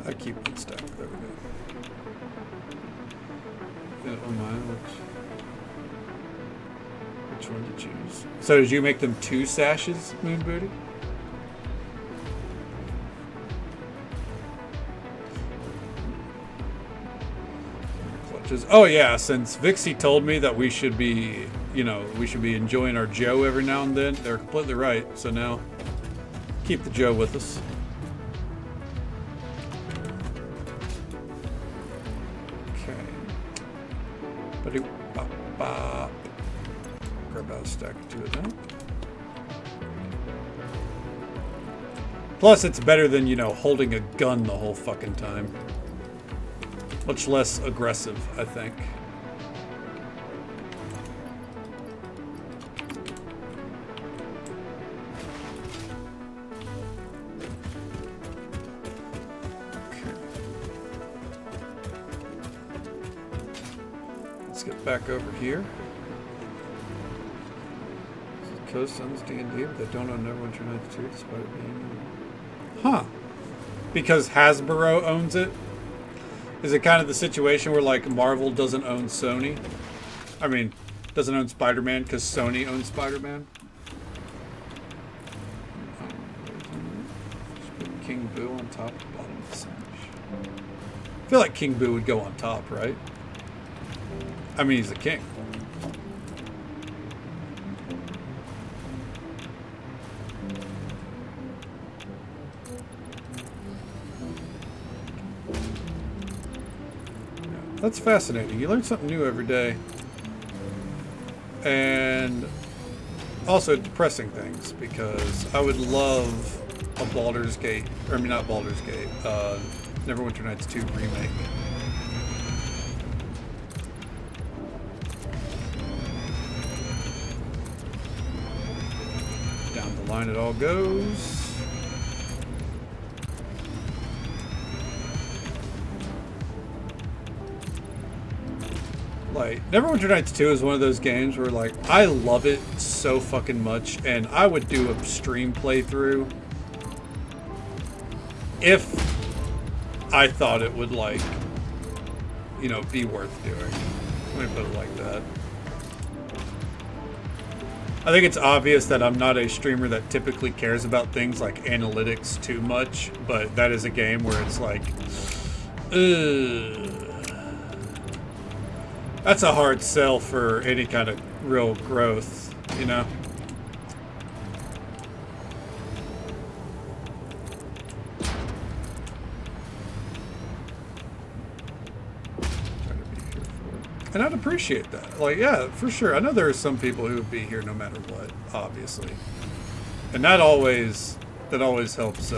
I keep one stack. There we go. Yeah, oh my, which one to choose? So did you make them 2 sashes, Moon Booty? Clutches. Oh yeah, since Vixie told me that we should be, enjoying our Joe every now and then, they're completely right. So now, keep the Joe with us. Grab out a stack or 2 of that. Plus, it's better than, holding a gun the whole fucking time. Much less aggressive, I think. Let's get back over here. Co-sons D&D, but they don't own Neverwinter Nights 2 despite it being... Huh. Because Hasbro owns it? Is it kind of the situation where, like, Marvel doesn't own Sony? I mean, doesn't own Spider-Man because Sony owns Spider-Man? Just put King Boo on top of the bottom of the sandwich. I feel like King Boo would go on top, right? I mean, he's the king. That's fascinating. You learn something new every day. And also depressing things, because I would love a Baldur's Gate, or I mean not Baldur's Gate, Neverwinter Nights 2 remake. Down the line it all goes. Like, Neverwinter Nights 2 is one of those games where, like, I love it so fucking much, and I would do a stream playthrough if I thought it would, like, be worth doing. Let me put it like that. I think it's obvious that I'm not a streamer that typically cares about things like analytics too much, but that is a game where it's like, That's a hard sell for any kind of real growth, you know? And I'd appreciate that. Like, yeah, for sure. I know there are some people who would be here no matter what, obviously. And that always helps,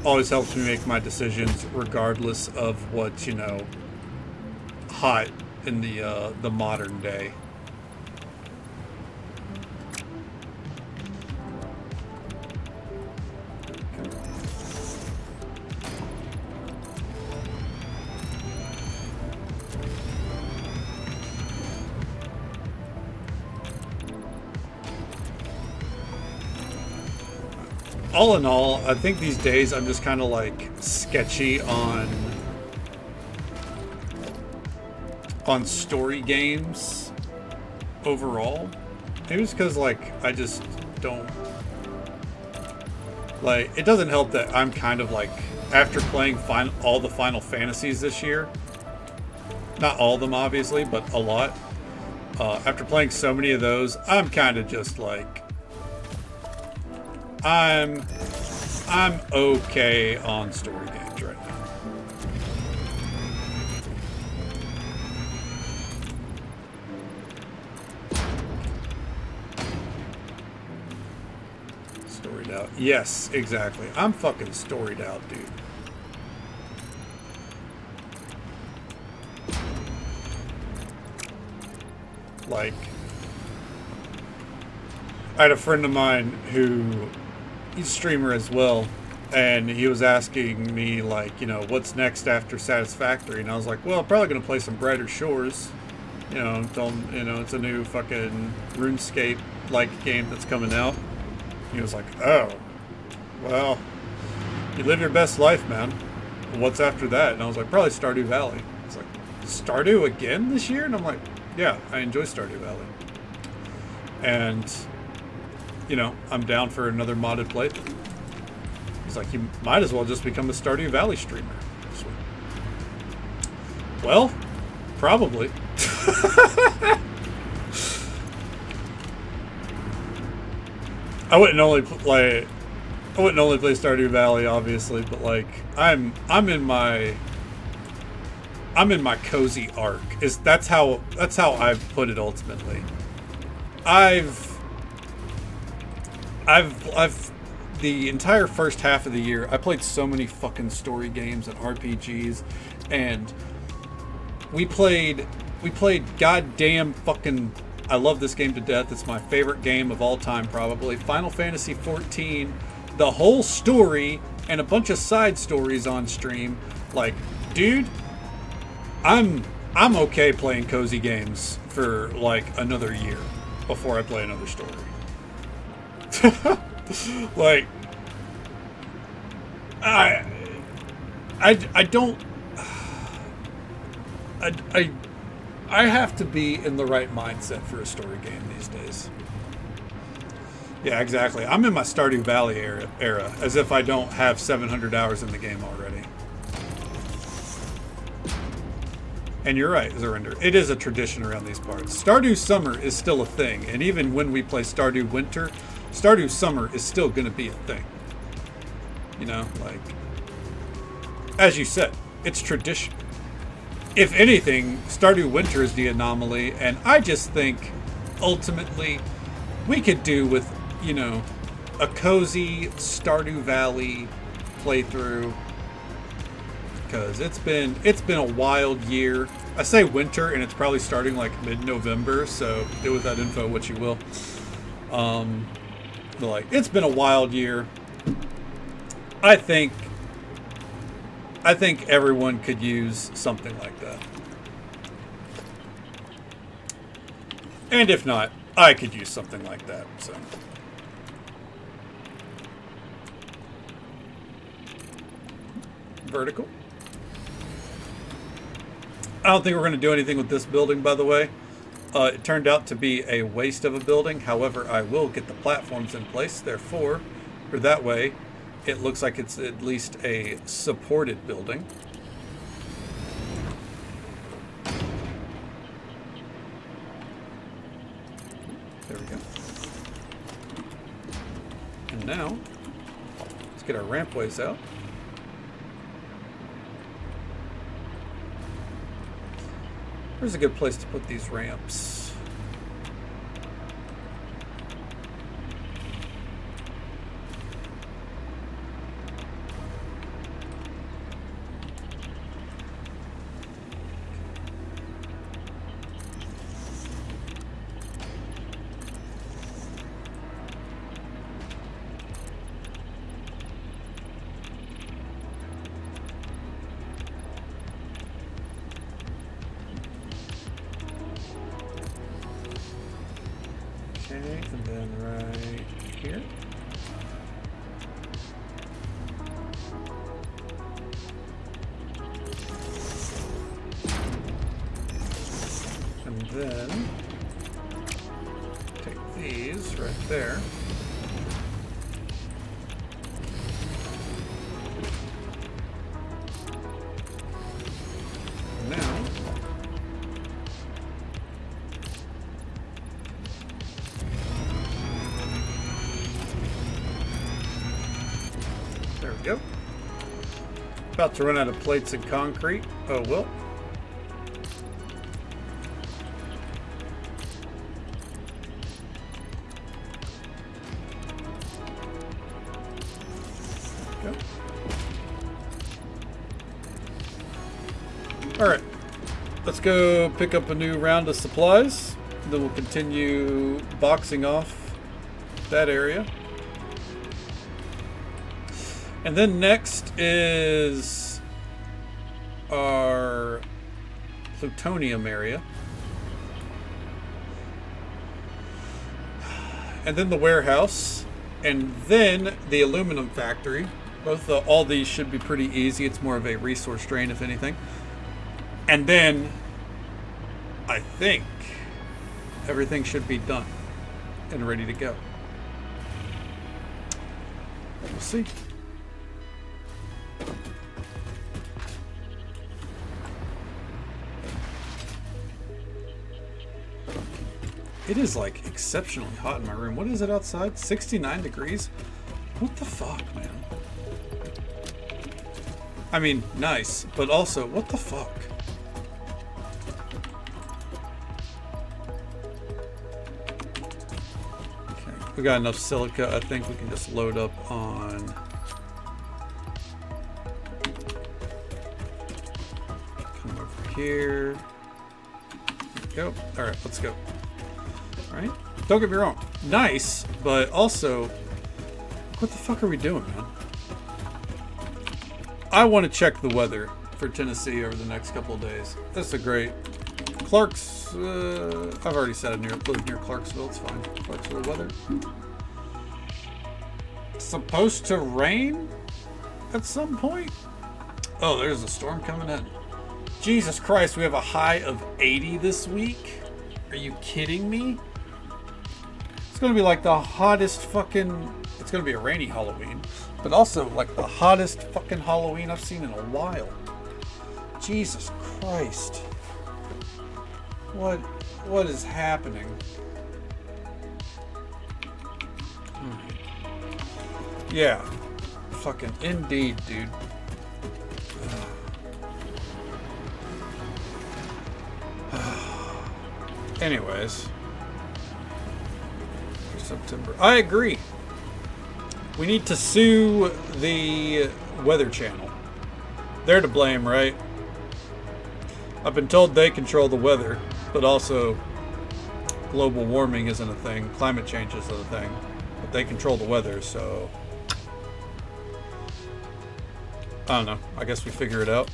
always helps me make my decisions regardless of what's, hot in the modern day. All in all, I think these days I'm just kind of like sketchy on story games overall. Maybe it's because like I just don't like. It doesn't help that I'm kind of like, after playing all the Final Fantasies this year, not all of them obviously, but a lot. After playing so many of those, I'm kind of just like, I'm okay on story games right now. Storied out. Yes, exactly. I'm fucking storied out, dude. Like, I had a friend of mine who, he's a streamer as well, and he was asking me, like, what's next after Satisfactory, and I was like, well, I'm probably going to play some Brighter Shores. It's a new fucking RuneScape-like game that's coming out. He was like, oh, well, you live your best life, man. What's after that? And I was like, probably Stardew Valley. He's like, Stardew again this year? And I'm like, yeah, I enjoy Stardew Valley. And I'm down for another modded playthrough. He's like, you might as well just become a Stardew Valley streamer. Well, probably. I wouldn't only play Stardew Valley, obviously, but like I'm in my cozy arc. That's how I've put it ultimately. I've the entire first half of the year, I played so many fucking story games and RPGs, and we played goddamn fucking, I love this game to death. It's my favorite game of all time, probably. Final Fantasy 14, the whole story and a bunch of side stories on stream. Like, dude, I'm okay playing cozy games for like another year before I play another story. Like, I don't, I have to be in the right mindset for a story game these days. Yeah, exactly. I'm in my Stardew Valley era, as if I don't have 700 hours in the game already. And you're right, Zurinder. It is a tradition around these parts. Stardew Summer is still a thing, and even when we play Stardew Winter, Stardew Summer is still going to be a thing. Like, as you said, it's tradition. If anything, Stardew Winter is the anomaly, and I just think, ultimately, we could do with, a cozy Stardew Valley playthrough, because it's been a wild year. I say winter, and it's probably starting like mid-November, so do with that info what you will. But like, it's been a wild year. I think everyone could use something like that. And if not, I could use something like that, so. Vertical. I don't think we're going to do anything with this building, by the way. It turned out to be a waste of a building. However, I will get the platforms in place. Therefore, or that way, it looks like it's at least a supported building. There we go. And now, let's get our rampways out. Where's a good place to put these ramps? Okay, and then right here. And then take these right there. And now there we go. About to run out of plates and concrete. Oh well. Go. All right. Let's go pick up a new round of supplies. Then we'll continue boxing off that area. And then next is our plutonium area. And then the warehouse. And then the aluminum factory. All these should be pretty easy. It's more of a resource drain, if anything. And then I think everything should be done and ready to go. We'll see. It is like exceptionally hot in my room. What is it outside? 69 degrees? What the fuck, man? I mean, nice, but also, what the fuck? Okay, we got enough silica. I think we can just load up on... Come over here. There we go. All right, let's go. Right? Don't get me wrong. Nice, but also, what the fuck are we doing, man? I want to check the weather for Tennessee over the next couple of days. That's a great... Clark's... I've already said I live near Clarksville. It's fine. Clarksville weather. It's supposed to rain at some point? Oh, there's a storm coming in. Jesus Christ, we have a high of 80 this week? Are you kidding me? It's going to be like the hottest fucking... It's going to be a rainy Halloween. But also like the hottest fucking Halloween I've seen in a while. Jesus Christ. What is happening? Yeah. Fucking indeed, dude. Anyways. September. I agree. We need to sue the Weather Channel. They're to blame, right? I've been told they control the weather, but also global warming isn't a thing. Climate change isn't a thing. But they control the weather, so... I don't know. I guess we figure it out.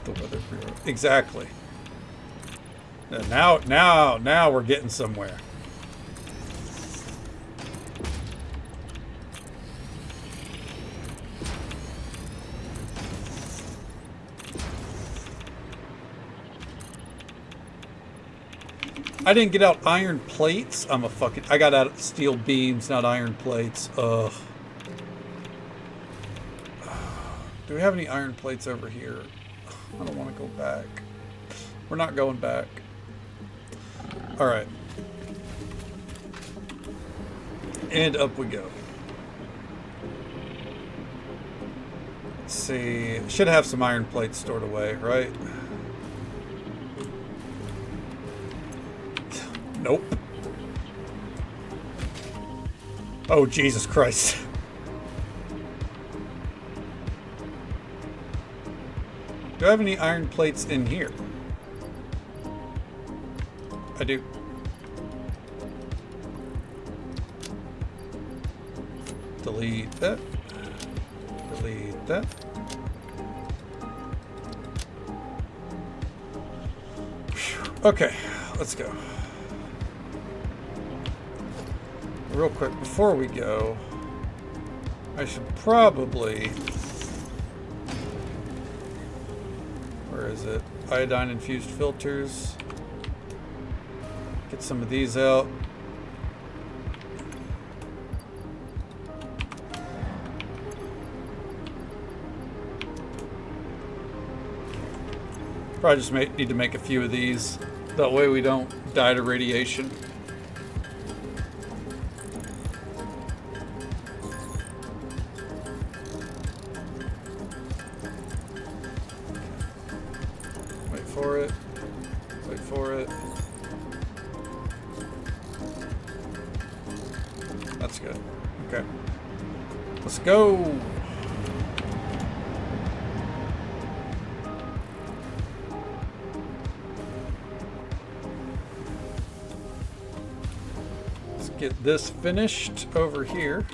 The weather bureau. Exactly. Now we're getting somewhere. I didn't get out iron plates. I got out steel beams, not iron plates. Ugh. Do we have any iron plates over here? I don't want to go back. We're not going back. All right. And up we go. Let's see. Should have some iron plates stored away, right? Nope. Oh, Jesus Christ. Do I have any iron plates in here? I do. Delete that. Delete that. Okay, let's go. Real quick, before we go, I should probably... Where is it? Iodine infused filters. Get some of these out. Probably just need to make a few of these. That way we don't die to radiation. Wait for it. Wait for it. That's good. Okay. Let's go. Get this finished over here.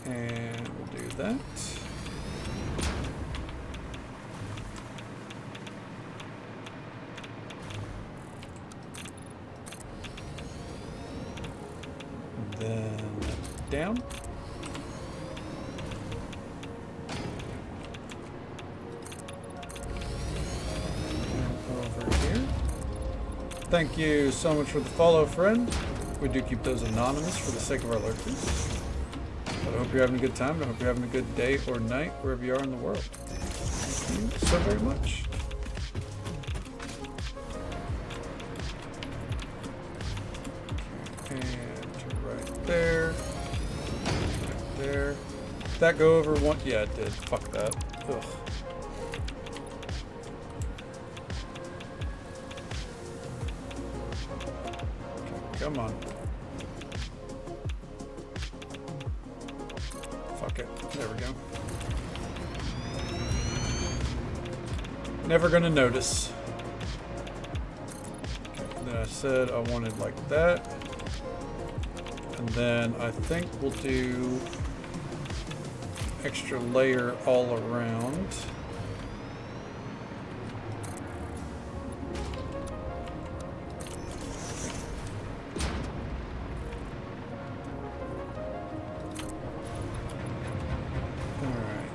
And we'll do that. Then down. And over here. Thank you so much for the follow, friend. We do keep those anonymous for the sake of our lurkers. But I hope you're having a good time, and I hope you're having a good day or night wherever you are in the world. Thank you so very much. There. Right there. Did that go over one? Yeah, it did. Fuck that. Ugh. Okay, come on. Fuck it. There we go. Never gonna notice. Okay, then I said I wanted like that. And then I think we'll do extra layer all around. All right.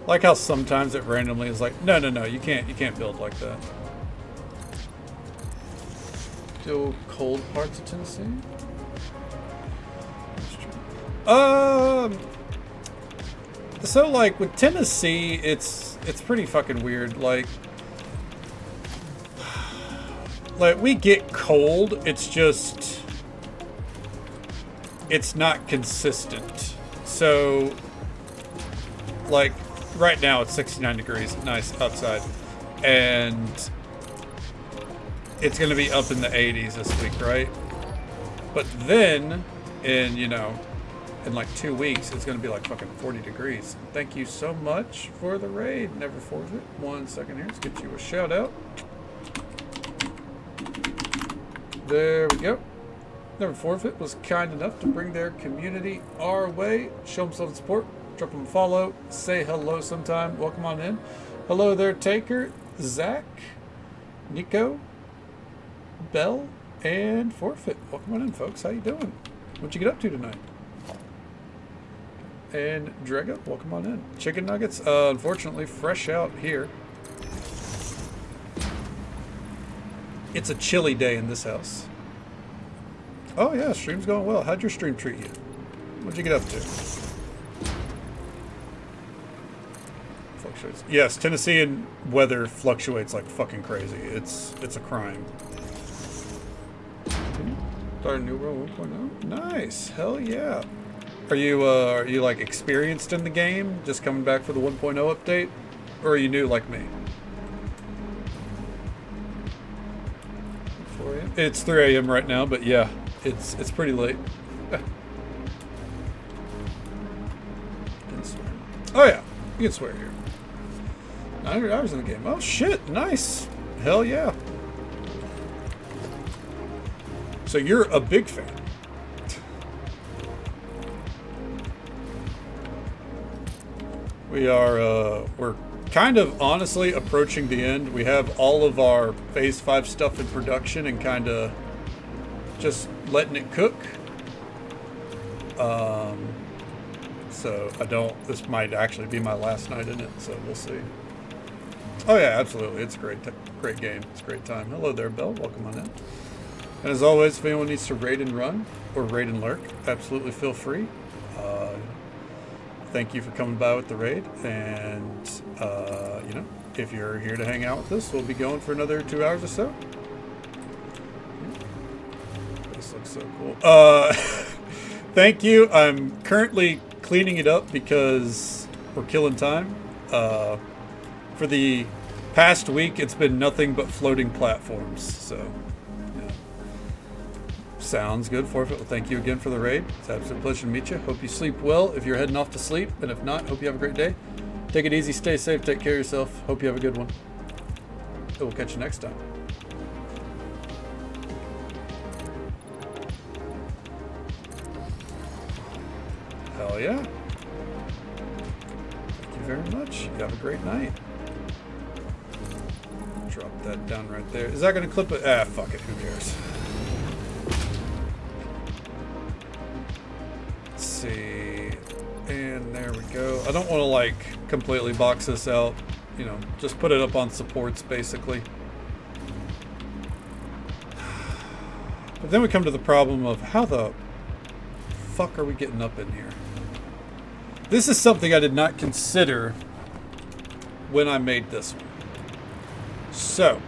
Like how sometimes it randomly is like, no, you can't build like that. Still cold parts of Tennessee? So like with Tennessee, it's pretty fucking weird. Like we get cold, it's just, it's not consistent. So like right now it's 69 degrees, nice outside, and it's going to be up in the 80s this week, right? But then in, in like 2 weeks, it's going to be like fucking 40 degrees. Thank you so much for the raid. Never forfeit. 1 second here. Let's get you a shout out. There we go. Never Forfeit was kind enough to bring their community our way. Show them some support. Drop them a follow. Say hello sometime. Welcome on in. Hello there, Taker, Zach, Nico, Bell, and Forfeit. Welcome on in, folks. How you doing? What'd you get up to tonight? And Drega, welcome on in. Chicken nuggets, unfortunately, fresh out here. It's a chilly day in this house. Oh yeah, stream's going well. How'd your stream treat you? What'd you get up to? Fluctuates. Yes, Tennessean weather fluctuates like fucking crazy. It's a crime. Start a new world 1.0. Nice. Hell yeah. Are you like experienced in the game? Just coming back for the 1.0 update? Or are you new like me? 4 a.m. It's 3 a.m. right now, but yeah, it's pretty late. Oh yeah, you can swear here. 900 hours in the game. Oh shit, nice. Hell yeah. So you're a big fan. We're kind of honestly approaching the end. We have all of our Phase 5 stuff in production and kind of just letting it cook. So this might actually be my last night in it, so we'll see. Oh yeah, absolutely. It's a great game. It's a great time. Hello there, Bell. Welcome on in. And as always, if anyone needs to raid and run or raid and lurk, absolutely feel free. Thank you for coming by with the raid, and if you're here to hang out with us, we'll be going for another 2 hours or so. This looks so cool. Thank you. I'm currently cleaning it up because we're killing time. For the past week, it's been nothing but floating platforms, so yeah. Sounds good, Forfeit. Well, thank you again for the raid. It's an absolute pleasure to meet you. Hope you sleep well if you're heading off to sleep, and if not, hope you have a great day. Take it easy, stay safe, take care of yourself. Hope you have a good one. We'll catch you next time. Hell yeah. Thank you very much. You have a great night. Drop that down right there. Is that going to clip it? Ah, fuck it. Who cares? Let's see. And there we go. I don't want to like completely box this out. Just put it up on supports basically. But then we come to the problem of how the fuck are we getting up in here? This is something I did not consider when I made this one. So,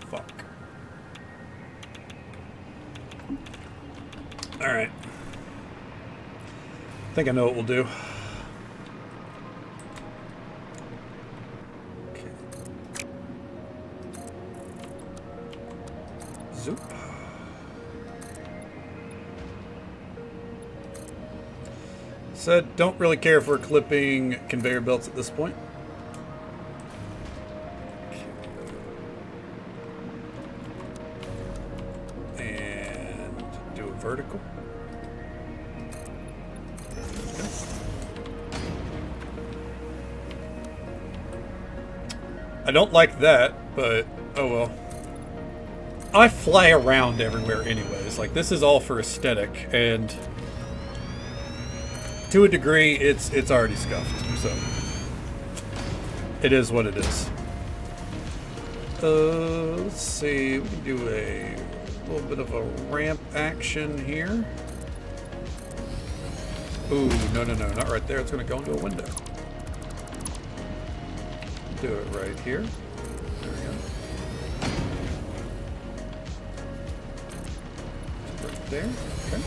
fuck. All right. I think I know what we'll do. Zoop. Said, don't really care if we're clipping conveyor belts at this point. And do a vertical. Okay. I don't like that, but oh well. I fly around everywhere anyways. Like, this is all for aesthetic, and to a degree, it's already scuffed, so it is what it is. Let's see, we can do a little bit of a ramp action here. Ooh, no, not right there. It's going to go into a window. Do it right here. There we go. Right there. Okay.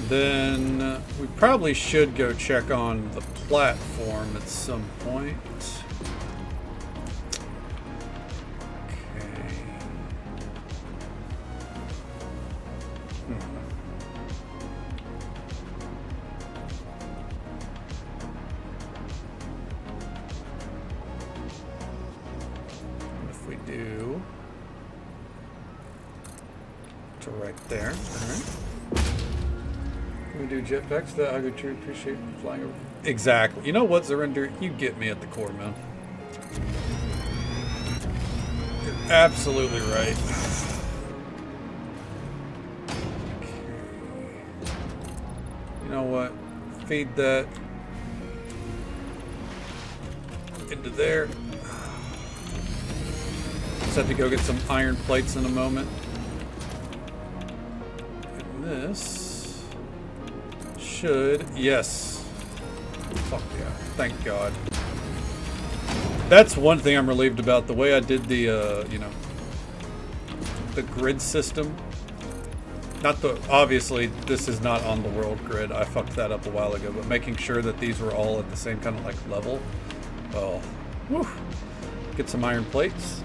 then we probably should go check on the platform at some point. Okay. What if we do to right there? All right. We do jetpacks that I would appreciate flying over. Exactly. You know what, Zarinder? You get me at the core, man. You're absolutely right. Okay. You know what? Feed that into there. Just have to go get some iron plates in a moment. And this should, yes. Fuck yeah. Thank God. That's one thing I'm relieved about. The way I did the, you know, the grid system. Not the, obviously, this is not on the world grid. I fucked that up a while ago. But making sure that these were all at the same kind of like level. Oh, whew. Get some iron plates.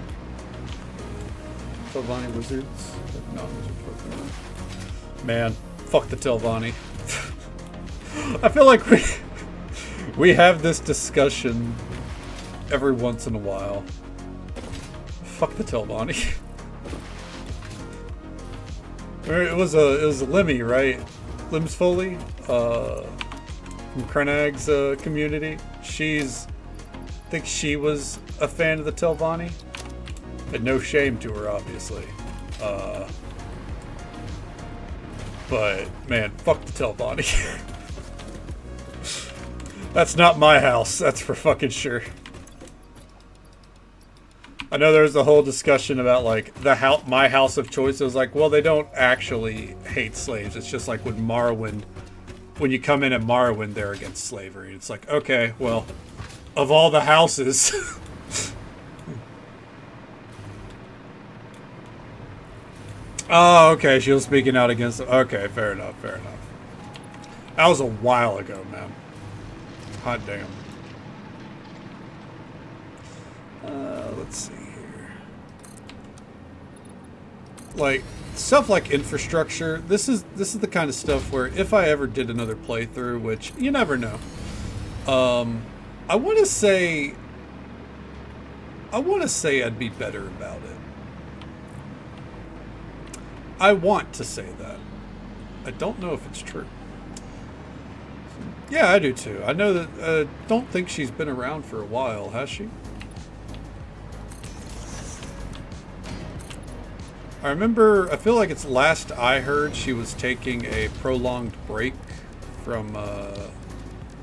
Telvanni wizards. No, man, fuck the Telvanni. I feel like we have this discussion every once in a while. Fuck the Telvanni. It was a Lemmy, right? Limbs Foley, from Krenag's community. I think she was a fan of the Telvanni. And no shame to her, obviously. But man, fuck the Telvanni. That's not my house, that's for fucking sure. I know there's a whole discussion about like my house of choice. It was like, well, they don't actually hate slaves. It's just like when you come in at Morrowind, they're against slavery. It's like, okay, well, of all the houses. Oh, okay, she was speaking out against it. Okay, fair enough, fair enough. That was a while ago, man. Hot damn. Let's see here. Like, stuff like infrastructure, this is the kind of stuff where if I ever did another playthrough, which you never know, I want to say I'd be better about it. I want to say that. I don't know if it's true. Yeah, I do too. I know that, don't think she's been around for a while, has she? I remember, I feel like it's last I heard she was taking a prolonged break from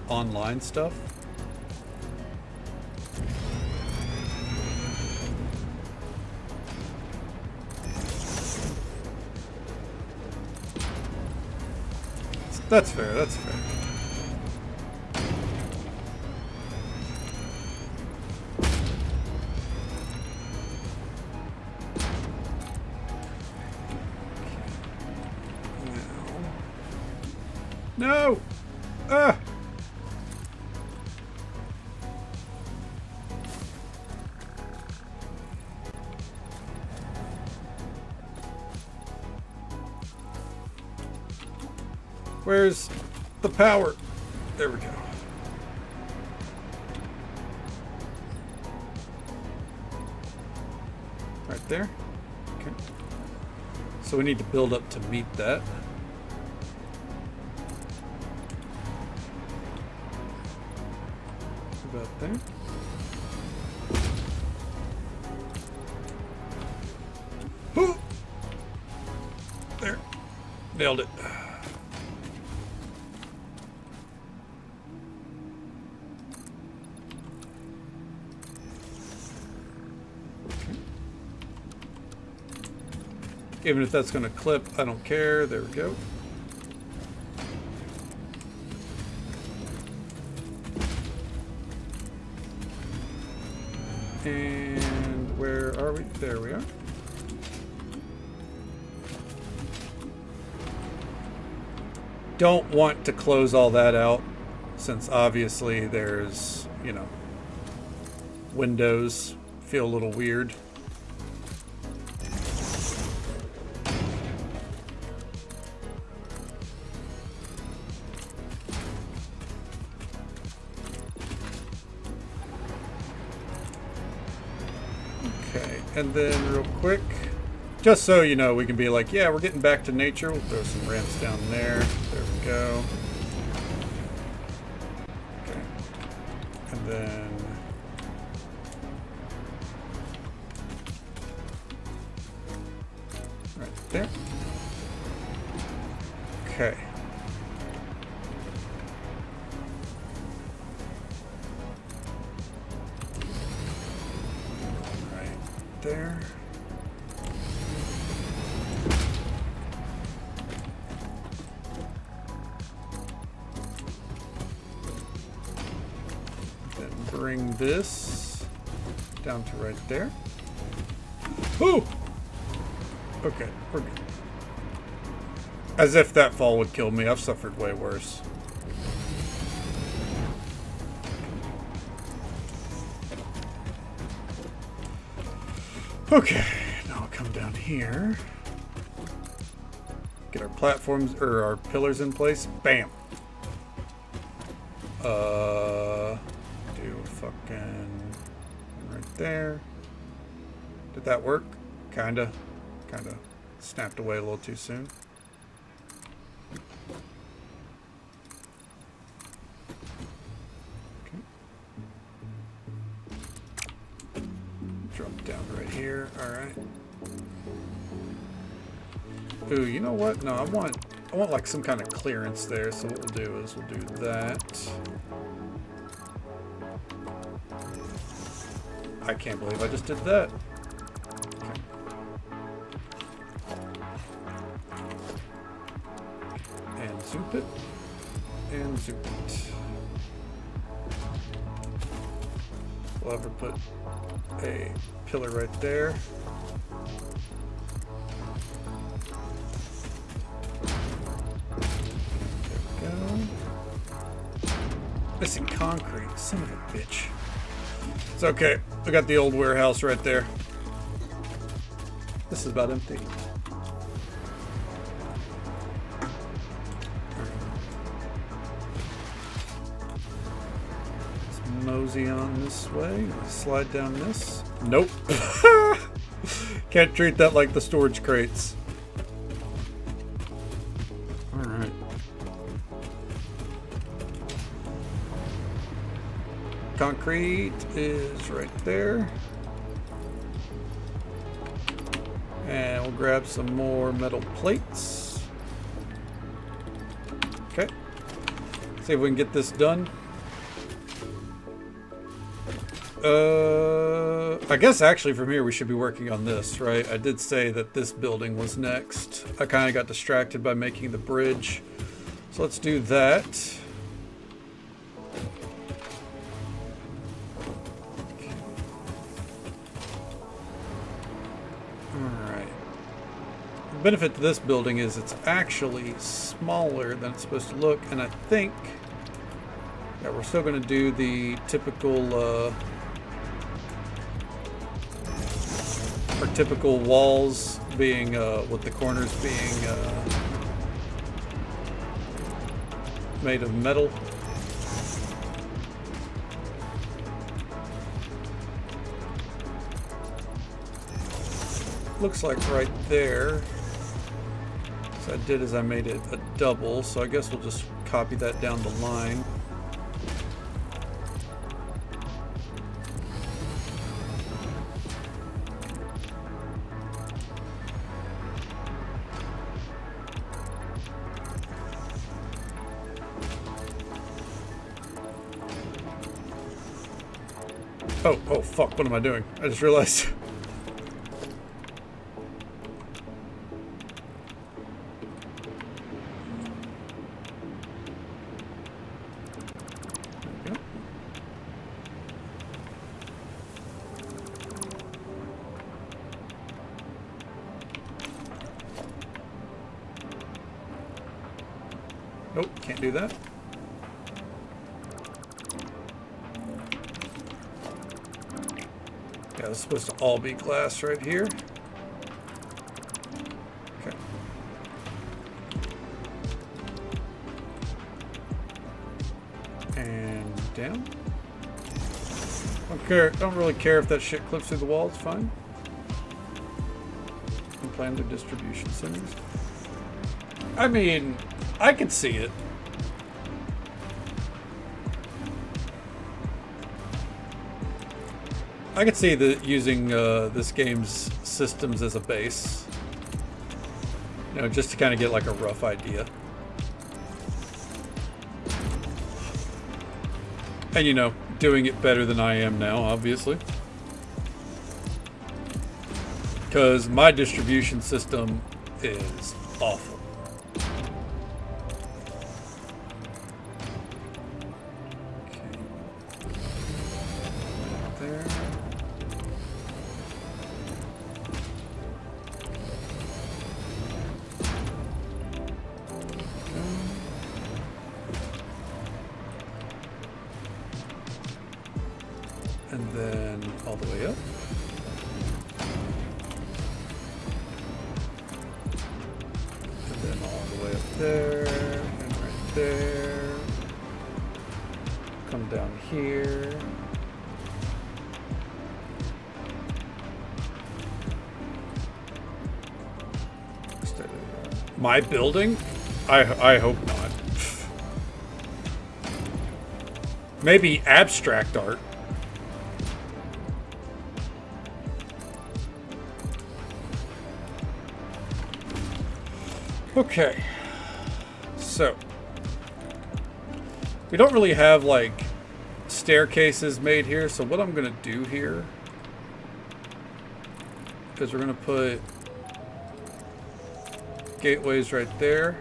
online stuff. That's fair, that's fair. No! Ah! Where's the power? There we go. Right there. Okay. So we need to build up to meet that. About there. Ooh. There. Nailed it. Even if that's going to clip, I don't care. There we go. And where are we? There we are. don't want to close all that out since obviously there's, you know, windows feel a little weird. Okay, and then real quick, just so you know, we can be like, yeah, we're getting back to nature. We'll throw some ramps down there. There we go. Okay. And then right there. Okay. Right there. Bring this down to right there. Ooh! Okay, we're good. As if that fall would kill me. I've suffered way worse. Okay, now I'll come down here. Get our platforms, or our pillars in place. Bam! Do fucking right there. Did that work? Kinda snapped away a little too soon. Okay. Drop down right here. All right. Ooh, you know what? No, I want like some kind of clearance there. So what we'll do is we'll do that. I can't believe I just did that. Okay. And zoop it. And zoop it. We'll ever put a pillar right there. There we go. Missing concrete. Son of a bitch. It's okay. I got the old warehouse right there. This is about empty. Let's mosey on this way. Slide down this. Nope. Can't treat that like the storage crates. Alright. Concrete is right there. And we'll grab some more metal plates. Okay. See if we can get this done. I guess actually from here we should be working on this, right? I did say that this building was next. I kind of got distracted by making the bridge. So let's do that. Benefit to this building is it's actually smaller than it's supposed to look, and I think that we're still going to do the typical our typical walls being with the corners being made of metal. Looks like right there. So I did is I made it a double, so I guess we'll just copy that down the line. Oh fuck, what am I doing? I just realized. can't do that. Yeah, it's supposed to all be glass right here. Okay. And down. Don't really care if that shit clips through the wall, it's fine. And plan the distribution centers. I mean, I could see it. I could see using this game's systems as a base. You know, just to kind of get like a rough idea. And you know, doing it better than I am now, obviously. Because my distribution system is awful. And then all the way up. And then all the way up there. And right there. Come down here. My building? I hope not. Maybe abstract art. Okay, so we don't really have like staircases made here, so what I'm gonna do here is we're gonna put gateways right there.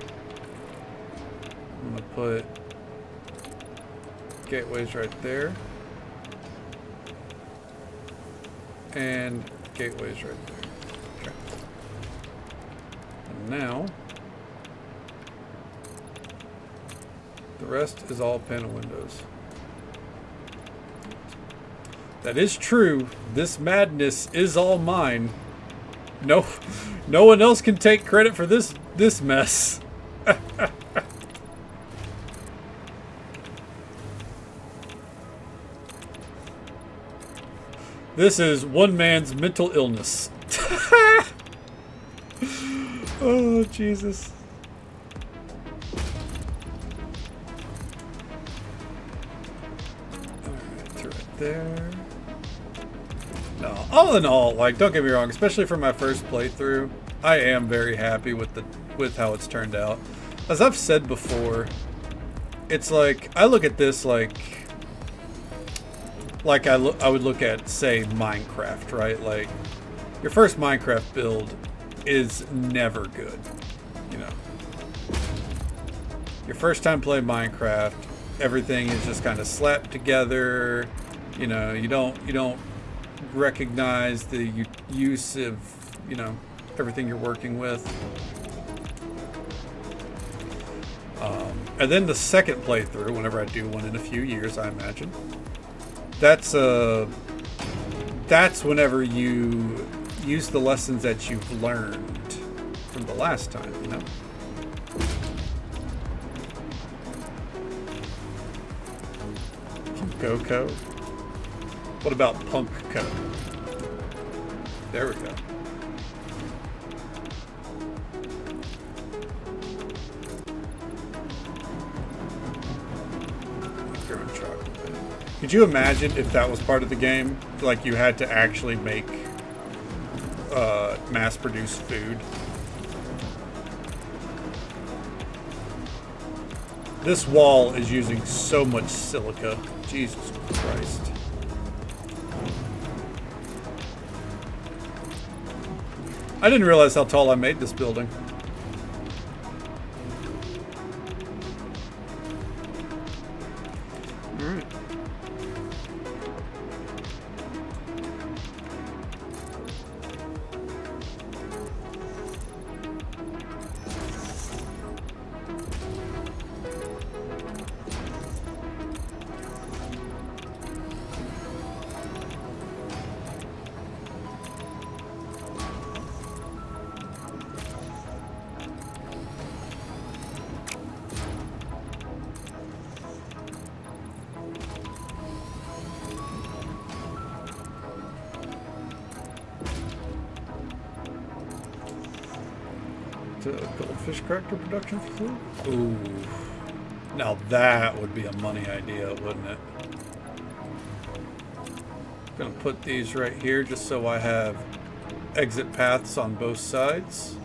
I'm gonna put gateways right there and gateways right there. Okay. And now the rest is all panel windows. That is true. This madness is all mine. No one else can take credit for this mess. This is one man's mental illness. Oh, Jesus. There. No, all in all, like, don't get me wrong, especially for my first playthrough, I am very happy with how it's turned out. As I've said before, it's like I look at this like I would look at, say, Minecraft, right? Like, your first Minecraft build is never good, you know. Your first time playing Minecraft, everything is just kind of slapped together. You know, you don't recognize the use of, you know, everything you're working with. And then the second playthrough, whenever I do one in a few years, I imagine, that's whenever you use the lessons that you've learned from the last time, you know. Coco. What about Punk Co? There we go. Could you imagine if that was part of the game? Like, you had to actually make mass-produced food? This wall is using so much silica. Jesus Christ. I didn't realize how tall I made this building. Alright. construct a goldfish cracker production facility? Ooh. Now that would be a money idea, wouldn't it? I'm gonna put these right here just so I have exit paths on both sides.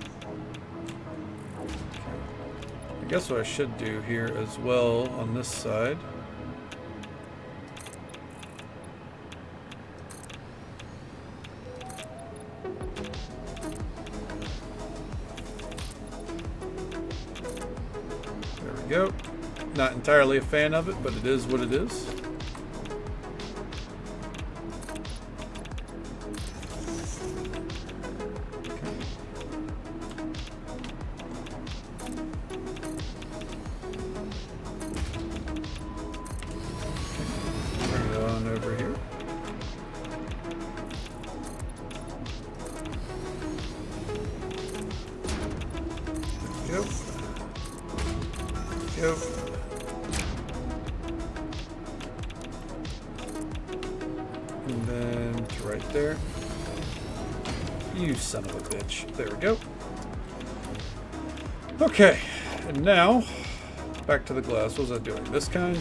I guess what I should do here as well on this side. There we go. Not entirely a fan of it, but it is what it is. And then to right there. You son of a bitch. There we go. Okay, and now back to the glass. What was I doing? This kind?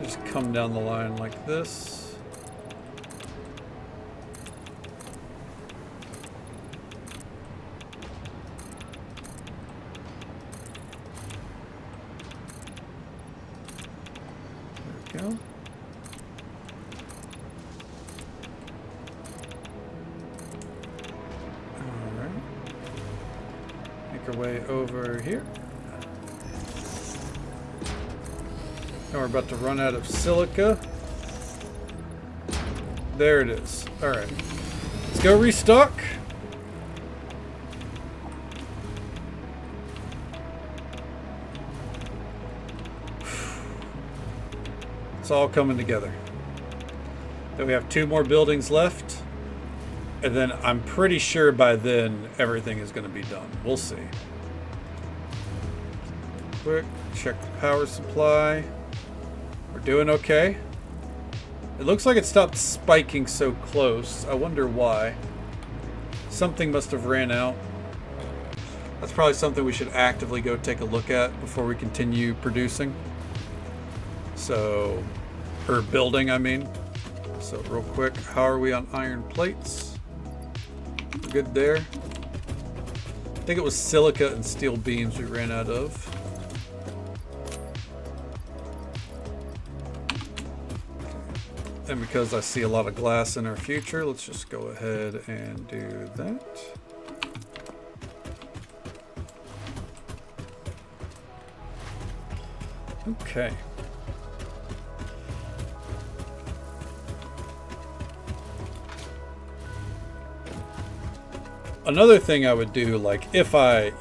Just come down the line like this. There we go. All right. Make our way over here. And we're about to run out of silica. There it is. All right. Let's go restock. It's all coming together. Then we have 2 more buildings left. And then I'm pretty sure by then everything is going to be done. We'll see. Quick, check the power supply. We're doing okay. It looks like it stopped spiking so close. I wonder why. Something must have ran out. That's probably something we should actively go take a look at before we continue producing. So, or building, I mean. So real quick, how are we on iron plates? We're good there. I think it was silica and steel beams we ran out of. And because I see a lot of glass in our future, let's just go ahead and do that. Okay. Another thing I would do, like if I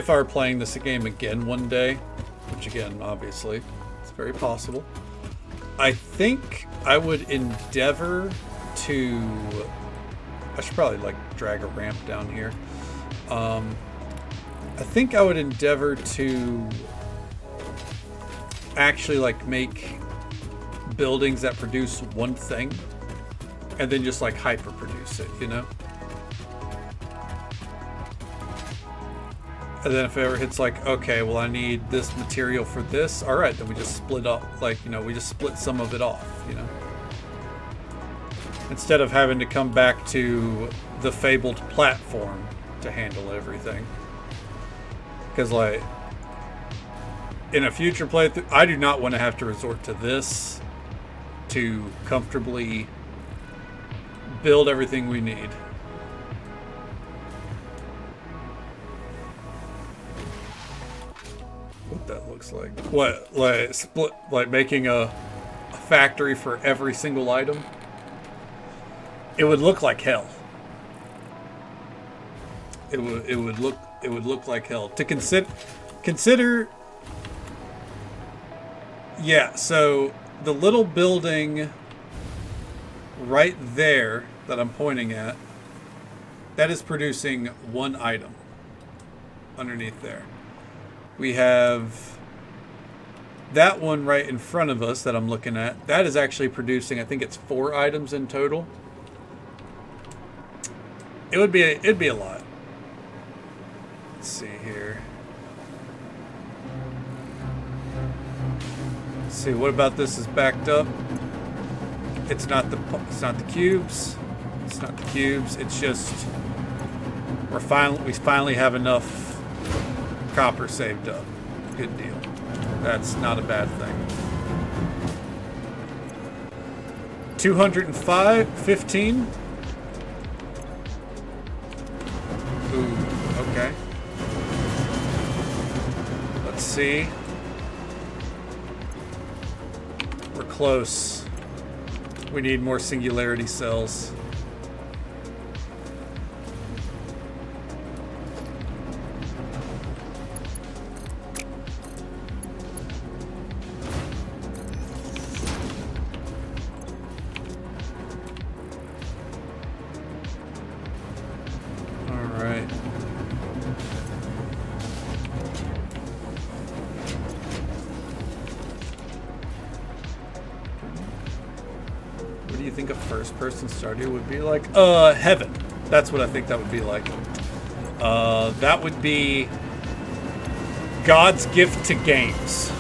were playing this game again one day, which again, obviously, it's very possible. I think I would endeavor to... I should probably like drag a ramp down here. I think I would endeavor to actually like make buildings that produce one thing and then just like hyper produce it, you know? And then if it ever hits like, okay, well I need this material for this, all right, then we just split up, like, you know, we just split some of it off, you know? Instead of having to come back to the fabled platform to handle everything. Because like, in a future playthrough, I do not want to have to resort to this to comfortably build everything we need. What that looks like. What, like split, like making a factory for every single item? It would look like hell. it would look like hell. To consider. Yeah, so the little building right there that I'm pointing at, that is producing one item underneath there. We have that one right in front of us that I'm looking at. That is actually producing, I think it's 4 items in total. It'd be a lot. Let's see here. Let's see, what about this is backed up? It's not the cubes. It's not the cubes. It's just we finally have enough copper saved up. Good deal. That's not a bad thing. 215. Ooh, okay. Let's see. We're close. We need more singularity cells. Person Stardew would be like heaven. That's what I think that would be like. That would be God's gift to games.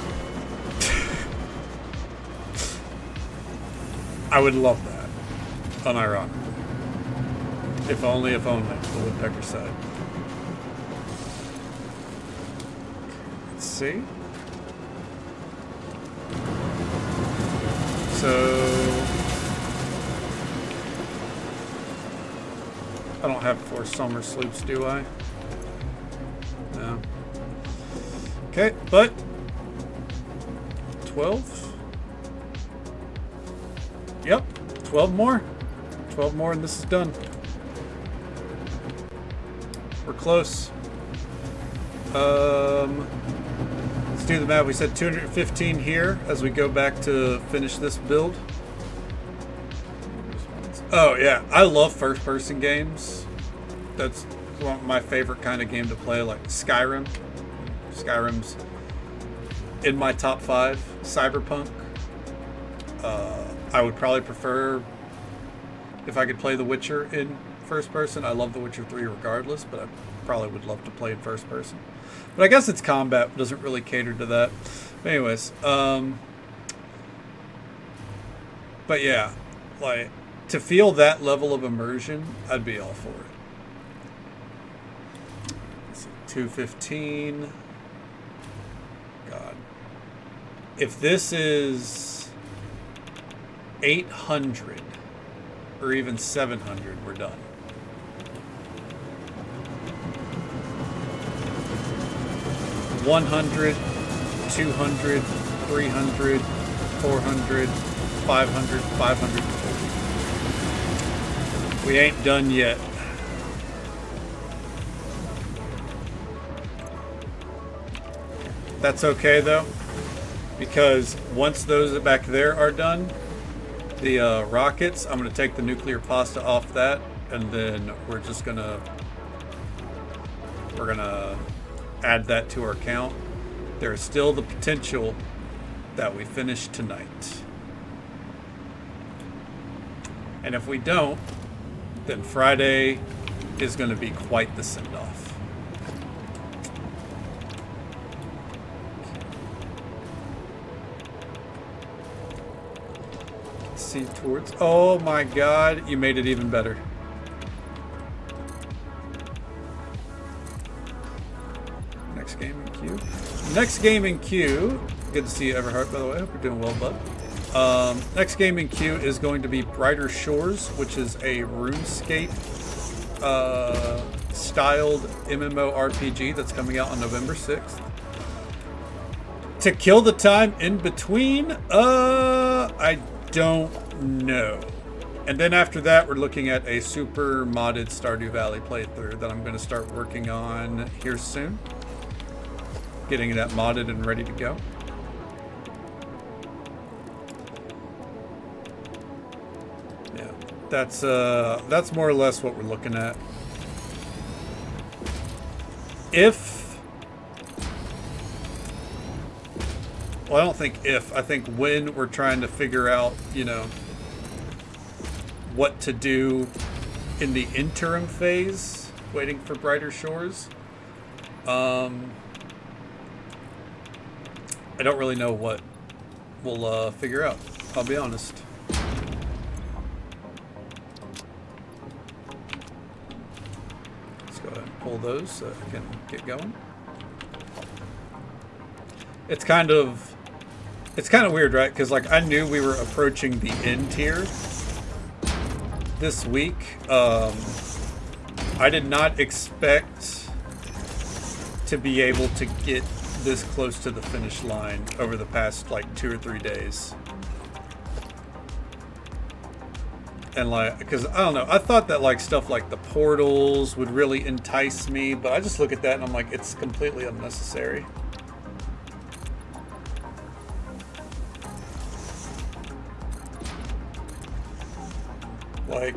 I would love that. Unironically. If only, the woodpecker said. Let's see. So I don't have 4 summer sloops, do I? No. Okay, but 12? Yep, 12 more. 12 more and this is done. We're close. Let's do the math. We said 215 here as we go back to finish this build. Oh yeah, I love first-person games. That's one of my favorite kind of game to play, like Skyrim. Skyrim's in my top 5. Cyberpunk. I would probably prefer if I could play The Witcher in first person. I love The Witcher 3 regardless, but I probably would love to play in first person. But I guess it's combat doesn't really cater to that. But anyways, but yeah, like, to feel that level of immersion, I'd be all for it. Let's see, 215. God. If this is 800 or even 700, we're done. $100, $200, $300, $400, $500, $540. We ain't done yet. That's okay though, because once those back there are done, the rockets, I'm gonna take the nuclear pasta off that, and then we're gonna add that to our count. There is still the potential that we finish tonight, and if we don't, then Friday is going to be quite the send-off. See towards... Oh my god, you made it even better. Next game in queue. Next game in queue. Good to see you, Everhart, by the way. Hope you're doing well, bud. Next game in queue is going to be Brighter Shores, which is a RuneScape styled MMORPG that's coming out on November 6th. To kill the time in between, I don't know. And then after that, we're looking at a super modded Stardew Valley playthrough that I'm going to start working on here soon. Getting that modded and ready to go. Yeah, that's more or less what we're looking at. Well, I don't think I think when we're trying to figure out, you know, what to do in the interim phase, waiting for brighter shores. I don't really know what we'll figure out, I'll be honest. Let's go ahead and pull those so I can get going. It's kind of weird, right? Because like I knew we were approaching the end here this week. I did not expect to be able to get this close to the finish line over the past like 2 or 3 days. And like, because I don't know, I thought that like stuff like the portals would really entice me, but I just look at that and I'm like, it's completely unnecessary. Like,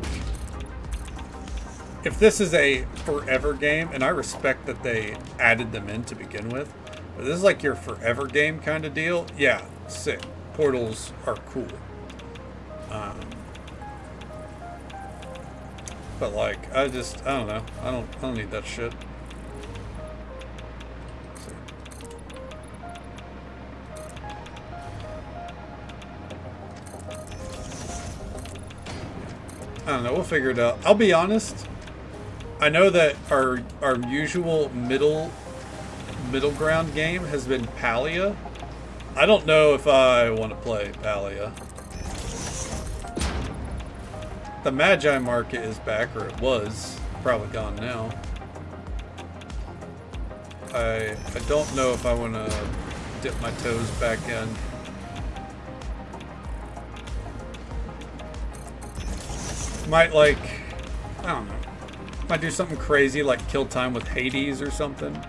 if this is a forever game, and I respect that they added them in to begin with, but this is like your forever game kind of deal, yeah, sick. Portals are cool. But like, I don't know. I don't need that shit. I don't know, we'll figure it out. I'll be honest, I know that our usual middle ground game has been Palia. I don't know if I want to play Palia. The Magi Market is back, or it was. Probably gone now. I don't know if I want to dip my toes back in. Might like, I don't know. Might do something crazy like kill time with Hades or something.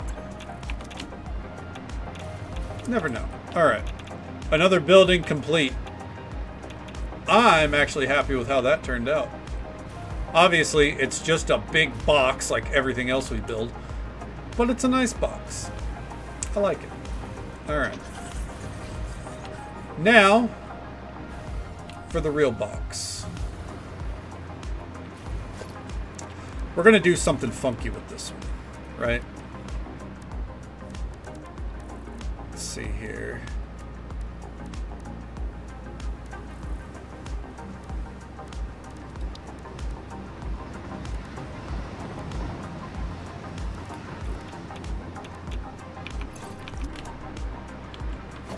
Never know. Alright. Another building complete. I'm actually happy with how that turned out. Obviously, it's just a big box like everything else we build. But it's a nice box. I like it. Alright. Now, for the real box. We're going to do something funky with this one, right? Let's see here.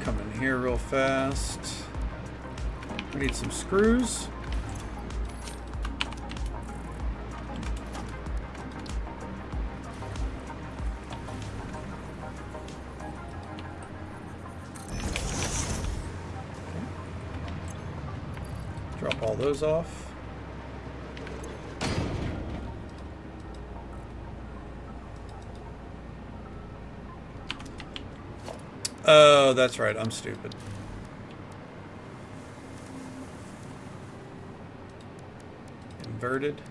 Come in here real fast. We need some screws. Drop all those off. Oh, that's right. I'm stupid. Inverted.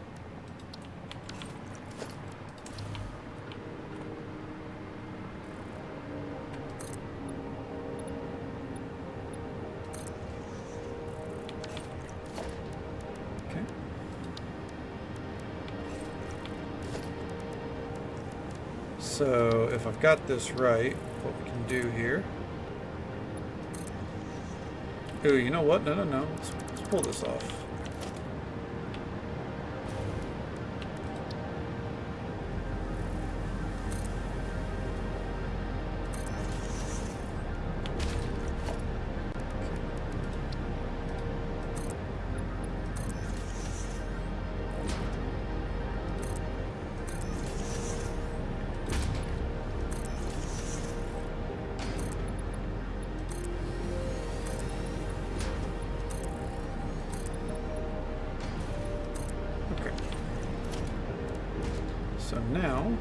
So if I've got this right, what we can do here. Ooh, you know what? No. Let's pull this off. So now...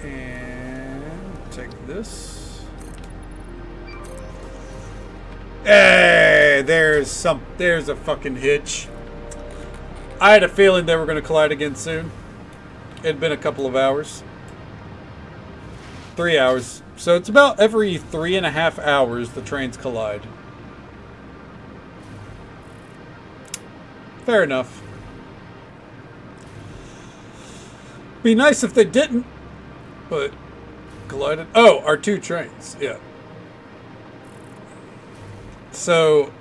and take this. Hey, there's a fucking hitch. I had a feeling they were going to collide again soon. It had been a couple of hours. 3 hours. So it's about every 3.5 hours the trains collide. Fair enough. Be nice if they didn't. But collided. Oh, our two trains. Yeah. So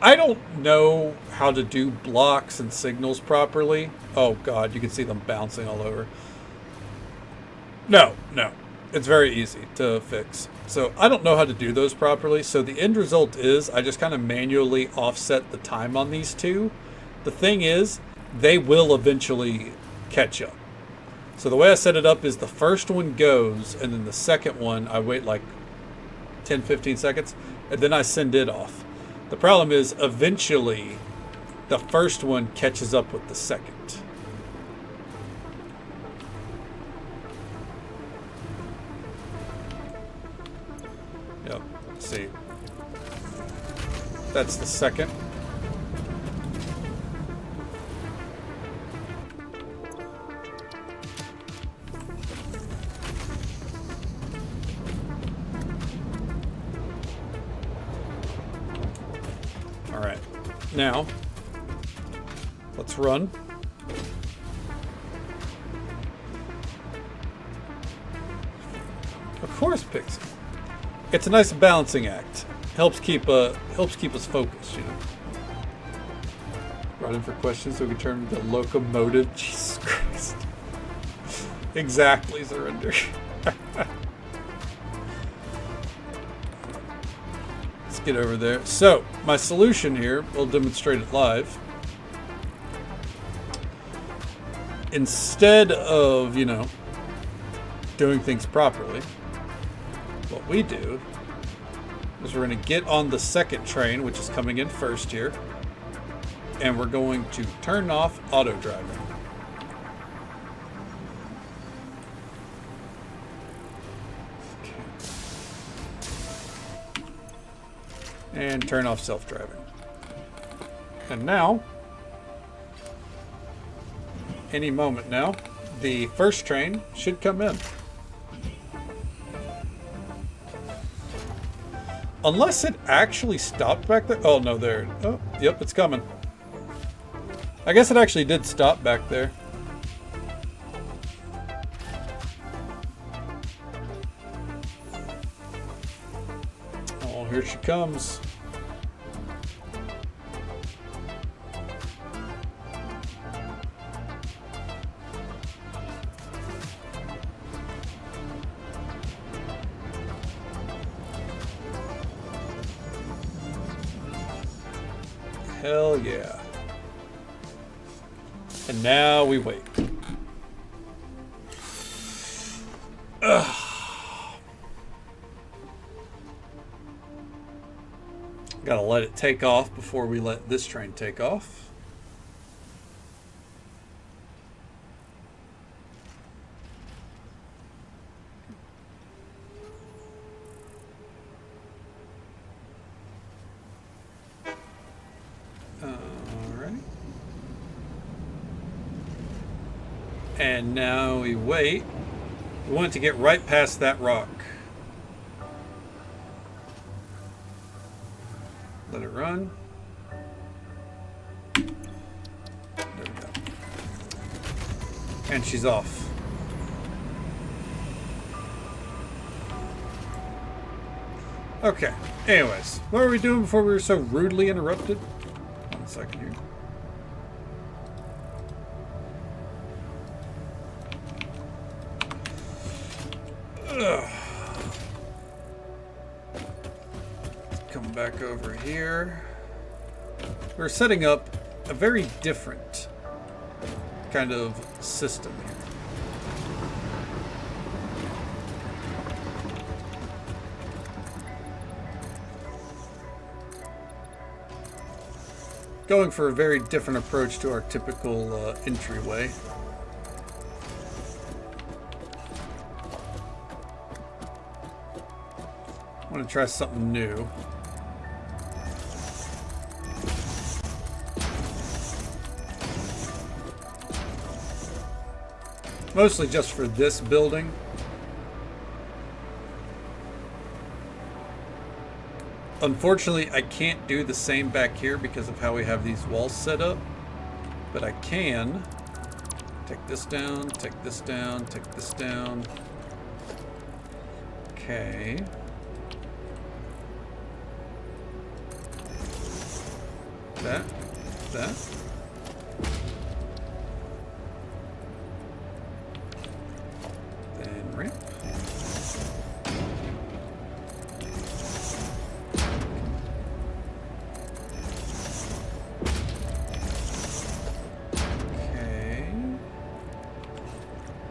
I don't know how to do blocks and signals properly. Oh god, you can see them bouncing all over. No. It's very easy to fix. So I don't know how to do those properly. So the end result is I just kind of manually offset the time on these two. The thing is, they will eventually catch up. So the way I set it up is the first one goes, and then the second one, I wait like 10, 15 seconds, and then I send it off. The problem is, eventually, the first one catches up with the second. Yep, let's see. That's the second. Alright, now, let's run. Of course, Pixie. It's a nice balancing act. Helps keep us focused, you know. Brought in for questions so we can turn the locomotive. Jesus Christ. Exactly, surrender. Get over there. So, my solution here, we'll demonstrate it live. Instead of, doing things properly, what we do is we're going to get on the second train, which is coming in first here, and we're going to turn off auto driving. And turn off self-driving. And now, any moment now, the first train should come in. Unless it actually stopped back there. Oh, no, there. Oh, yep, it's coming. I guess it actually did stop back there. Oh, here she comes. Hell yeah. And now we wait. Ugh. Gotta let it take off before we let this train take off. And now we wait. We want it to get right past that rock. Let it run. There we go. And she's off. Okay. Anyways, what were we doing before we were so rudely interrupted? 1 second here. Come back over here. We're setting up a very different kind of system here. Going for a very different approach to our typical entryway. I want to try something new. Mostly just for this building. Unfortunately, I can't do the same back here because of how we have these walls set up. But I can take this down, take this down, take this down. Okay. That. Then ramp. Okay.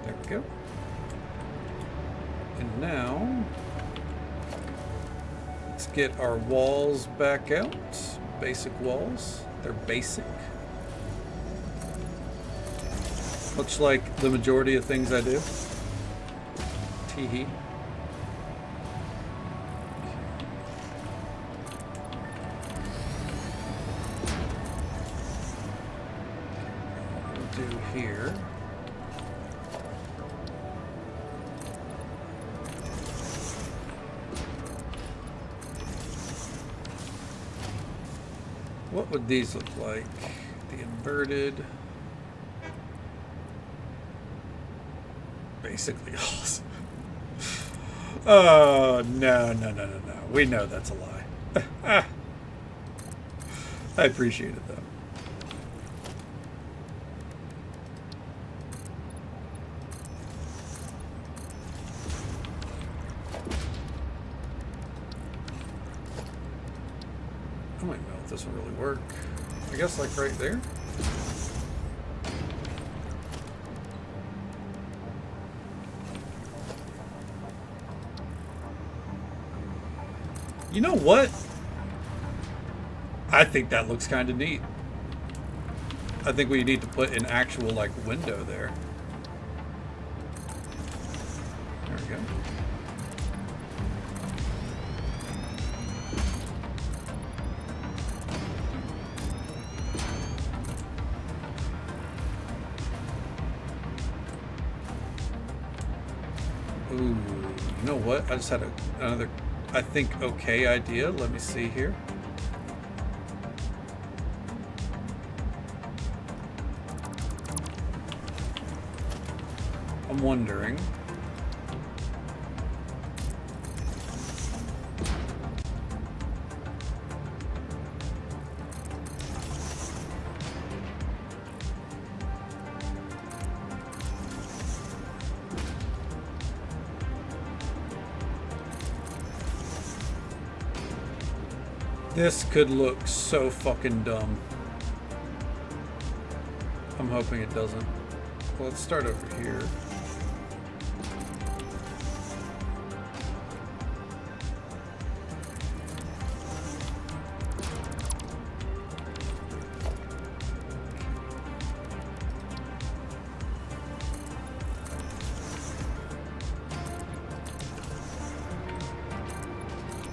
There we go. And now, let's get our walls back out. Basic walls. They're basic. Much like the majority of things I do. Teehee. We'll do here. What would these look like? The inverted. Basically awesome. Oh, no. We know that's a lie. I appreciate it, though. I don't know if this will really work. I guess like right there. You know what? I think that looks kind of neat. I think we need to put an actual like window there. There we go. Ooh, you know what? I just had another, I think, okay idea. Let me see here. I'm wondering. This could look so fucking dumb. I'm hoping it doesn't. Well, let's start over here.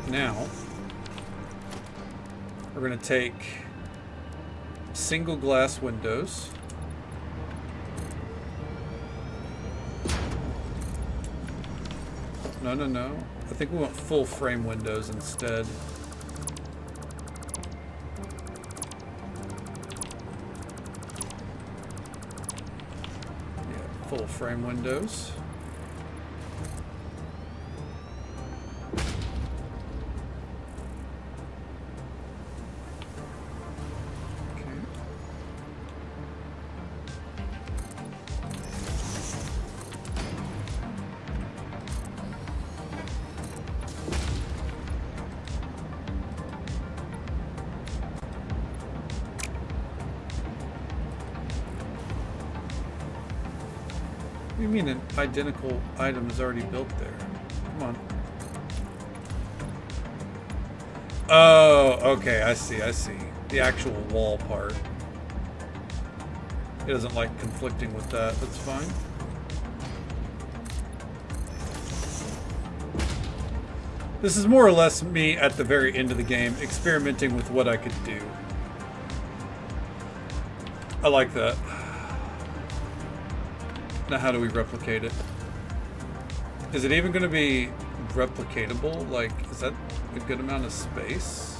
Now, we're going to take single glass windows. No. I think we want full frame windows instead. Yeah, full frame windows. What do you mean an identical item is already built there? Come on. Oh, okay, I see. the actual wall part. He doesn't like conflicting with that. That's fine. This is more or less me at the very end of the game experimenting with what I could do. I like that. Now how do we replicate it? Is it even going to be replicatable? Like, is that a good amount of space?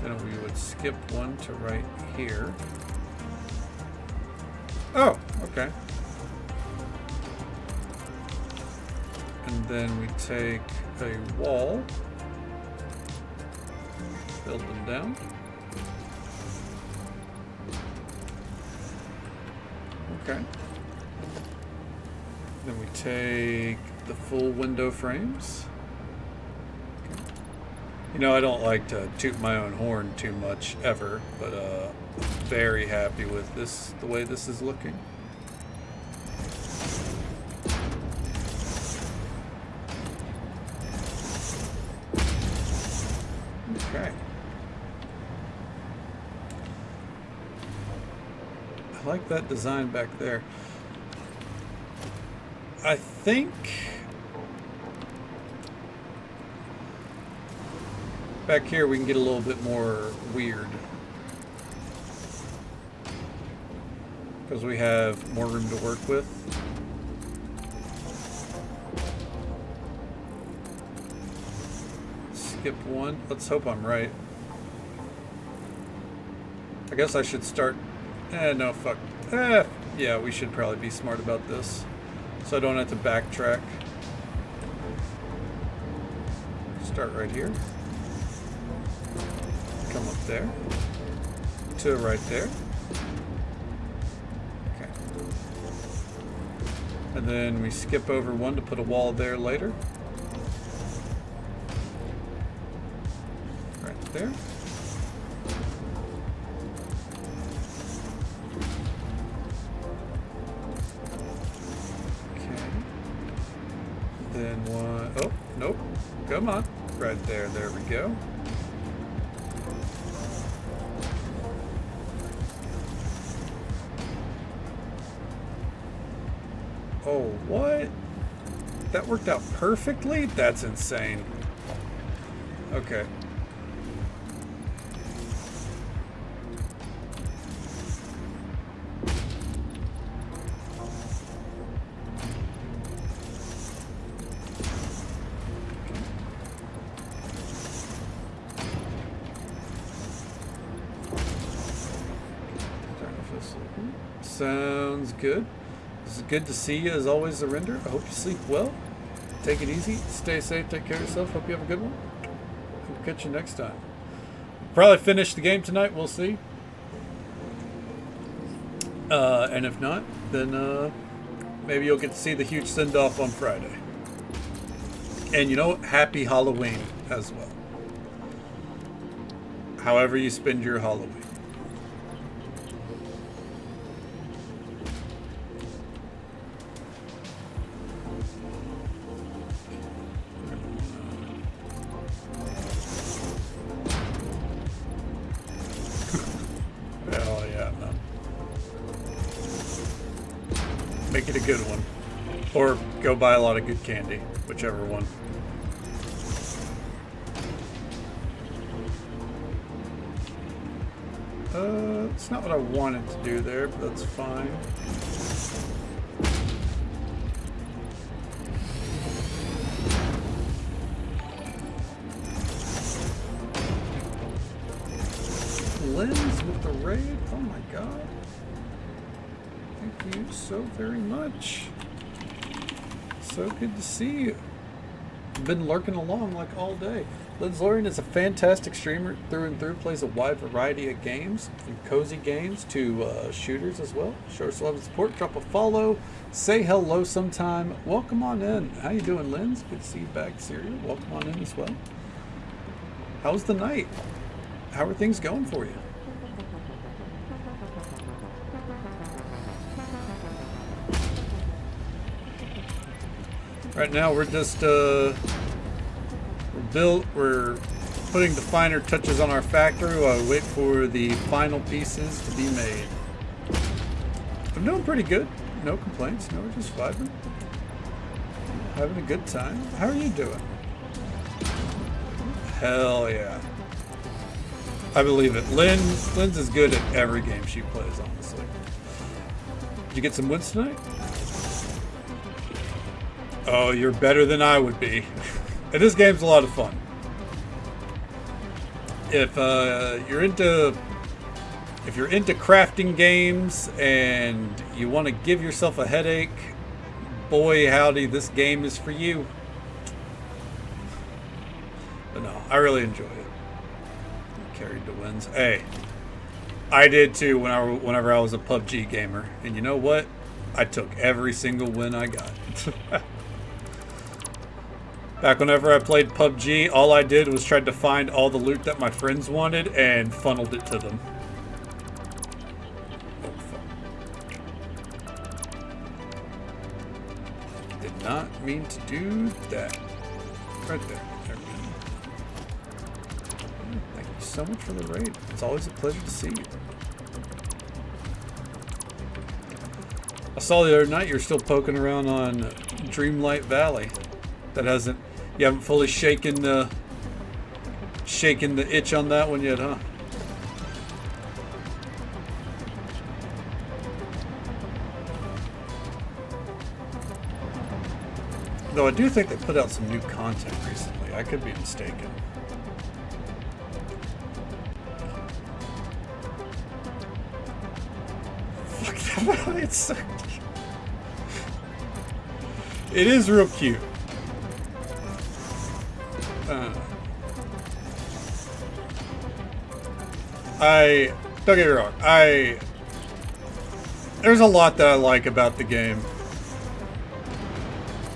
Then we would skip one to right here. Oh, okay. And then we take a wall, build them down. Okay. Then we take the full window frames. Okay. You know, I don't like to toot my own horn too much ever, but very happy with this, the way this is looking. Okay. I like that design back there. I think back here we can get a little bit more weird, because we have more room to work with. Skip one. Let's hope I'm right. I guess I should start. No, fuck. Yeah, we should probably be smart about this, so I don't have to backtrack. Start right here. Come up there. To right there. Okay. And then we skip over one to put a wall there later. Right there. Then one, oh, nope, come on, right there, there we go. Oh, what? That worked out perfectly? That's insane. Okay. Sounds good. It's good to see you as always, the render. I hope you sleep well. Take it easy. Stay safe. Take care of yourself. Hope you have a good one. We'll catch you next time. Probably finish the game tonight. We'll see. And if not, then maybe you'll get to see the huge send-off on Friday. And you know what? Happy Halloween as well. However you spend your Halloween. Oh yeah, man. Make it a good one. Or go buy a lot of good candy, whichever one. It's not what I wanted to do there, but that's fine. Lens with the raid? Oh my god. Thank you so very much. So good to see you. I've been lurking along like all day. Lensorian is a fantastic streamer through and through, plays a wide variety of games, from cozy games to shooters as well. Show us love and support, drop a follow, say hello sometime. Welcome on in. How you doing, Lens? Good to see you back, Cereal. Welcome on in as well. How's the night? How are things going for you? Right now we're just we're putting the finer touches on our factory while we wait for the final pieces to be made. I'm doing pretty good. No complaints. No, we're just vibing. Having a good time. How are you doing? Hell yeah. I believe it. Lynn's is good at every game she plays, honestly. Did you get some wins tonight? Oh, you're better than I would be. And this game's a lot of fun. If you're into crafting games and you want to give yourself a headache, boy howdy, this game is for you. But no, I really enjoy it. Carried the wins. Hey, I did too whenever I was a PUBG gamer. And you know what? I took every single win I got. Back whenever I played PUBG, all I did was tried to find all the loot that my friends wanted and funneled it to them. Oh, fuck. Did not mean to do that. Right there. There we go. Thank you so much for the raid. It's always a pleasure to see you. I saw the other night you're still poking around on Dreamlight Valley. You haven't fully shaken the itch on that one yet, huh? Though I do think they put out some new content recently. I could be mistaken. Fuck that valley, it's so cute. It is real cute. Don't get me wrong, there's a lot that I like about the game.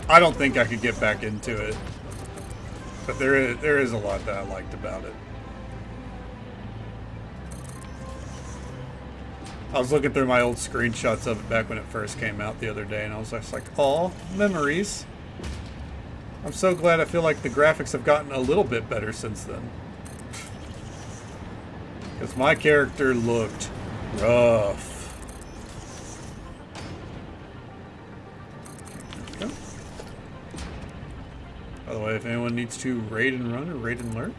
I don't think I could get back into it, but there is a lot that I liked about it. I was looking through my old screenshots of it back when it first came out the other day, and I was just like, "Aw, memories." I'm so glad. I feel like the graphics have gotten a little bit better since then. Because my character looked rough. Okay. By the way, if anyone needs to raid and run or raid and lurk,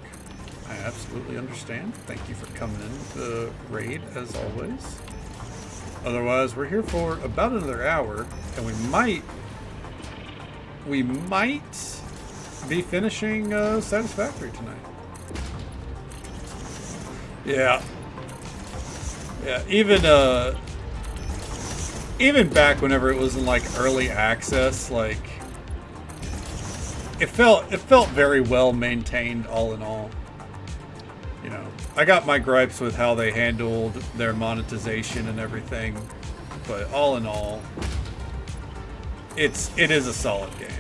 I absolutely understand. Thank you for coming in the raid, as always. Otherwise, we're here for about another hour, and we might be finishing Satisfactory tonight. Yeah. Even back whenever it was in like early access, like it felt very well maintained all in all. You know, I got my gripes with how they handled their monetization and everything, but all in all, it is a solid game.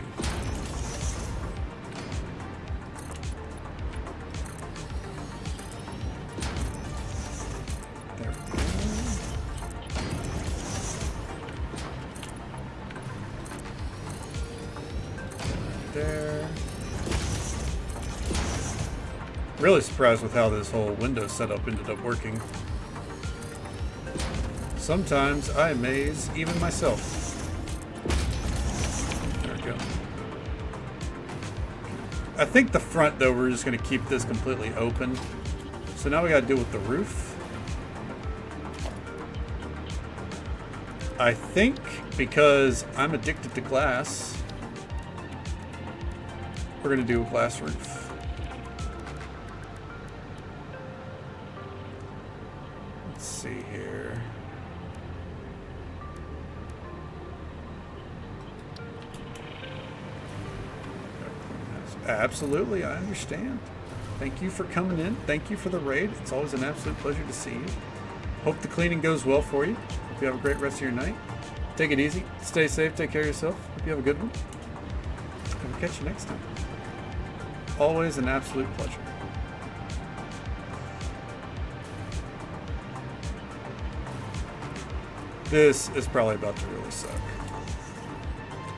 There. Really surprised with how this whole window setup ended up working. Sometimes I amaze even myself. There we go. I think the front, though, we're just going to keep this completely open. So now we got to deal with the roof. I think because I'm addicted to glass, we're going to do a glass roof. Let's see here. Absolutely, I understand. Thank you for coming in. Thank you for the raid. It's always an absolute pleasure to see you. Hope the cleaning goes well for you. Hope you have a great rest of your night. Take it easy. Stay safe. Take care of yourself. Hope you have a good one. And we'll catch you next time. Always an absolute pleasure. This is probably about to really suck.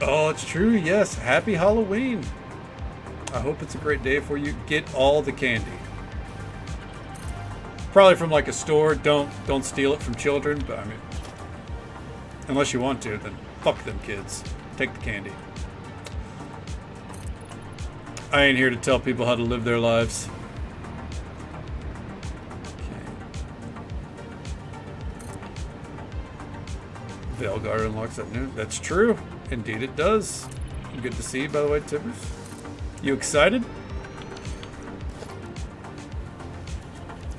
Oh, it's true. Yes. Happy Halloween. I hope it's a great day for you. Get all the candy. Probably from like a store. Don't steal it from children. But I mean, unless you want to, then fuck them kids. Take the candy. I ain't here to tell people how to live their lives. Okay. Veilguard unlocks at noon. That's true. Indeed it does. Good to see you, by the way, Tibbers. You excited?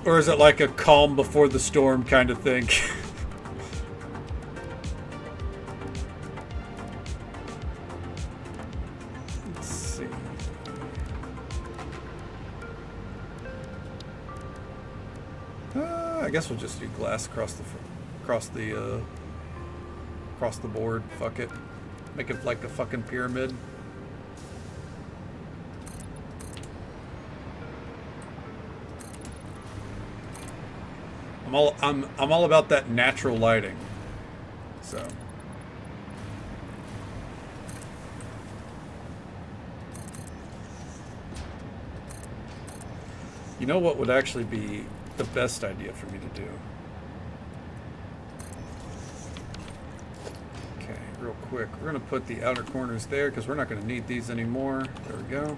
Or is it like a calm before the storm kind of thing? Let's see. I guess we'll just do glass across the board. Fuck it. Make it like a fucking pyramid. I'm all about that natural lighting. So you know what would actually be the best idea for me to do? Okay, real quick. We're gonna put the outer corners there because we're not gonna need these anymore. There we go.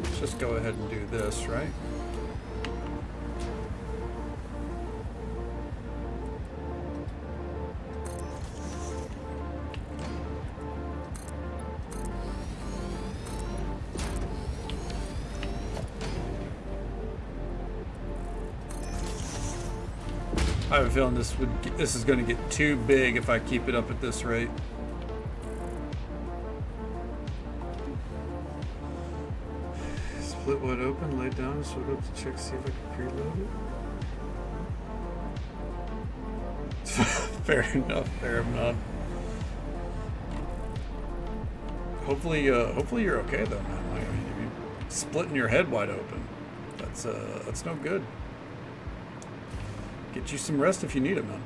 Let's just go ahead and do this, right? I have a feeling this is going to get too big if I keep it up at this rate. Split wide open, lay down, sort up to check, see if I can preload it. Fair enough, fair enough. Hopefully you're okay though, man. Like, I mean, you're splitting your head wide open. That's no good. Get you some rest if you need it, man.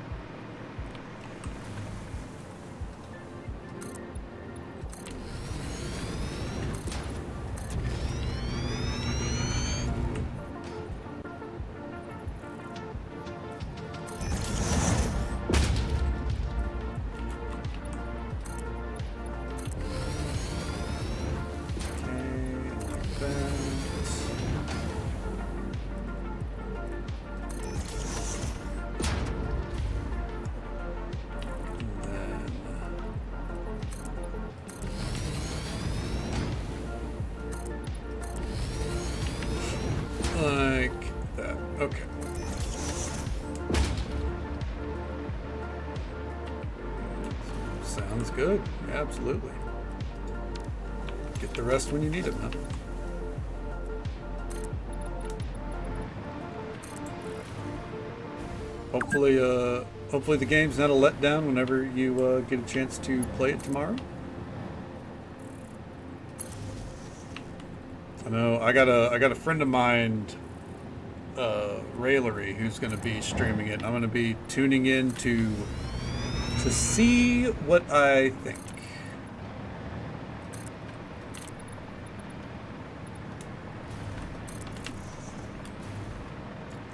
Like that. Okay. Sounds good. Yeah, absolutely. Get the rest when you need it, man. Hopefully the game's not a letdown whenever you get a chance to play it tomorrow. I know I got a friend of mine, Railery, who's going to be streaming it. I'm going to be tuning in to see what I think.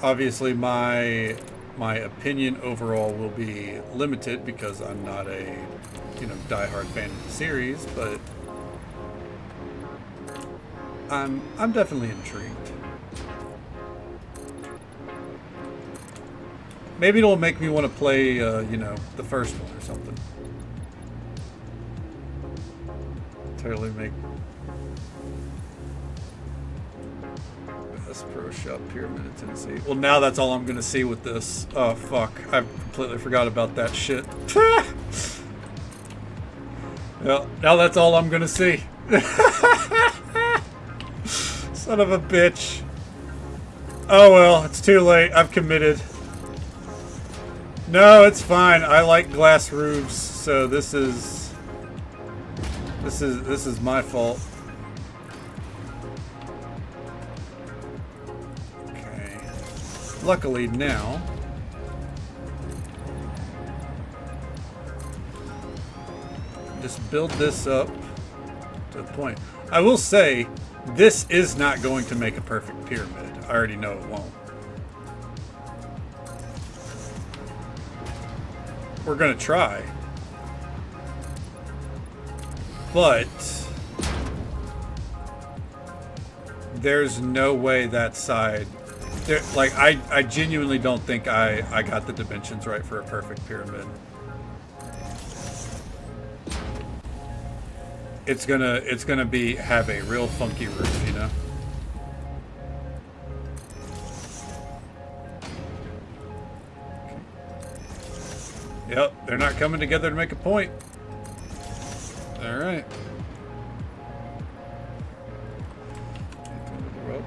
Obviously, my opinion overall will be limited because I'm not a diehard fan of the series, but I'm definitely intrigued. Maybe it'll make me want to play, the first one or something. Totally make Best Pro Shop Pyramid in Tennessee. Well, now that's all I'm gonna see with this. Oh fuck! I completely forgot about that shit. Well, now that's all I'm gonna see. Son of a bitch. Oh well, it's too late. I've committed. No, it's fine. I like glass roofs, so this is my fault. Okay. Luckily now just build this up to a point. I will say, this is not going to make a perfect pyramid. I already know it won't. We're going to try. But there's no way that side... Like, I genuinely don't think I got the dimensions right for a perfect pyramid. It's gonna have a real funky roof, you know? Yep, they're not coming together to make a point. Alright.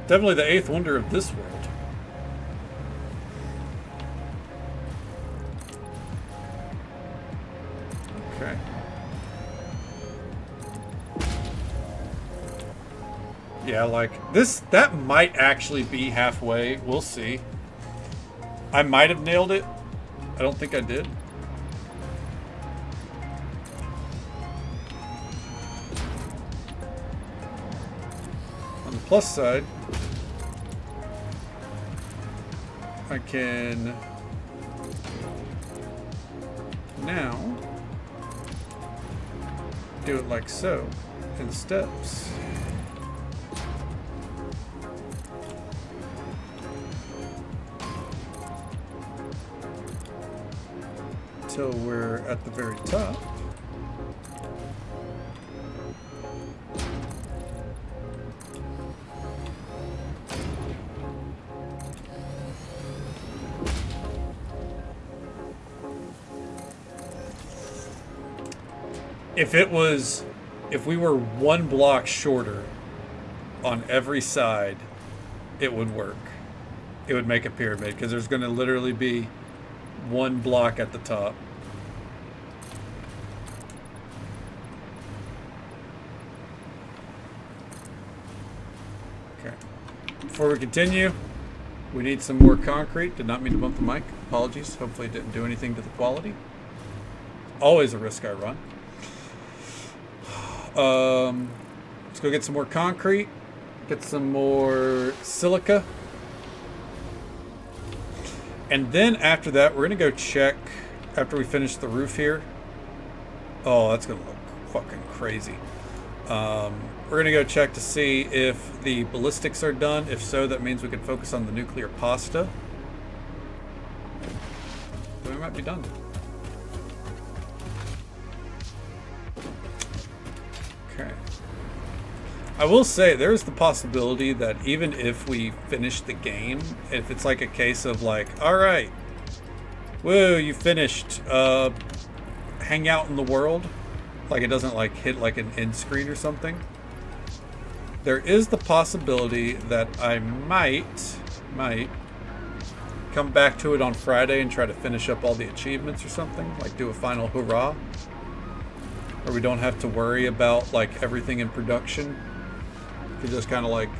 Definitely the eighth wonder of this world. Okay. Yeah, like this, that might actually be halfway. We'll see. I might have nailed it. I don't think I did. On the plus side, I can now do it like so in steps. Till we're at the very top. If we were one block shorter on every side, it would work. It would make a pyramid because there's going to literally be one block at the top. Okay. Before we continue, we need some more concrete. Did not mean to bump the mic. Apologies. Hopefully it didn't do anything to the quality. Always a risk I run. Let's go get some more concrete. Get some more silica. And then after that, we're going to go check, after we finish the roof here. Oh, that's going to look fucking crazy. We're going to go check to see if the ballistics are done. If so, that means we can focus on the nuclear pasta. Then we might be done. Okay. I will say there's the possibility that even if we finish the game, if it's like a case of like, all right, whoa, you finished, hang out in the world, like it doesn't like hit like an end screen or something. There is the possibility that I might come back to it on Friday and try to finish up all the achievements or something, like do a final hurrah, where we don't have to worry about like everything in production. You just kind of like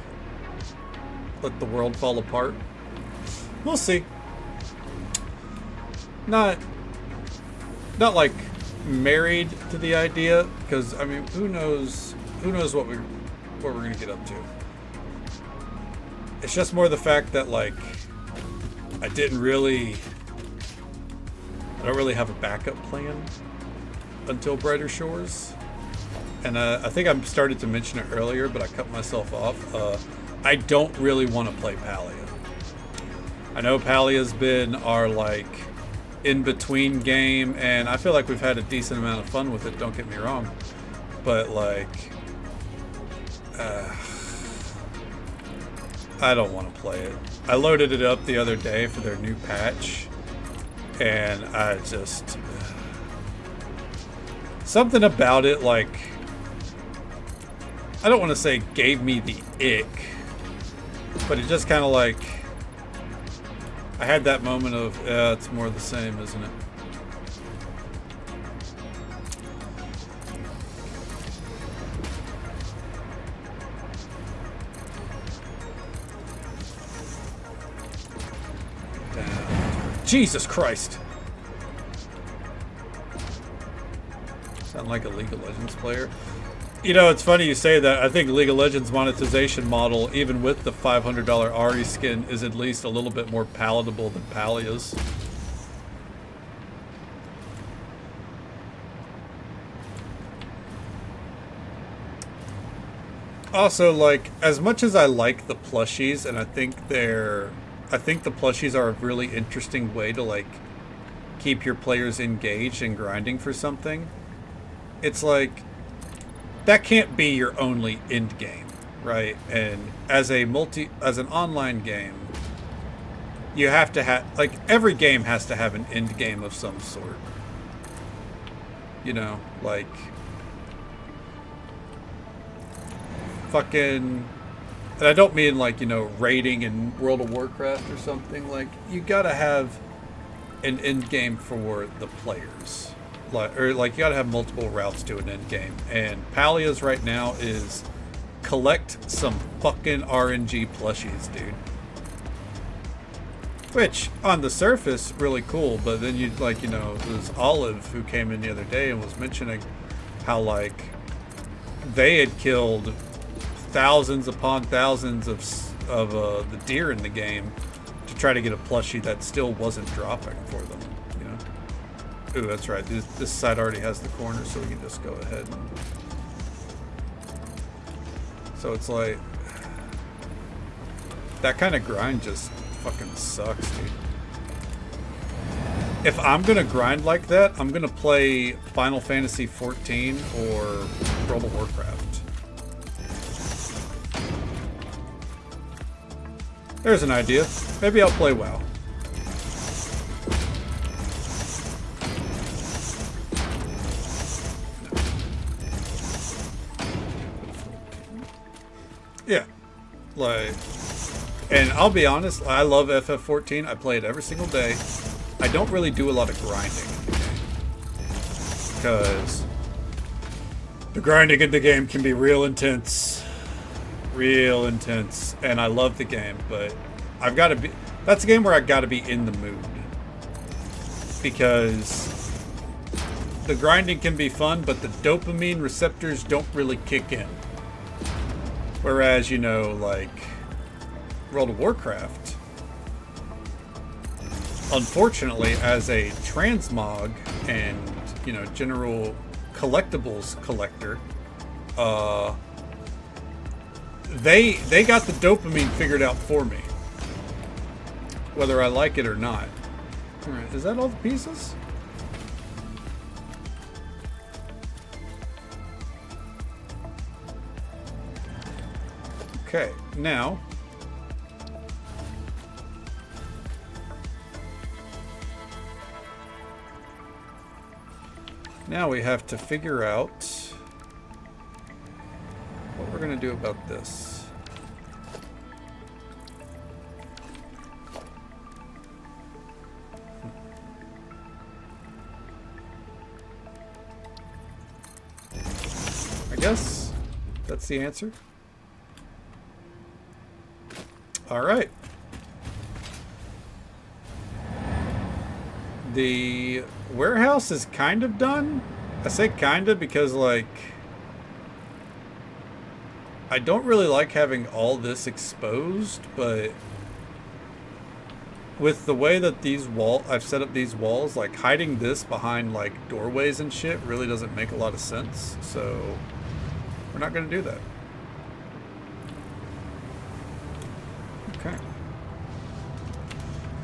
let the world fall apart. We'll see. Not like married to the idea, because I mean, who knows what we're gonna get up to. It's just more the fact that like I don't really have a backup plan until Brighter Shores. And I think I started to mention it earlier, but I cut myself off. I don't really want to play Palia. I know Palia's been our like in-between game, and I feel like we've had a decent amount of fun with it, don't get me wrong. But like, I don't want to play it. I loaded it up the other day for their new patch, and I just... something about it, like... I don't want to say gave me the ick, but it just kind of like, I had that moment of, it's more the same, isn't it? Jesus Christ. Sound like a League of Legends player. You know, it's funny you say that. I think League of Legends monetization model, even with the $500 Ahri skin, is at least a little bit more palatable than Pallia's. Also, like, as much as I like the plushies, and I think the plushies are a really interesting way to, like, keep your players engaged and grinding for something. It's like, that can't be your only end game, right? And as an online game, you have to have, like, every game has to have an end game of some sort. You know, like, fucking, and I don't mean like, you know, raiding in World of Warcraft or something. Like, you gotta have an end game for the players, like, or like, you gotta have multiple routes to an end game. And Pallia's right now is collect some fucking RNG plushies, dude. Which, on the surface, really cool, but then you, like, you know, there's Olive who came in the other day and was mentioning how, like, they had killed thousands upon thousands of the deer in the game to try to get a plushie that still wasn't dropping for them, you know? Ooh, that's right. This side already has the corner, so we can just go ahead and... So it's like... That kind of grind just fucking sucks, dude. If I'm gonna grind like that, I'm gonna play Final Fantasy XIV or World of Warcraft. There's an idea. Maybe I'll play WoW. Yeah. Like, and I'll be honest, I love FF14. I play it every single day. I don't really do a lot of grinding in the game, because the grinding in the game can be real intense. Real intense. And I love the game, but I've got to be... That's a game where I've got to be in the mood. Because the grinding can be fun, but the dopamine receptors don't really kick in. Whereas, you know, like World of Warcraft, unfortunately, as a transmog and, you know, general collectibles collector, they got the dopamine figured out for me, whether I like it or not. All right, is that all the pieces? Okay, now we have to figure out what we're going to do about this. I guess that's the answer. All right. The warehouse is kind of done. I say kind of because, like, I don't really like having all this exposed, but with the way that I've set up these walls, like, hiding this behind, like, doorways and shit really doesn't make a lot of sense. So we're not going to do that. Okay.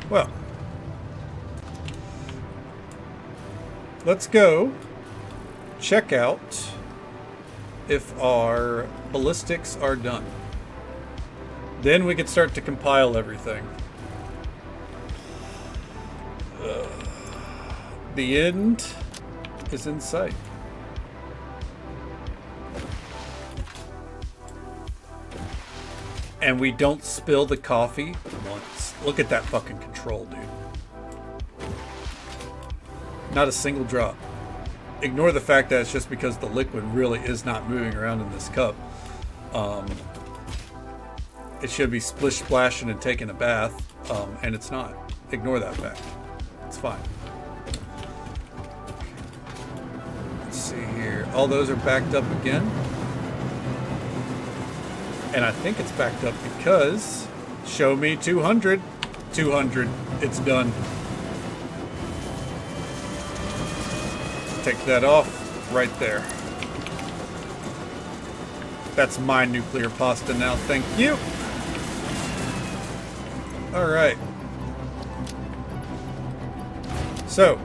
Well, let's go check out if our ballistics are done. Then we can start to compile everything. The end is in sight. And we don't spill the coffee once. Look at that fucking control, dude. Not a single drop. Ignore the fact that it's just because the liquid really is not moving around in this cup. It should be splish splashing and taking a bath, and it's not. Ignore that fact. It's fine. Let's see here. all those are backed up again. And I think it's backed up because show me 200. 200. It's done. Take that off right there. That's my nuclear pasta now. Thank you. All right. So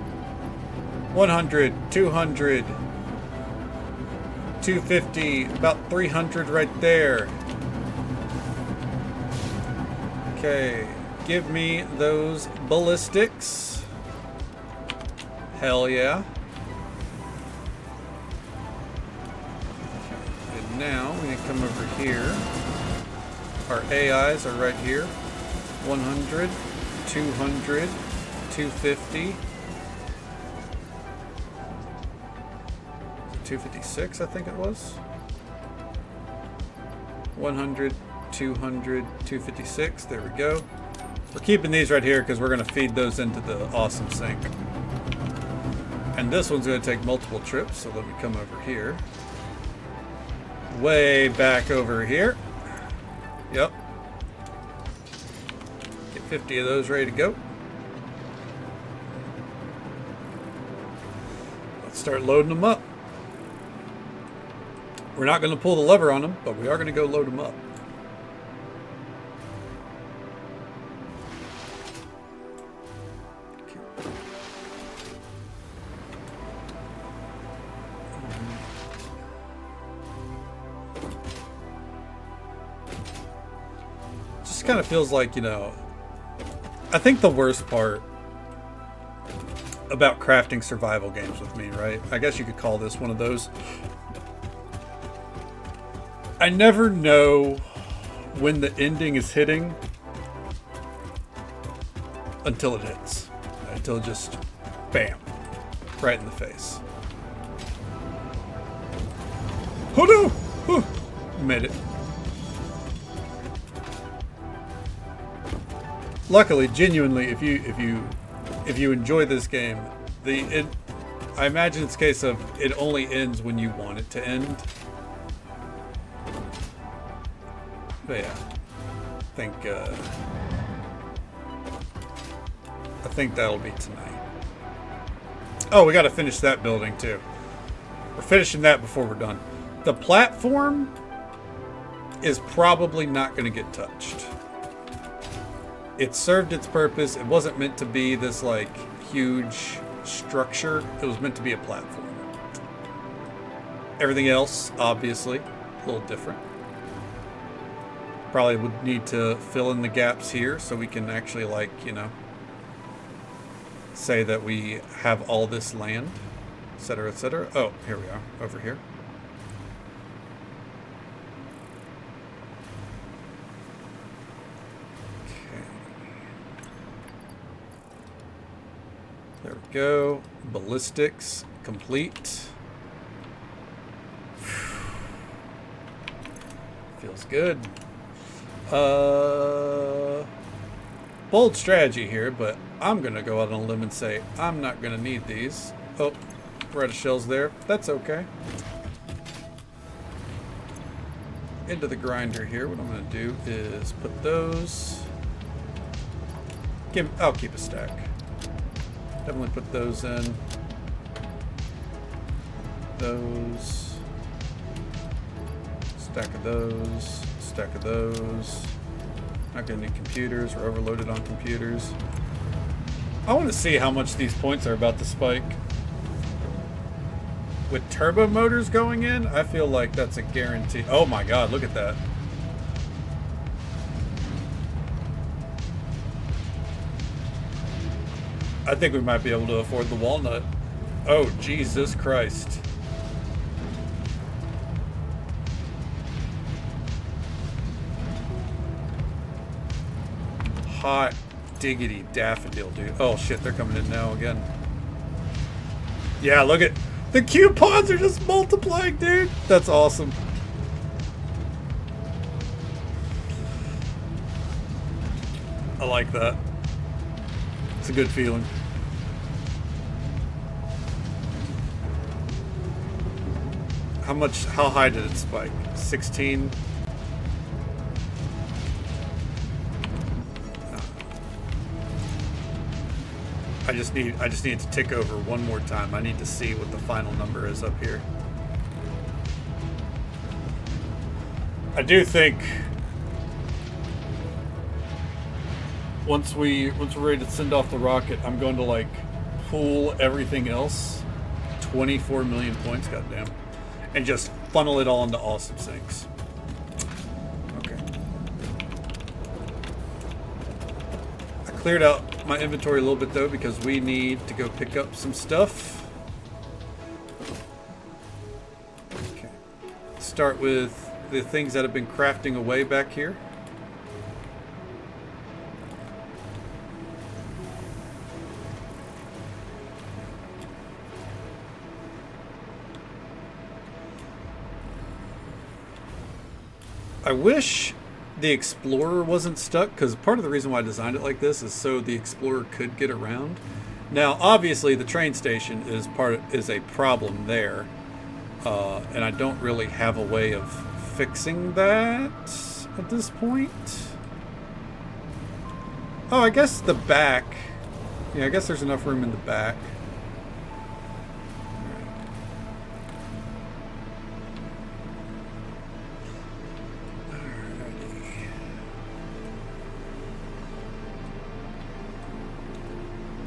100, 200, 250, about 300 right there. Okay, give me those ballistics. Hell yeah. And now we can come over here. Our AIs are right here. 100, 200, 250. 256, I think it was. 100, 200, 256. There we go. We're keeping these right here because we're going to feed those into the awesome sink. And this one's going to take multiple trips, so let me come over here. Way back over here. Yep. Get 50 of those ready to go. Let's start loading them up. We're not going to pull the lever on them, but we are going to go load them up. Just kind of feels like, you know, I think the worst part about crafting survival games with me, right? I guess you could call this one of those. I never know when the ending is hitting until it hits. Until it just, bam, right in the face. Oh no! Whew. Made it. Luckily, genuinely, if you enjoy this game, I imagine it's a case of it only ends when you want it to end. But yeah, I think that'll be tonight. Oh, we got to finish that building too. We're finishing that before we're done. The platform is probably not going to get touched. It served its purpose. It wasn't meant to be this like huge structure. It was meant to be a platform. Everything else, obviously, a little different. Probably would need to fill in the gaps here so we can actually, like, you know, say that we have all this land, etc., etc. Oh, here we are, over here. Okay. There we go. Ballistics complete. Feels good. Bold strategy here, but I'm gonna go out on a limb and say I'm not gonna need these. Oh, we're out of shells there. That's okay. Into the grinder here. What I'm gonna do is put those. I'll keep a stack. Definitely put those in. Those. Stack of those. Stack of those. Not gonna need computers. We're overloaded on computers. I want to see how much these points are about to spike. With turbo motors going in, I feel like that's a guarantee. Oh my god, look at that. I think we might be able to afford the walnut. Oh, Jesus Christ. Hot diggity daffodil, dude. Oh shit, they're coming in now again. Yeah, look at the coupons are just multiplying, dude. That's awesome. I like that. It's a good feeling. How high did it spike? 16? I just need it to tick over one more time. I need to see what the final number is up here. I do think once we're ready to send off the rocket, I'm going to like pool everything else, 24 million points, goddamn, and just funnel it all into awesome sinks. Okay. I cleared out my inventory a little bit though because we need to go pick up some stuff. Okay. Start with the things that have been crafting away back here. I wish the Explorer wasn't stuck, because part of the reason why I designed it like this is so the Explorer could get around. Now, obviously, the train station is a problem there, and I don't really have a way of fixing that at this point. Oh, I guess the back. Yeah, I guess there's enough room in the back.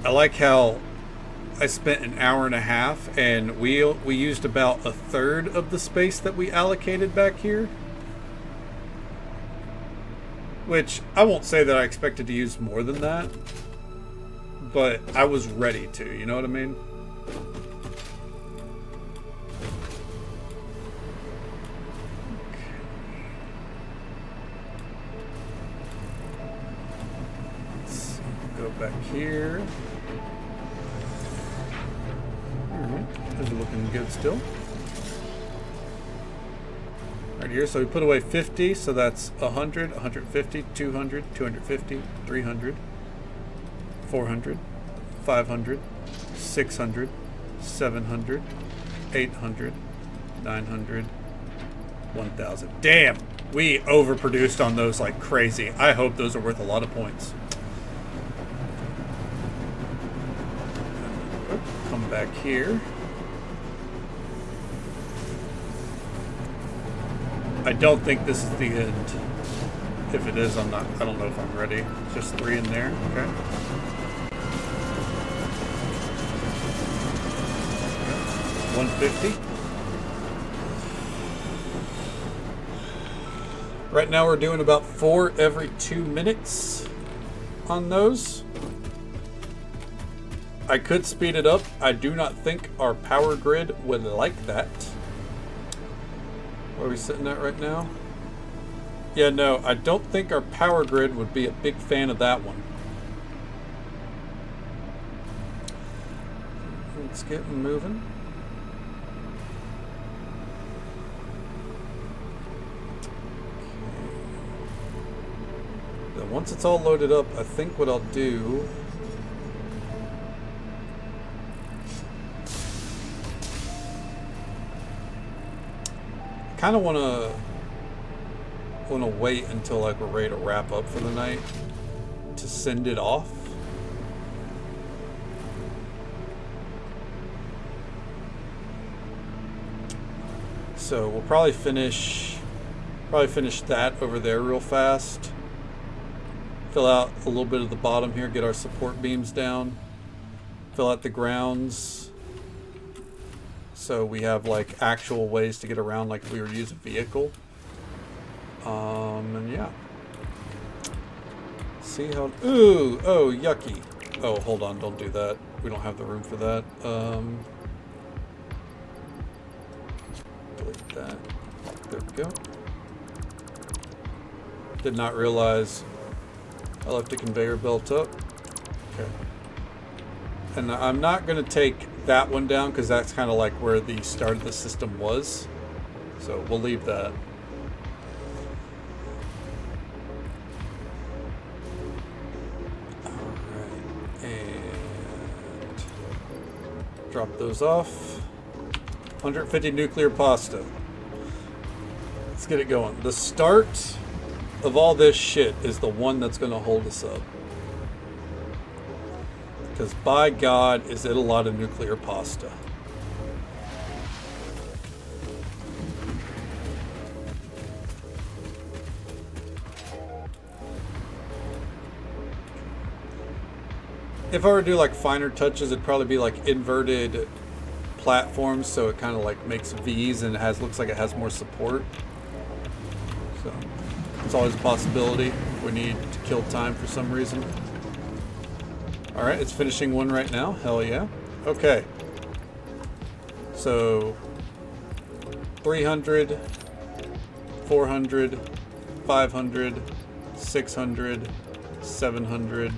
I like how I spent an hour and a half and we used about a third of the space that we allocated back here. Which I won't say that I expected to use more than that, but I was ready to, you know what I mean? Let's go back here. Is it looking good still? Right here, so we put away 50, so that's 100, 150, 200, 250, 300, 400, 500, 600, 700, 800, 900, 1,000. Damn! We overproduced on those like crazy. I hope those are worth a lot of points. Come back here. I don't think this is the end. If it is, I don't know if I'm ready. Just 3 in there, okay. 150. Right now we're doing about 4 every 2 minutes on those. I could speed it up. I do not think our power grid would like that. Where are we sitting at right now? Yeah, no, I don't think our power grid would be a big fan of that one. Let's get moving. Okay. Now, once it's all loaded up, I think what I'll do... kind of want to wait until like we're ready to wrap up for the night to send it off. So we'll probably finish that over there real fast. Fill out a little bit of the bottom here, get our support beams down. Fill out the grounds. So we have like actual ways to get around like if we were to use a vehicle. And yeah. See how, ooh, oh, yucky. Oh, hold on, don't do that. We don't have the room for that. Delete that. There we go. Did not realize I left the conveyor belt up. Okay. And I'm not going to take that one down because that's kind of like where the start of the system was. So we'll leave that. Alright. And drop those off. 150 nuclear pasta. Let's get it going. The start of all this shit is the one that's going to hold us up. Because by God, is it a lot of nuclear pasta. If I were to do like finer touches, it'd probably be like inverted platforms, so it kind of like makes V's and it looks like it has more support. So it's always a possibility. We need to kill time for some reason. All right, it's finishing one right now. Hell yeah. Okay. So 300, 400, 500, 600, 700.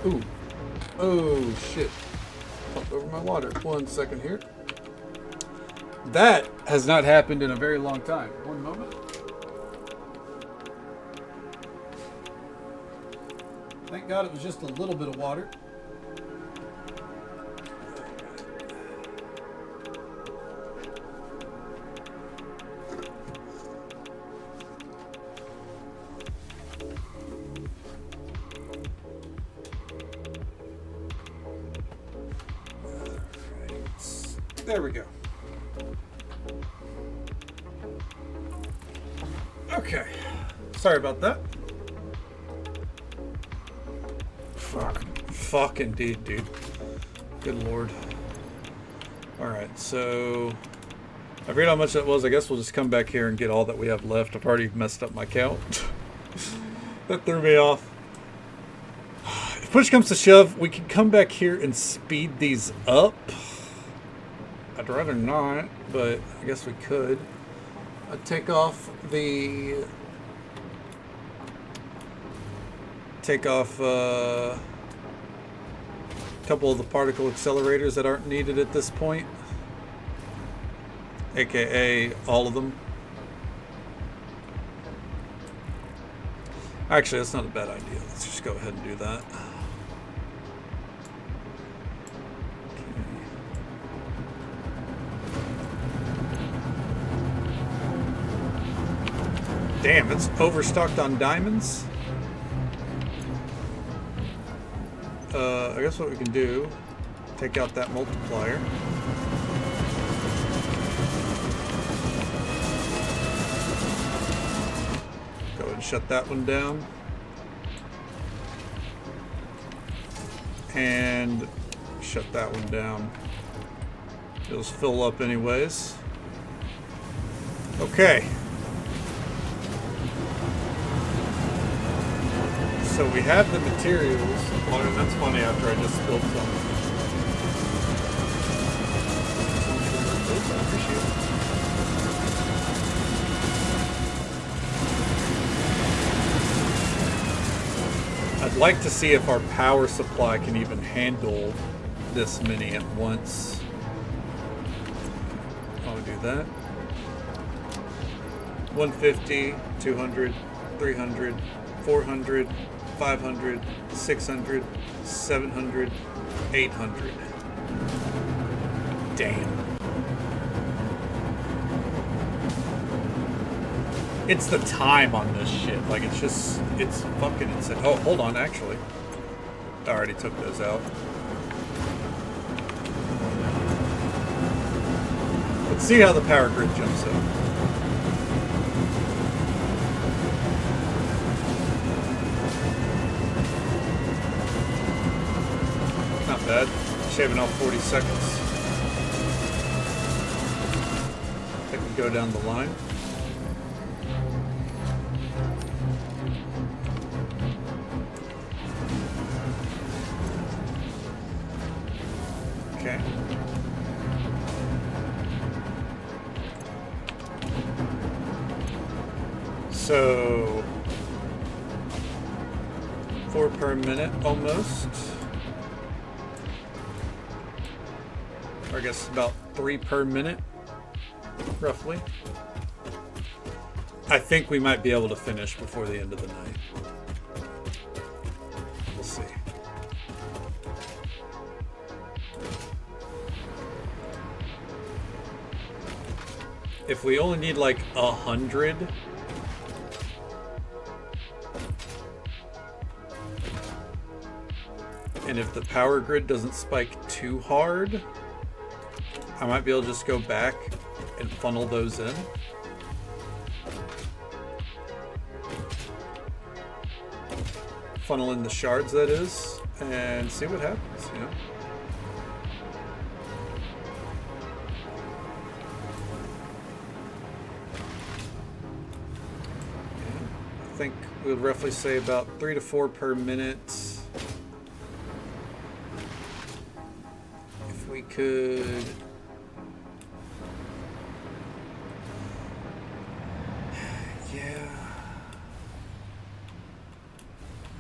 Ooh. Oh, shit. Popped over my water. 1 second here. That has not happened in a very long time. One moment. Thank God it was just a little bit of water. There we go. Okay. Sorry about that. Fuck indeed, dude. Good lord. Alright, so I forget how much that was. I guess we'll just come back here and get all that we have left. I've already messed up my count. That threw me off. If push comes to shove, we can come back here and speed these up. I'd rather not, but I guess we could. I'd take off a couple of the particle accelerators that aren't needed at this point, aka all of them. Actually, that's not a bad idea. Let's just go ahead and do that. Damn, it's overstocked on diamonds. I guess what we can do, take out that multiplier. Go ahead and shut that one down. And shut that one down. It'll just fill up anyways. Okay. So we have the materials. Oh, and that's funny after I just spilled some. I appreciate it. I'd like to see if our power supply can even handle this many at once. I'll do that. 150, 200, 300, 400, 500, 600, 700, 800. Damn. It's the time on this shit. Like, it's fucking insane. Oh, hold on, actually. I already took those out. Let's see how the power grid jumps up. Not bad. Shaving off 40 seconds. I can go down the line. Okay. So 4 per minute almost. Or I guess about 3 per minute, roughly. I think we might be able to finish before the end of the night. We'll see. if we only need like 100, and if the power grid doesn't spike too hard, I might be able to just go back and funnel those in. Funnel in the shards, that is, and see what happens, you know? I think we would roughly say about 3 to 4 per minute. If we could... yeah.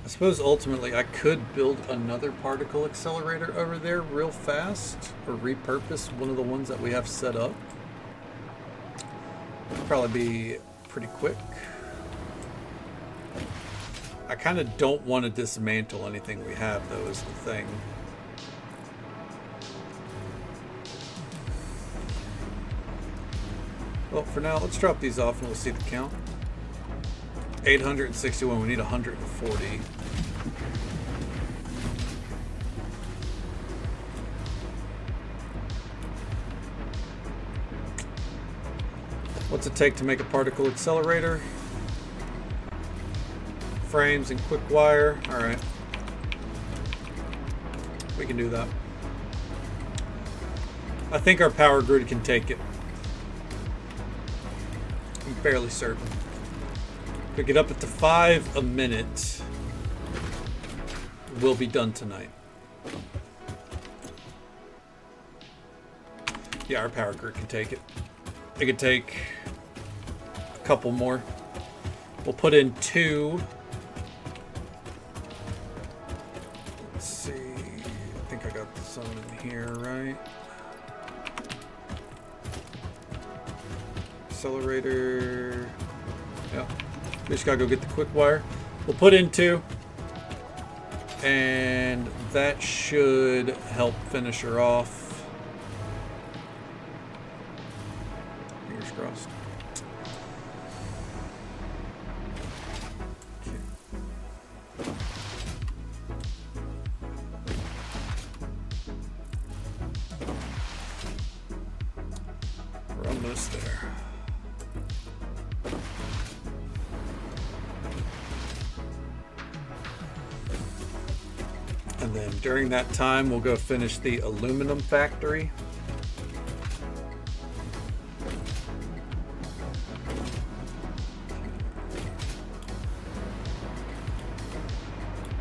I suppose ultimately I could build another particle accelerator over there real fast, or repurpose one of the ones that we have set up. It'd probably be pretty quick. I kind of don't want to dismantle anything we have, though, is the thing. Well, for now, let's drop these off and we'll see the count. 861, we need 140. What's it take to make a particle accelerator? Frames and quick wire. Alright. We can do that. I think our power grid can take it. I'm fairly certain. Pick it up at the 5 a minute. We'll be done tonight. Yeah, our power grid can take it. It could take a couple more. We'll put in 2. Let's see. I think I got some in here, right? Accelerator. Yep. We just gotta go get the quick wire. We'll put in 2. And that should help finish her off. Fingers crossed. Okay. We're almost there. And then during that time, we'll go finish the aluminum factory.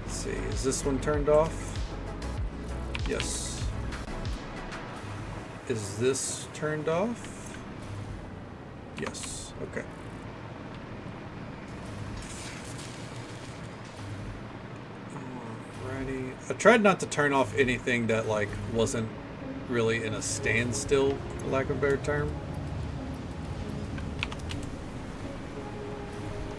Let's see, is this one turned off? Yes. Is this turned off? Yes, okay. I tried not to turn off anything that like wasn't really in a standstill, for lack of a better term.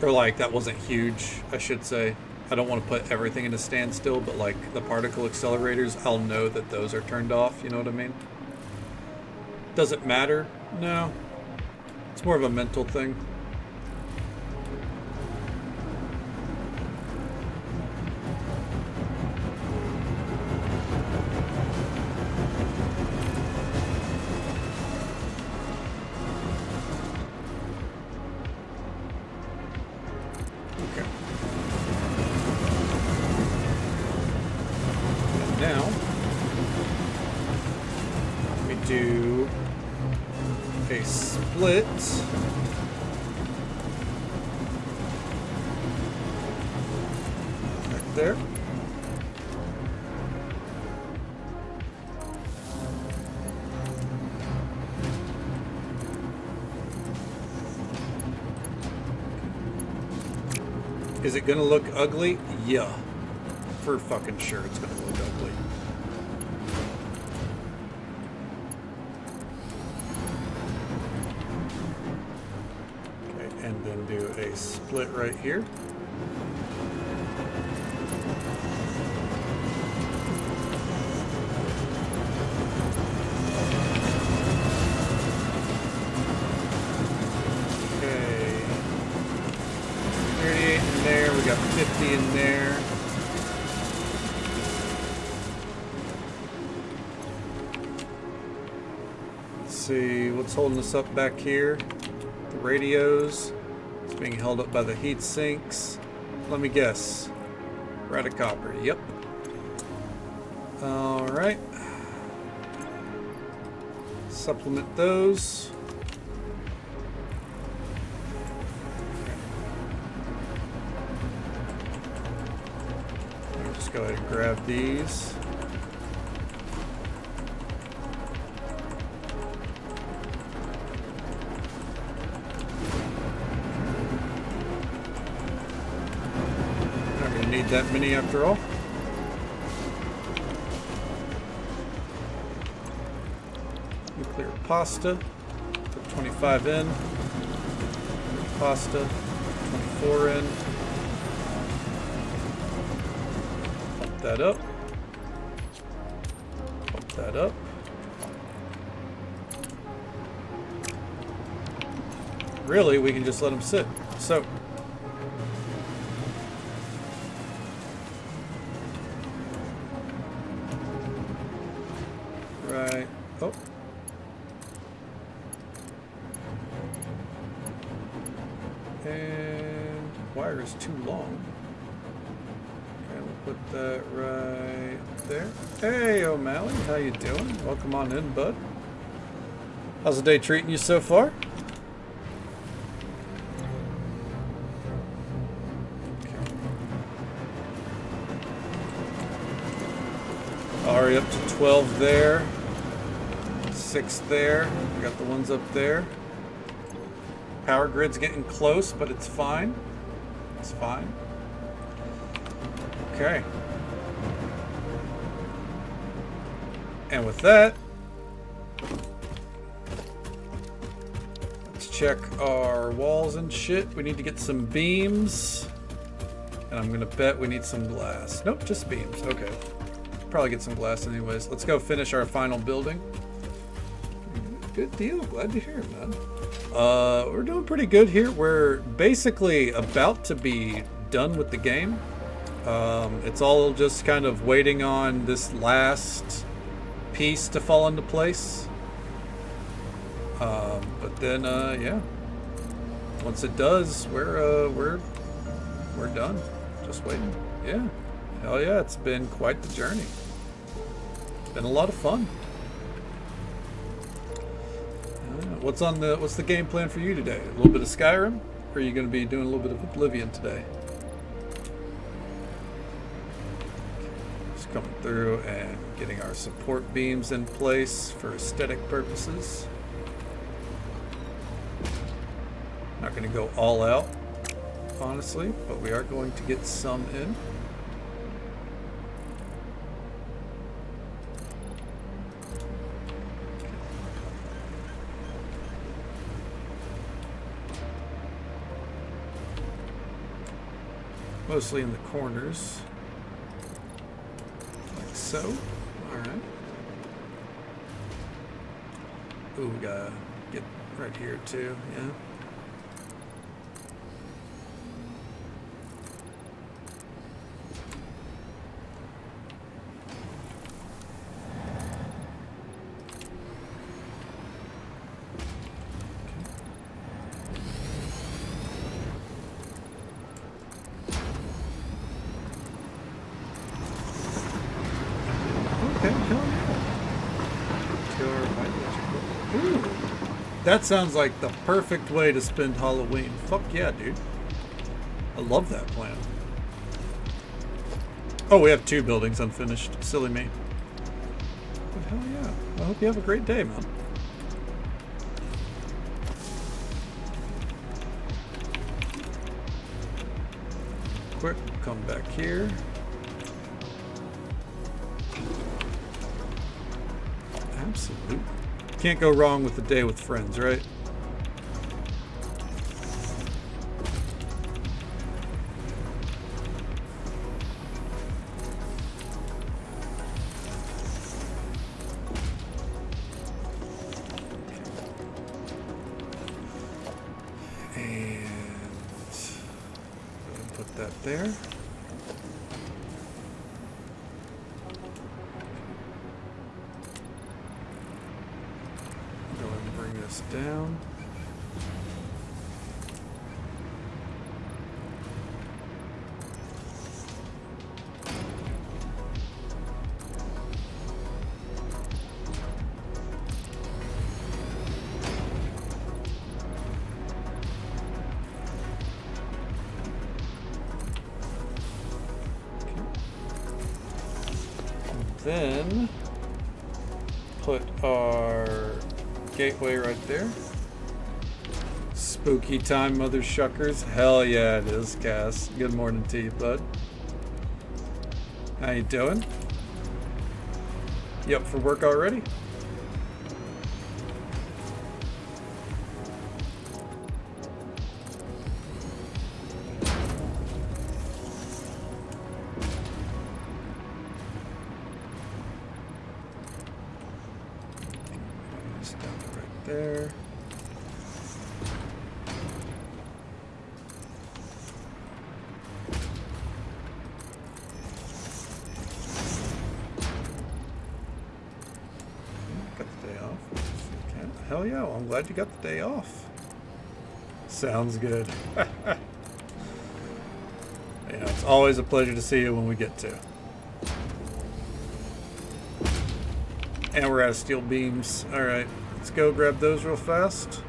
Or like that wasn't huge, I should say. I don't want to put everything in a standstill, but like the particle accelerators, I'll know that those are turned off, you know what I mean? Does it matter? No. It's more of a mental thing. Do a split. Right there. Is it gonna look ugly? Yeah. For fucking sure it's gonna look ugly. And then do a split right here. 28 in there. We got 50 in there. Let's see what's holding us up back here. The radios. It's being held up by the heat sinks. Let me guess. We're out of copper. Yep. Alright. Supplement those. I'll just go ahead and grab these. Not going to need that many after all. Nuclear pasta. Put 25 in. Pasta. 24 in. Pump that up. Pump that up. Really, we can just let them sit. So. Right. Oh. And wire is too long. Okay, we'll put that right there. Hey, O'Malley, how you doing? Welcome on in, bud. How's the day treating you so far? Okay. Already up to 12 there. 6 there. We got the ones up there. Power grid's getting close, but it's fine. It's fine. Okay. And with that, let's check our walls and shit. We need to get some beams. And I'm gonna bet we need some glass. Nope, just beams. Okay. Probably get some glass anyways. Let's go finish our final building. Good deal. Glad to hear it, man. We're doing pretty good here. We're basically about to be done with the game. It's all just kind of waiting on this last piece to fall into place. But then, yeah. Once it does, we're done. Just waiting. Yeah. Hell yeah! It's been quite the journey. It's been a lot of fun. What's the game plan for you today? A little bit of Skyrim, or are you going to be doing a little bit of Oblivion today? Just coming through and getting our support beams in place for aesthetic purposes. Not going to go all out, honestly, but we are going to get some in. Mostly in the corners, like so. All right. Ooh, we gotta get right here too, yeah. That sounds like the perfect way to spend Halloween. Fuck yeah, dude. I love that plan. Oh, we have 2 buildings unfinished. Silly me. But hell yeah. I hope you have a great day, man. Quick, come back here. Absolutely. Can't go wrong with a day with friends, right? And that there. Go ahead and bring this down. Then put our gateway right there. Spooky time, mother shuckers. Hell yeah, it is, Cass. Good morning to you, bud. How you doing? You up for work already? There. Got the day off. Okay. Hell yeah, well, I'm glad you got the day off. Sounds good. It's always a pleasure to see you when we get to. And we're out of steel beams. Alright, let's go grab those real fast.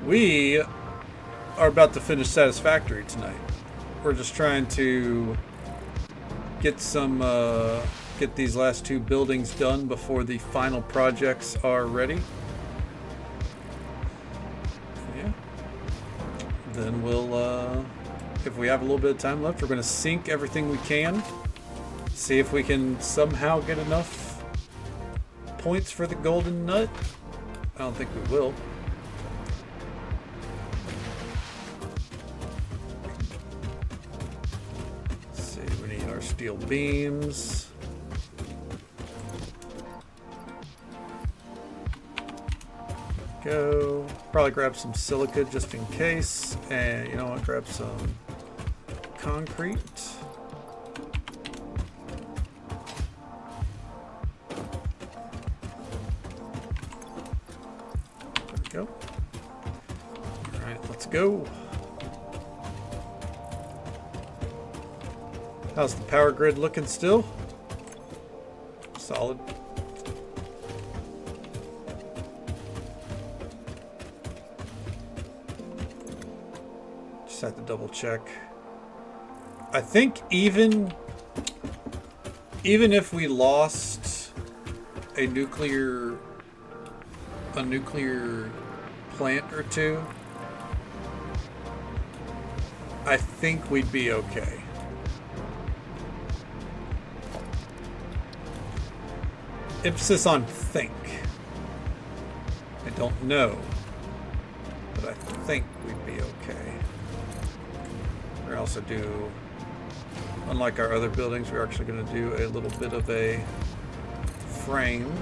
We are about to finish Satisfactory tonight. We're just trying to get get these last two buildings done before the final projects are ready. Yeah. Then we'll, if we have a little bit of time left, we're going to sink everything we can. See if we can somehow get enough points for the golden nut. I don't think we will. Let's see, we need our steel beams. Go. Probably grab some silica just in case. And you know what? Grab some concrete. Go. All right, let's go. How's the power grid looking still? Solid. Just have to double check. I think even if we lost a nuclear plant or two, I think we'd be okay. Emphasis on think. I don't know, but I think we'd be okay. We also do, unlike our other buildings, we're actually going to do a little bit of a frame.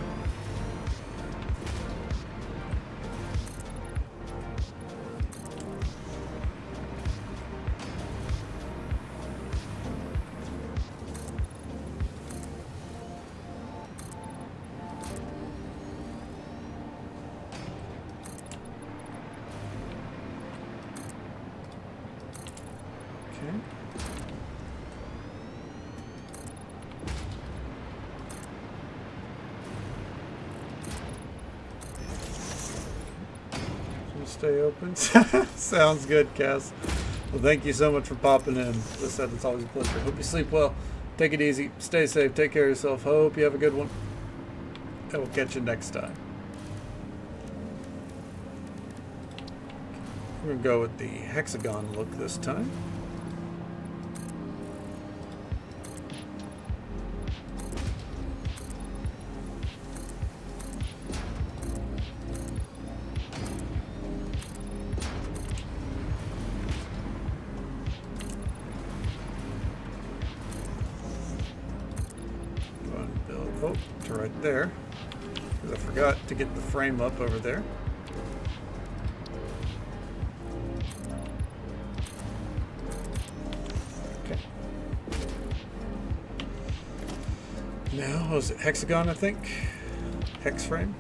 Stay open. Sounds good, Cass. Well, thank you so much for popping in. As I said, it's always a pleasure. Hope you sleep well. Take it easy. Stay safe. Take care of yourself. Hope you have a good one. And we'll catch you next time. We're going to go with the hexagon look this time. To right there, because I forgot to get the frame up over there. No, was it hexagon, I think? Hex frame?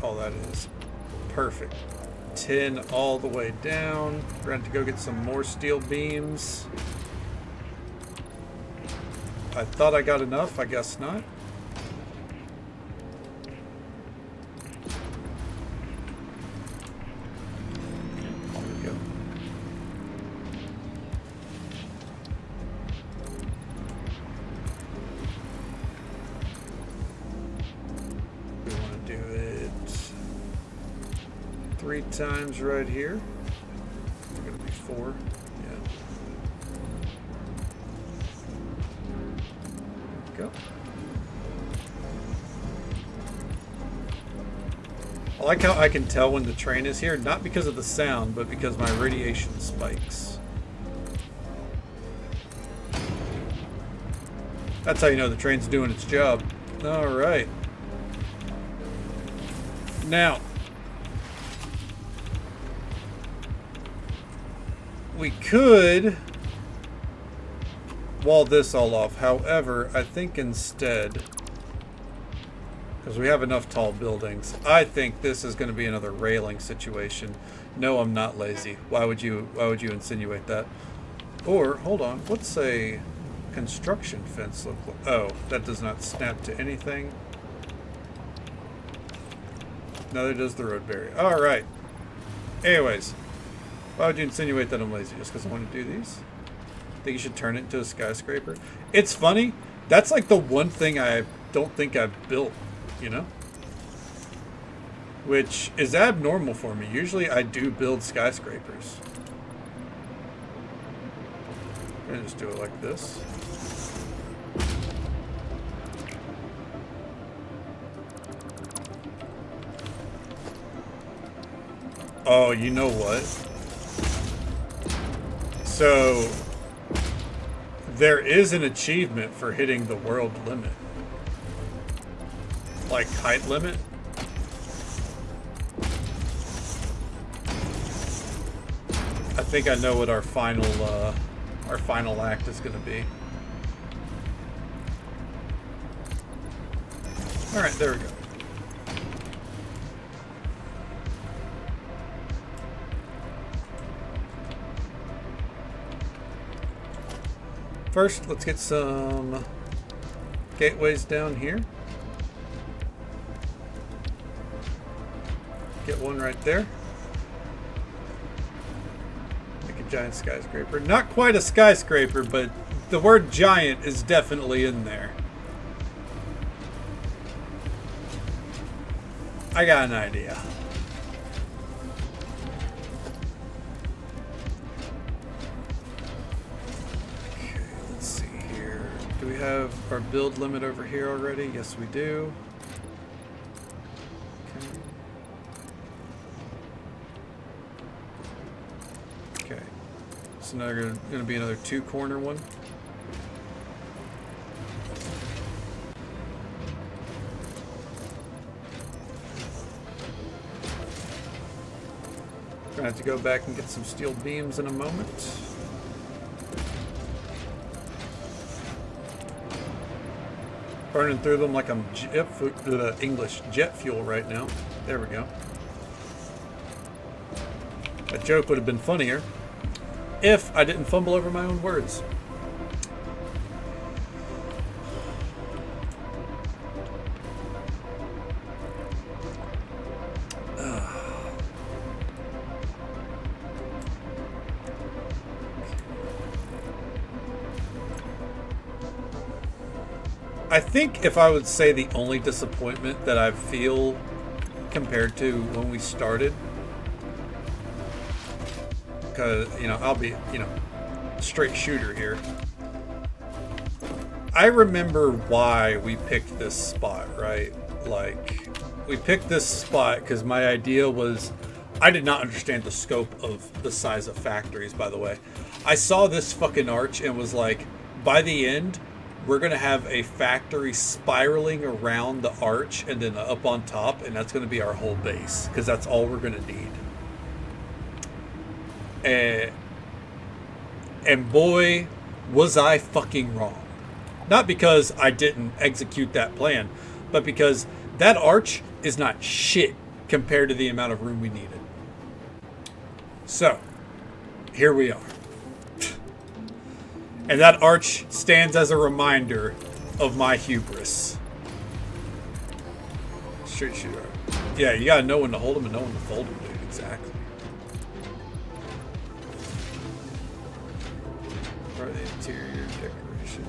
Oh, that is perfect. 10 all the way down. We're going to have to go get some more steel beams. I thought I got enough. I guess not. There we go. We want to do it 3 times right here. It's going to be 4. Go. I like how I can tell when the train is here, not because of the sound, but because my radiation spikes. That's how you know the train's doing its job. Alright. Now, we could wall this all off. However, I think instead, because we have enough tall buildings, I think this is going to be another railing situation. No, I'm not lazy. Why would you insinuate that? Or hold on, what's a construction fence look like? Oh, that does not snap to anything. Neither does the road barrier. All right. Anyways, why would you insinuate that I'm lazy? Just because I want to do these? Think you should turn it into a skyscraper? It's funny. That's like the one thing I don't think I've built, you know? Which is abnormal for me. Usually I do build skyscrapers. I'm gonna just do it like this. Oh, you know what? So there is an achievement for hitting the world limit. Like height limit. I think I know what our final act is going to be. All right, there we go. First, let's get some gateways down here. Get one right there. Make a giant skyscraper. Not quite a skyscraper, but the word giant is definitely in there. I got an idea. Do we have our build limit over here already? Yes, we do. Okay. So now there's going to be another 2-corner one. Gonna have to go back and get some steel beams in a moment. Burning through them like I'm English jet fuel right now. There we go. That joke would have been funnier if I didn't fumble over my own words. I think if I would say the only disappointment that I feel compared to when we started, because, you know, I'll be, you know, straight shooter here. I remember why we picked this spot, right? Like, we picked this spot because my idea was, I did not understand the scope of the size of factories, by the way. I saw this fucking arch and was like, by the end, we're going to have a factory spiraling around the arch and then up on top, and that's going to be our whole base because that's all we're going to need. And boy, was I fucking wrong. Not because I didn't execute that plan, but because that arch is not shit compared to the amount of room we needed. So, here we are. And that arch stands as a reminder of my hubris. Straight shooter. Yeah, you gotta know when to hold them and know when to fold them, dude. Exactly. Or the interior decoration.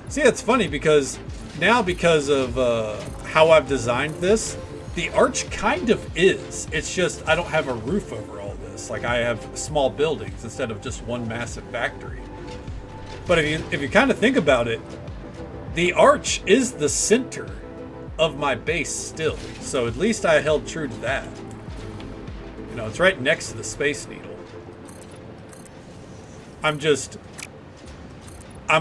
See, it's funny because now, because of how I've designed this, the arch kind of is. It's just I don't have a roof over all this. Like, I have small buildings instead of just one massive factory. But if you kind of think about it, the arch is the center of my base still. So at least I held true to that. You know, it's right next to the Space Needle. I'm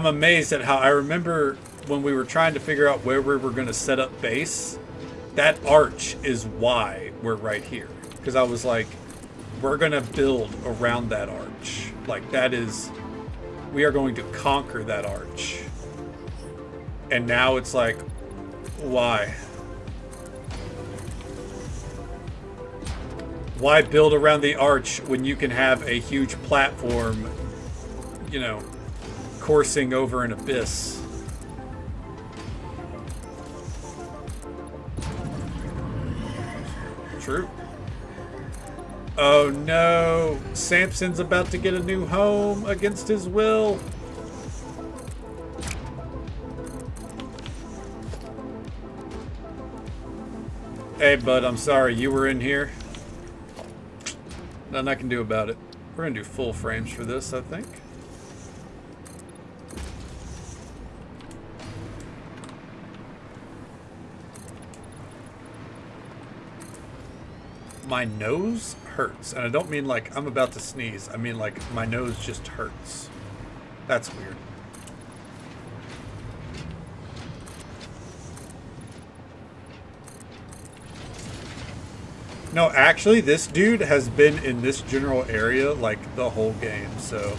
amazed at how I remember when we were trying to figure out where we were going to set up base. That arch is why we're right here. Because I was like, we're going to build around that arch. Like, that is... We are going to conquer that arch. And now it's like, why? Why build around the arch when you can have a huge platform, you know, coursing over an abyss? True. Oh no, Samson's about to get a new home against his will. Hey bud, I'm sorry, you were in here. Nothing I can do about it. We're gonna do full frames for this, I think. My nose hurts, and I don't mean like I'm about to sneeze. I mean like my nose just hurts. That's weird. No, actually, this dude has been in this general area like the whole game, so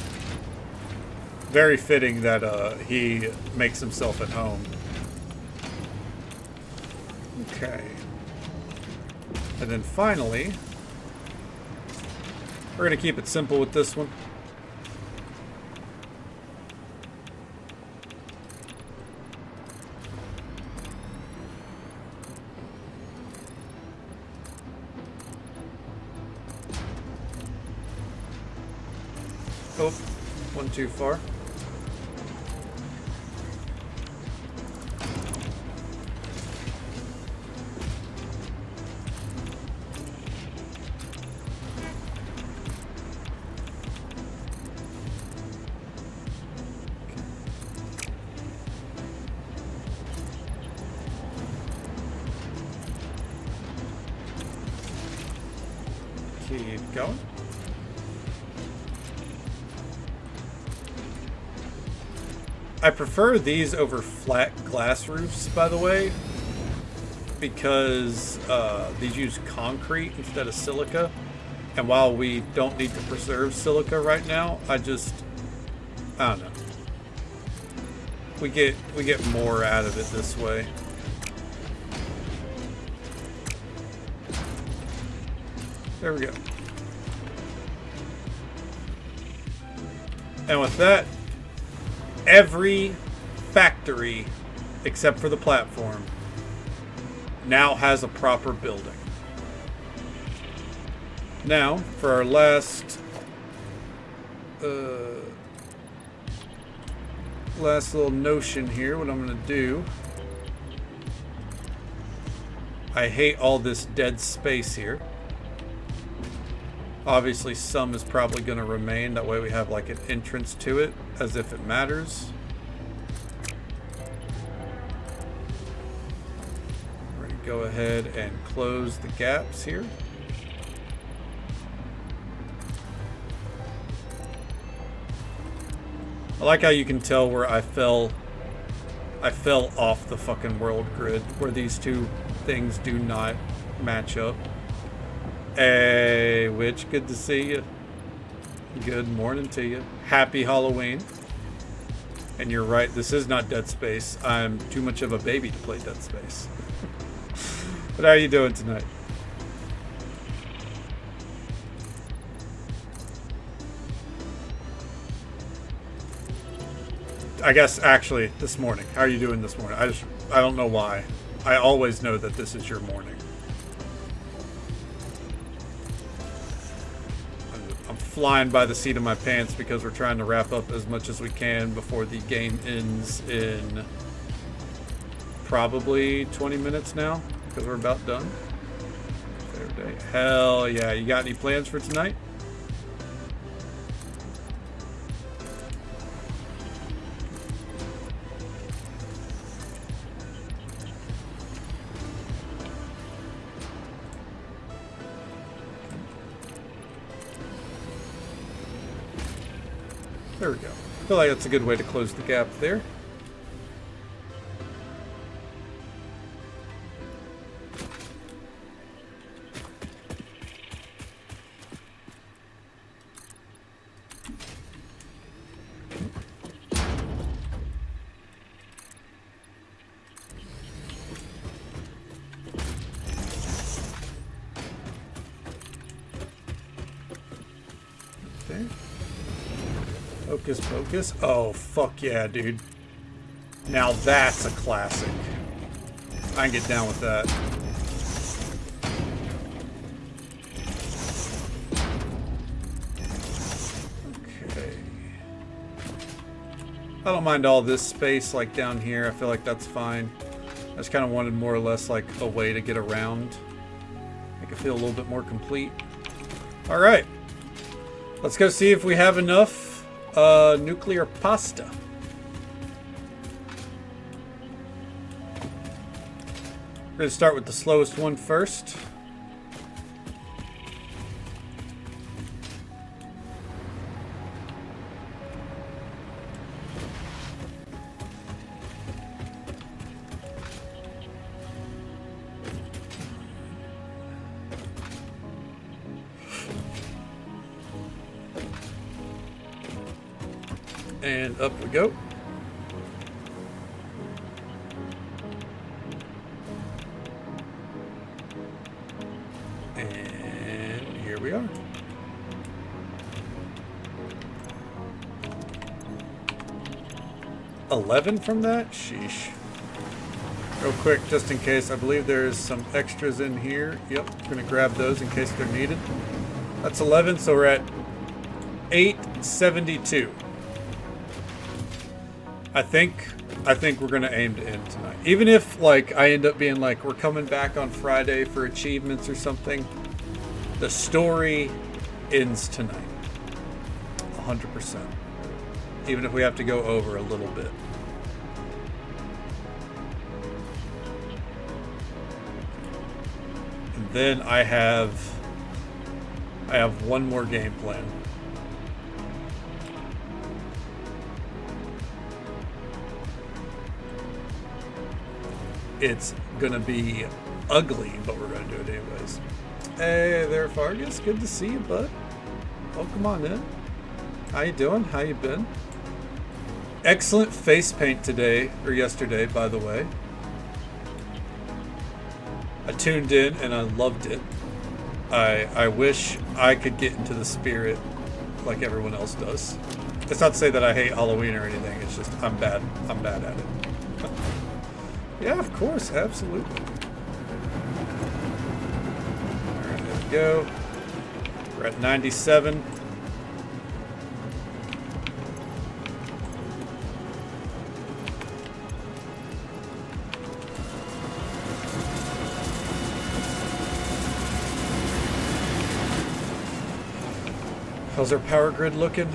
very fitting that he makes himself at home. Okay. And then finally, we're going to keep it simple with this one. Oh, one too far. Keep going. I prefer these over flat glass roofs, by the way, because these use concrete instead of silica. And while we don't need to preserve silica right now, I don't know. We get more out of it this way. There we go. And with that, every factory, except for the platform, now has a proper building. Now, for our last little notion here, what I'm going to do... I hate all this dead space here. Obviously, some is probably going to remain. That way we have like an entrance to it, as if it matters. We're going to go ahead and close the gaps here. I like how you can tell where I fell off the fucking world grid, where these two things do not match up. Hey, Witch, good to see you. Good morning to you. Happy Halloween. And you're right, this is not Dead Space. I'm too much of a baby to play Dead Space. But how are you doing tonight? I guess actually this morning. How are you doing this morning? I don't know why. I always know that this is your morning. I'm flying by the seat of my pants because we're trying to wrap up as much as we can before the game ends in probably 20 minutes now, because we're about done. Fair day. Hell yeah. You got any plans for tonight? There we go. I feel like that's a good way to close the gap there. Okay. Hocus Pocus. Oh, fuck yeah, dude. Now that's a classic. I can get down with that. Okay. I don't mind all this space, like down here. I feel like that's fine. I just kind of wanted more or less like a way to get around. Make it feel a little bit more complete. All right. Let's go see if we have enough nuclear pasta. We're going to start with the slowest one first. And up we go. And here we are. $11 from that? Sheesh. Real quick, just in case, I believe there's some extras in here. Yep, gonna grab those in case they're needed. That's 11, so we're at 872. I think we're gonna aim to end tonight. Even if like I end up being like we're coming back on Friday for achievements or something, the story ends tonight. 100%. Even if we have to go over a little bit. And then I have one more game plan. It's gonna be ugly, but we're gonna do it anyways. Hey there, Fargus. Good to see you, bud. Oh, come on in. How you doing? How you been? Excellent face paint today, or yesterday, by the way. I tuned in and I loved it. I wish I could get into the spirit like everyone else does. It's not to say that I hate Halloween or anything. It's just I'm bad at it. Yeah, of course, absolutely. Alright, there we go. We're at 97. How's our power grid looking?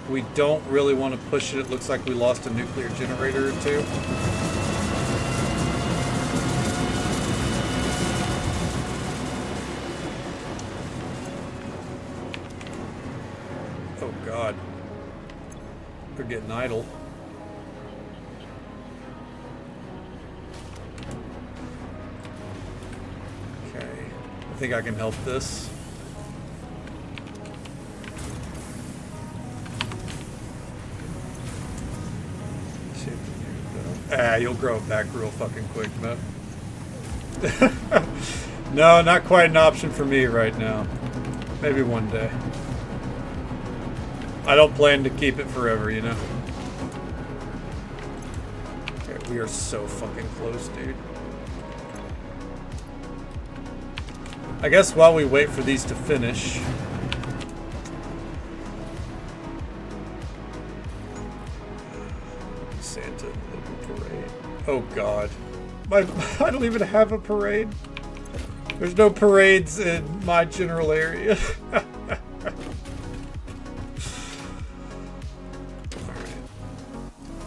We don't really want to push it. It looks like we lost a nuclear generator or two. God. They're getting idle. Okay. I think I can help this. Ah, you'll grow back real fucking quick, man. No, not quite an option for me right now. Maybe one day. I don't plan to keep it forever, you know? Okay, we are so fucking close, dude. I guess while we wait for these to finish... Santa local parade. Oh god. I don't even have a parade. There's no parades in my general area.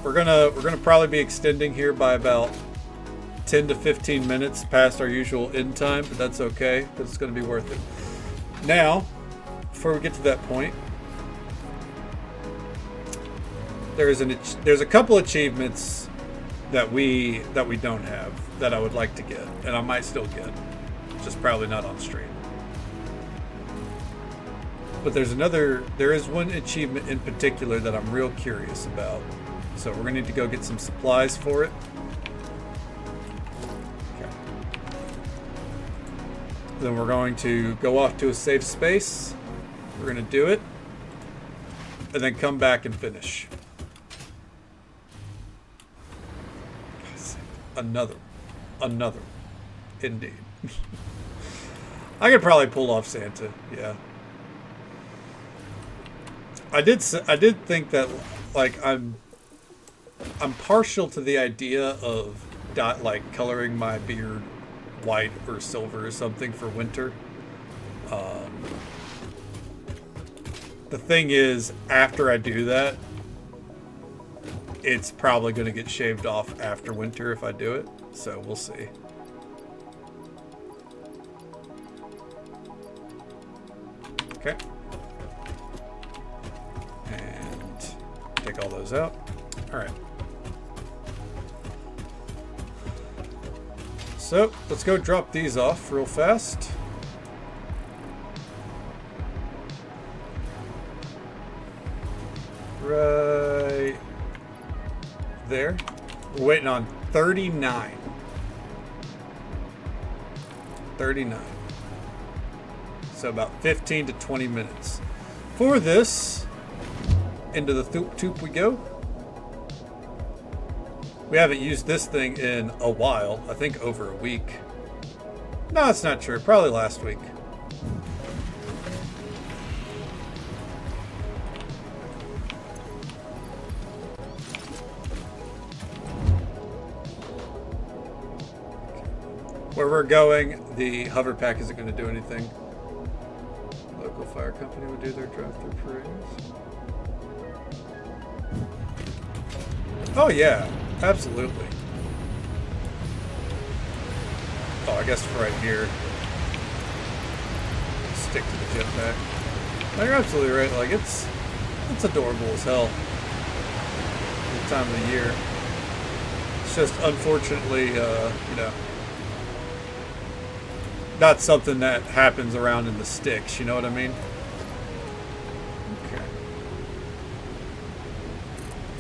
We're gonna probably be extending here by about 10 to 15 minutes past our usual end time, but that's okay because it's gonna be worth it. Now, before we get to that point, there's a couple achievements that we don't have that I would like to get, and I might still get, just probably not on stream. But there is one achievement in particular that I'm real curious about. So we're gonna need to go get some supplies for it. Okay. Then we're going to go off to a safe space. We're gonna do it, and then come back and finish. Another. Indeed. I could probably pull off Santa, yeah. I did think that, like, I'm partial to the idea of like coloring my beard white or silver or something for winter. The thing is, after I do that, it's probably going to get shaved off after winter if I do it. So we'll see. Okay. And take all those out. All right. So let's go drop these off real fast. Right there. We're waiting on 39. 39. So about 15 to 20 minutes. For this, into the toop we go. We haven't used this thing in a while. I think over a week. No, it's not true. Probably last week. Where we're going, the hover pack isn't going to do anything. Local fire company would do their drive-through parades. Oh yeah, absolutely. Oh, I guess right here. Stick to the jetpack. No, you're absolutely right. Like it's adorable as hell. This time of the year. It's just unfortunately, you know, not something that happens around in the sticks. You know what I mean? Okay.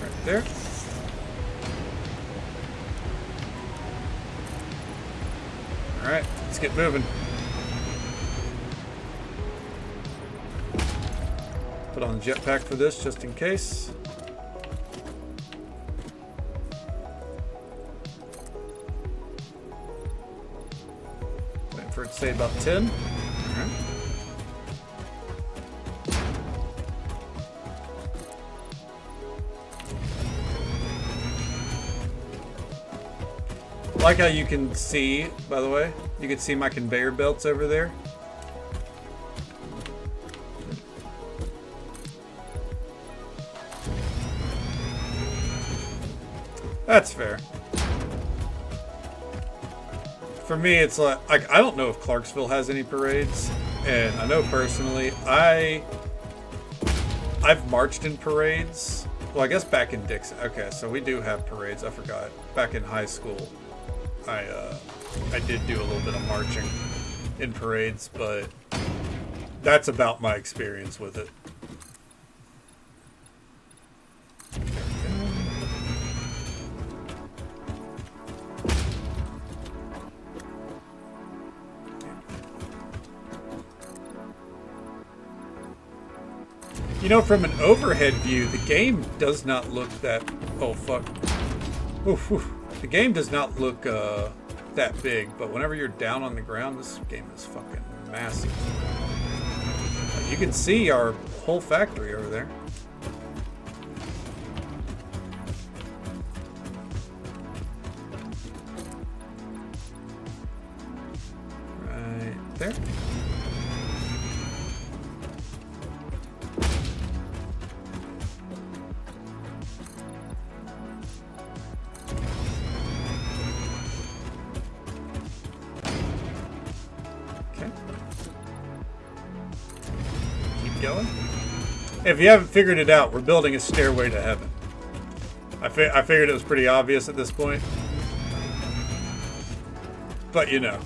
Right there. Alright, let's get moving. Put on the jetpack for this just in case. Waiting for it to say about 10. Alright. Like how you can see, by the way, you can see my conveyor belts over there. That's fair. For me, it's like I don't know if Clarksville has any parades, and I know personally, I I've marched in parades. Well, I guess back in Dixon. Okay, so we do have parades. I forgot. Back in high school, I did do a little bit of marching in parades, but that's about my experience with it. You know, from an overhead view, the game does not look that... Oh, fuck. Oof, oof. The game does not look that big, but whenever you're down on the ground, this game is fucking massive. You can see our whole factory over there. Right there. Going. If you haven't figured it out, we're building a stairway to heaven. I figured it was pretty obvious at this point. But you know.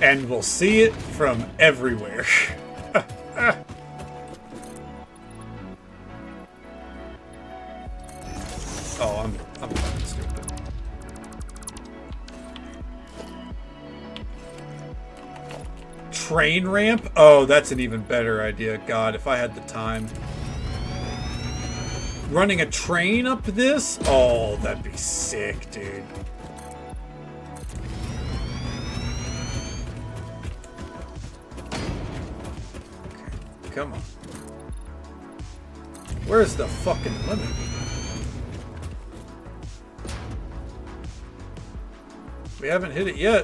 And we'll see it from everywhere. Oh, I'm fucking stupid. Train ramp? Oh, that's an even better idea. God, if I had the time. Running a train up this? Oh, that'd be sick, dude. Come on. Where's the fucking limit? We haven't hit it yet.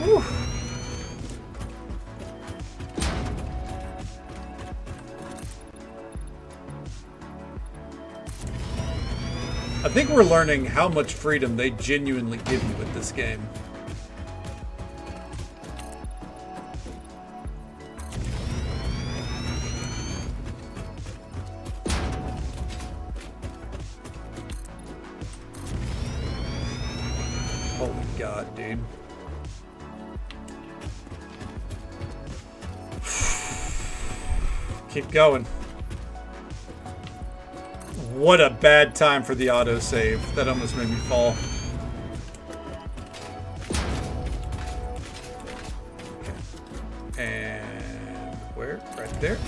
Whew. I think we're learning how much freedom they genuinely give you with this game. Holy God, dude. Keep going. What a bad time for the autosave. That almost made me fall. Okay. And where? Right there.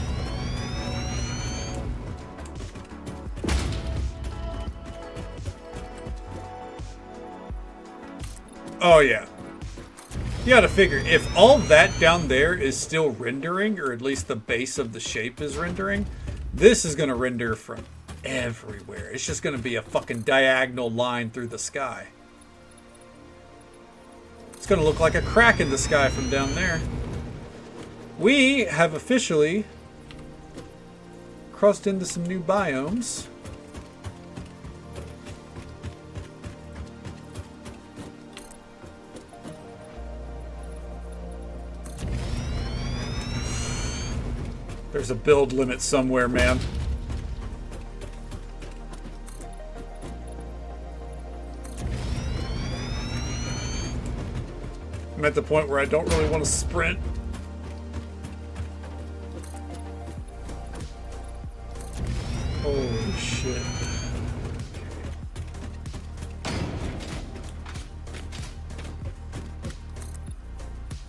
Oh, yeah. You gotta figure, if all that down there is still rendering, or at least the base of the shape is rendering, this is gonna render from everywhere. It's just gonna be a fucking diagonal line through the sky. It's gonna look like a crack in the sky from down there. We have officially crossed into some new biomes. There's a build limit somewhere, man. I'm at the point where I don't really want to sprint. Holy shit.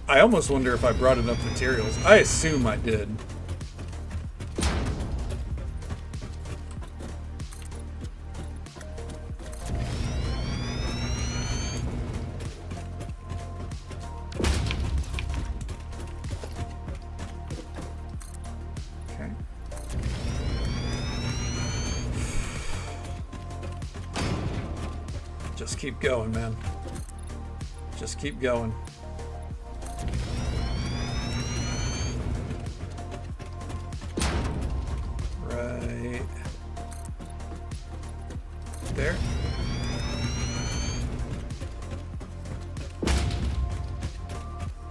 I almost wonder if I brought enough materials. I assume I did. Just keep going, man. Just keep going. Right there.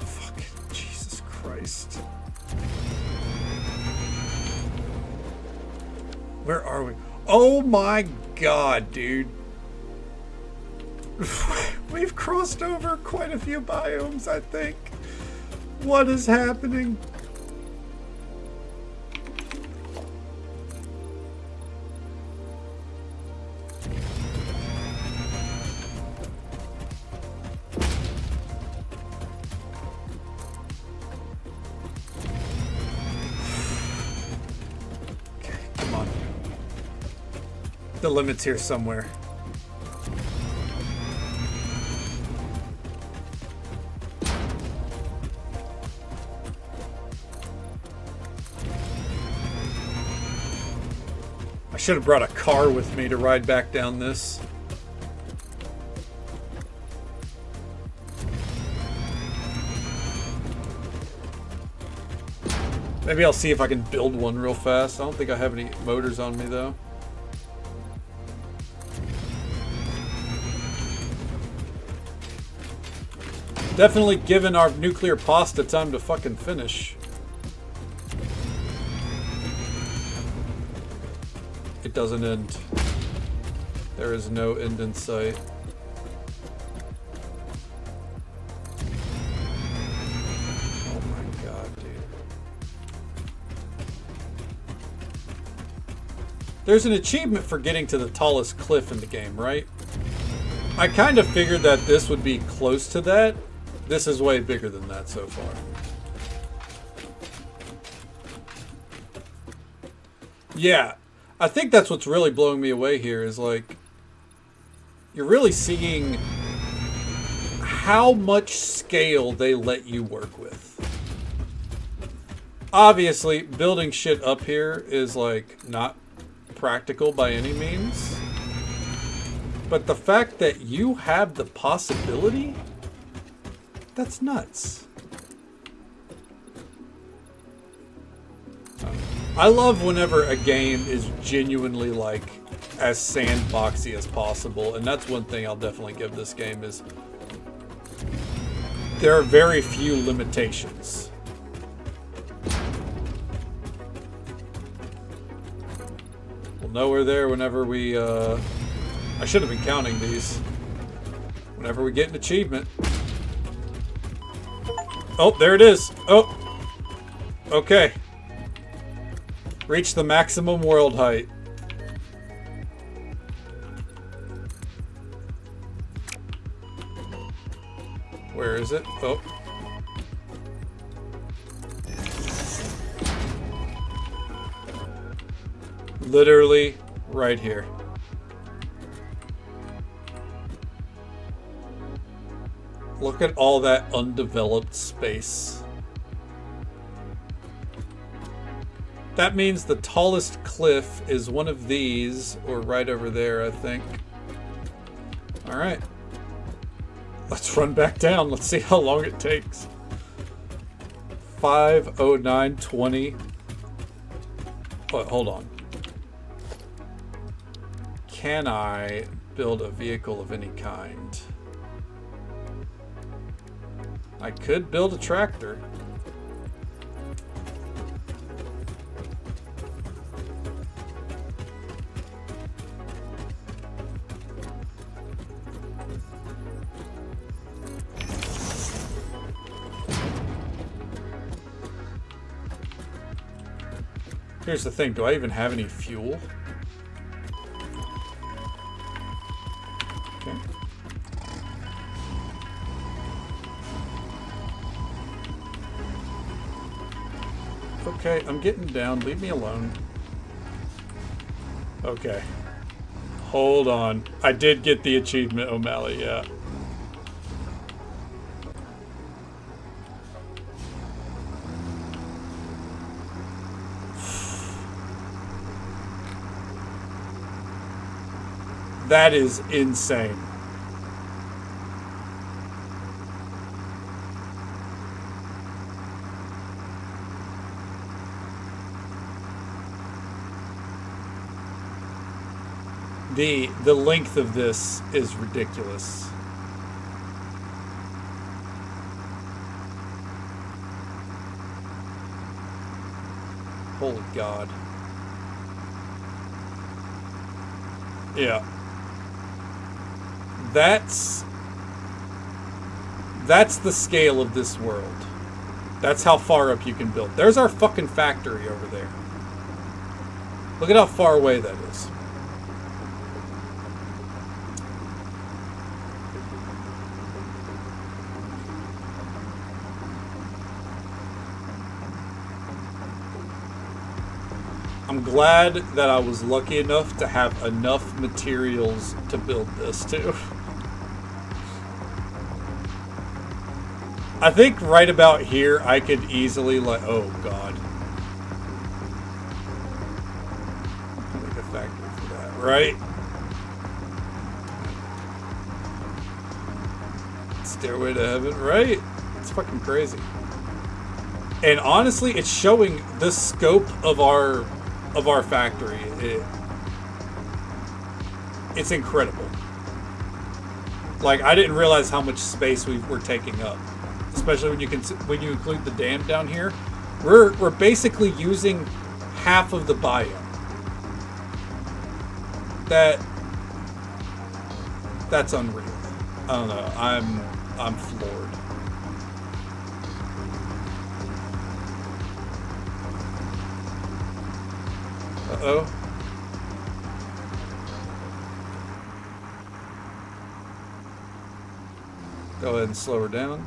Fucking Jesus Christ. Where are we? Oh my God, dude. We've crossed over quite a few biomes, I think. What is happening? Okay, come on. The limit's here somewhere. I should have brought a car with me to ride back down this. Maybe I'll see if I can build one real fast. I don't think I have any motors on me though. Definitely giving our nuclear pasta time to fucking finish. It doesn't end. There is no end in sight. Oh my God, dude. There's an achievement for getting to the tallest cliff in the game, right? I kind of figured that this would be close to that. This is way bigger than that so far. Yeah. I think that's what's really blowing me away here is like you're really seeing how much scale they let you work with. Obviously, building shit up here is like not practical by any means. But the fact that you have the possibility, that's nuts. I love whenever a game is genuinely like as sandboxy as possible, and that's one thing I'll definitely give this game is there are very few limitations. We'll know we're there whenever we I should have been counting these. Whenever we get an achievement. Oh, there it is. Oh. Okay. Reach the maximum world height. Where is it? Oh. Literally right here. Look at all that undeveloped space. That means the tallest cliff is one of these, or right over there, I think. All right. Let's run back down. Let's see how long it takes. 5:09:20. Oh, hold on. Can I build a vehicle of any kind? I could build a tractor. Here's the thing, do I even have any fuel? Okay. Okay, I'm getting down. Leave me alone. Okay. Hold on. I did get the achievement, O'Malley, yeah. That is insane. The length of this is ridiculous. Holy God. Yeah. That's the scale of this world. That's how far up you can build. There's our fucking factory over there. Look at how far away that is. I'm glad that I was lucky enough to have enough materials to build this too. I think right about here I could easily oh God. Make a factory for that, right? Stairway to heaven, right? It's fucking crazy. And honestly, it's showing the scope of our factory. It's incredible. Like, I didn't realize how much space we were taking up. Especially when you include the dam down here, we're basically using half of the biome. That's unreal. I don't know. I'm floored. Uh-oh. Go ahead and slow her down.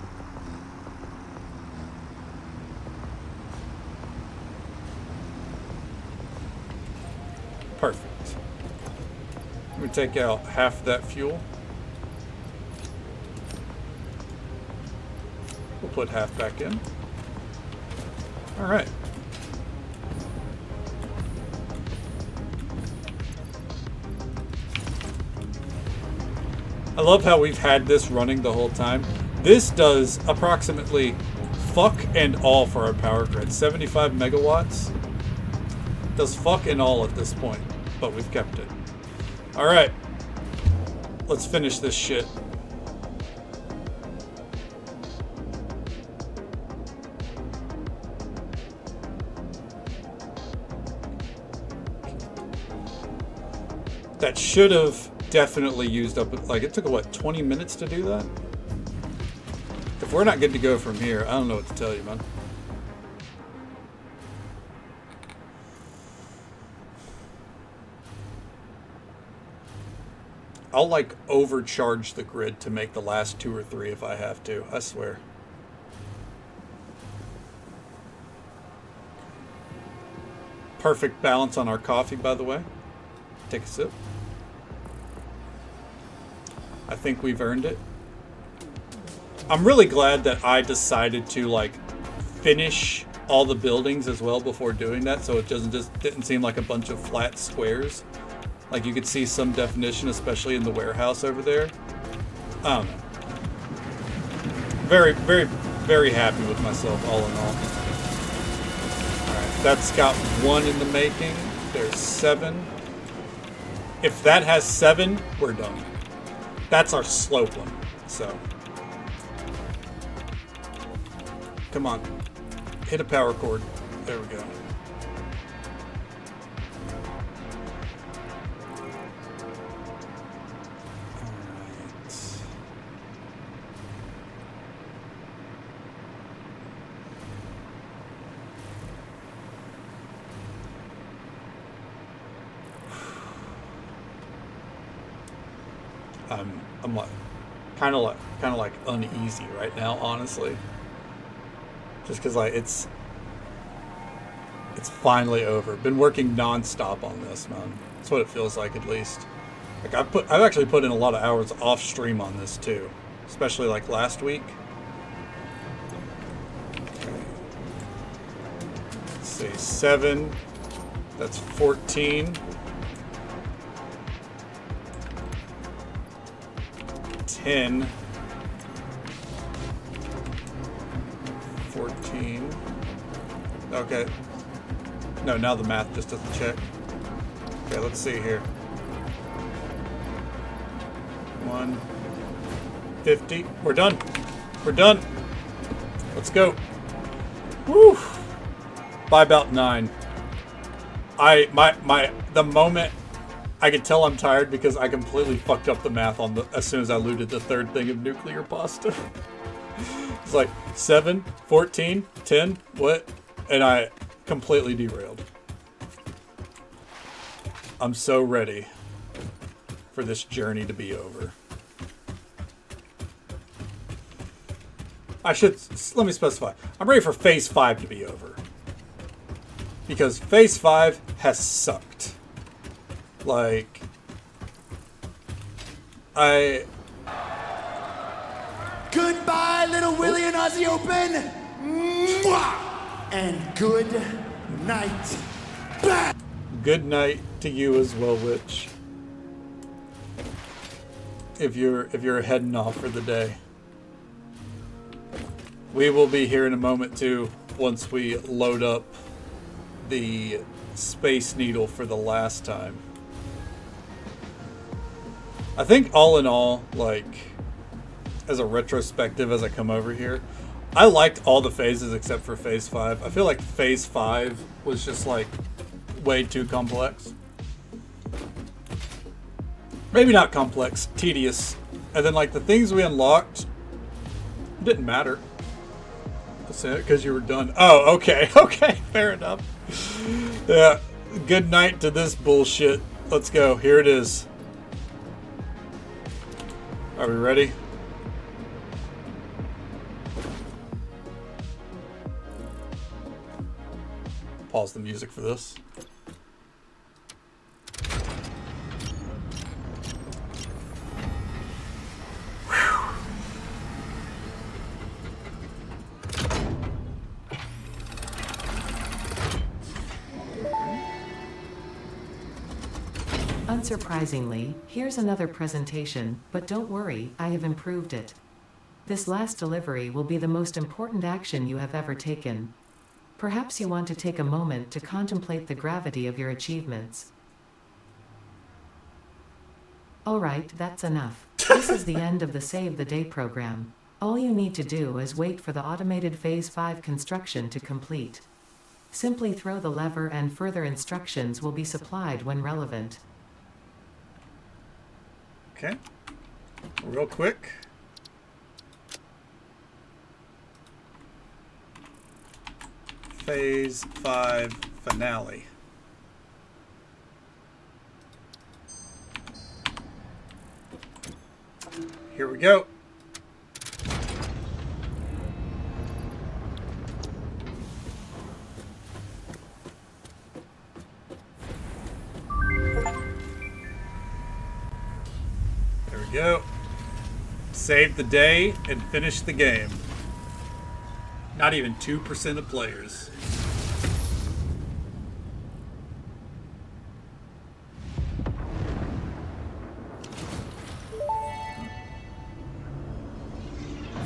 Perfect. Let me take out half that fuel. We'll put half back in. All right. I love how we've had this running the whole time. This does approximately fuck and all for our power grid. 75 megawatts. Does fuck and all at this point, but we've kept it. All right, let's finish this shit. That should have definitely used up, like, it took, what, 20 minutes to do that? If we're not good to go from here, I don't know what to tell you, man. I'll, like, overcharge the grid to make the last 2 or 3 if I have to, I swear. Perfect balance on our coffee, by the way. Take a sip. I think we've earned it. I'm really glad that I decided to, like, finish all the buildings as well before doing that, so it didn't seem like a bunch of flat squares. Like, you could see some definition, especially in the warehouse over there. I don't know. Very, very, very happy with myself, all in all. Alright, that's got 1 in the making. There's 7. If that has 7, we're done. That's our slope one, so. Come on. Hit a power cord. There we go. I'm like kind of like uneasy right now, honestly. Just because, like, it's finally over. Been working non-stop on this, man. That's what it feels like, at least. Like, I've actually put in a lot of hours off stream on this too, especially like last week. Okay. Let's see, 7. That's 14. 10, 14. Okay. No, now the math just doesn't check. Okay, let's see here. 150. We're done. We're done. Let's go. Woo! By about 9. The moment I could tell I'm tired because I completely fucked up the math on as soon as I looted the third thing of nuclear pasta. It's like 7, 14, 10, what? And I completely derailed. I'm so ready for this journey to be over. Let me specify. I'm ready for phase 5 to be over. Because phase 5 has sucked. Like, Goodbye, little Willie and Ozzy Open. Mwah! And good night. Bye. Good night to you as well, Witch. If you're heading off for the day. We will be here in a moment too, once we load up the Space Needle for the last time. I think all in all, like, as a retrospective as I come over here, I liked all the phases except for phase 5. I feel like phase 5 was just like way too complex. Maybe not complex, tedious. And then like the things we unlocked didn't matter. Because you were done. Oh, okay. Okay, fair enough. Yeah, good night to this bullshit. Let's go. Here it is. Are we ready? Pause the music for this. Unsurprisingly, here's another presentation, but don't worry, I have improved it. This last delivery will be the most important action you have ever taken. Perhaps you want to take a moment to contemplate the gravity of your achievements. Alright, that's enough. This is the end of the Save the Day program. All you need to do is wait for the automated Phase 5 construction to complete. Simply throw the lever and further instructions will be supplied when relevant. Okay, real quick. Phase 5 finale. Here we go. Go. Save the day and finish the game. Not even 2% of players.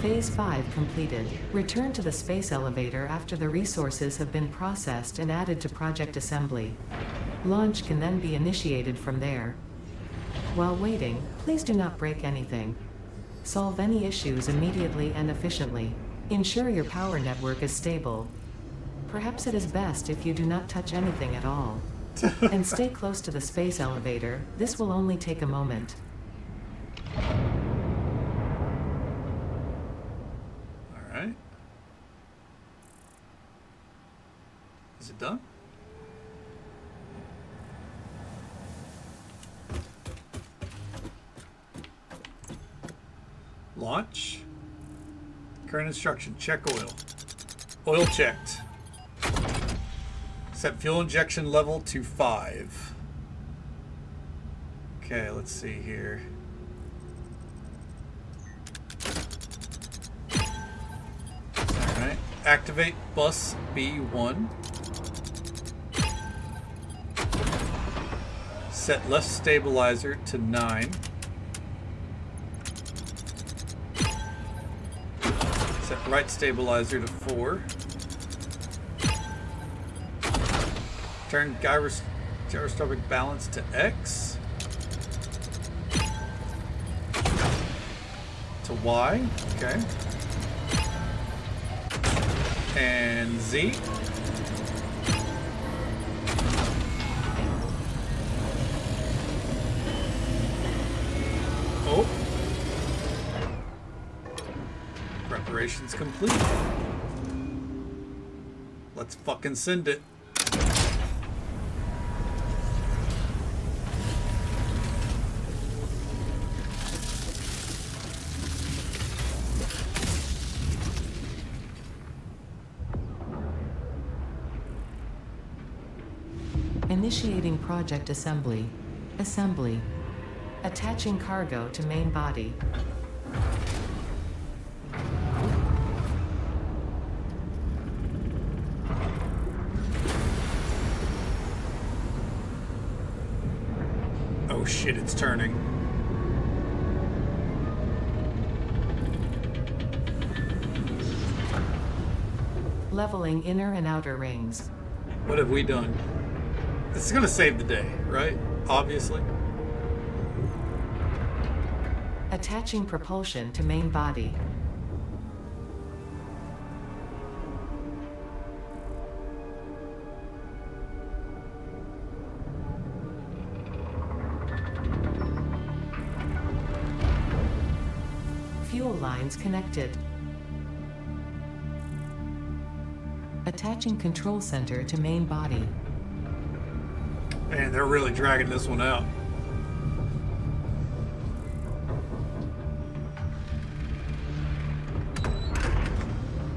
Phase 5 completed. Return to the space elevator after the resources have been processed and added to Project Assembly. Launch can then be initiated from there. While waiting, please do not break anything. Solve any issues immediately and efficiently. Ensure your power network is stable. Perhaps it is best if you do not touch anything at all. And stay close to the space elevator. This will only take a moment. All right. Is it done? Launch. Current instruction, check oil. Oil checked. Set fuel injection level to 5. Okay, let's see here. Alright, activate bus B1. Set left stabilizer to 9. Set right stabilizer to 4. Turn gyroscopic balance to X. So Y, okay. And Z. Oh. Preparations complete. Let's fucking send it. Initiating project assembly. Assembly. Attaching cargo to main body. Oh shit, it's turning. Leveling inner and outer rings. What have we done? This is gonna save the day, right? Obviously. Attaching propulsion to main body. Fuel lines connected. Attaching control center to main body. Man, they're really dragging this one out.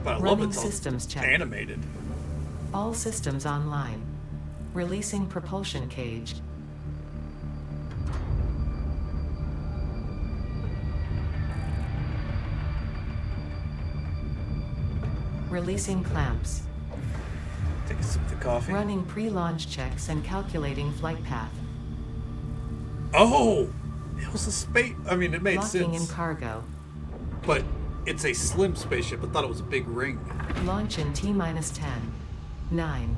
But I love Running it's all systems check. animated. All systems online. Releasing propulsion cage. Releasing clamps. Take a sip of the coffee. Running pre-launch checks and calculating flight path. Oh! It was a space. I mean, it made Locking in sense. cargo. But it's a slim spaceship. I thought it was a big ring. Launch in T-10, 9,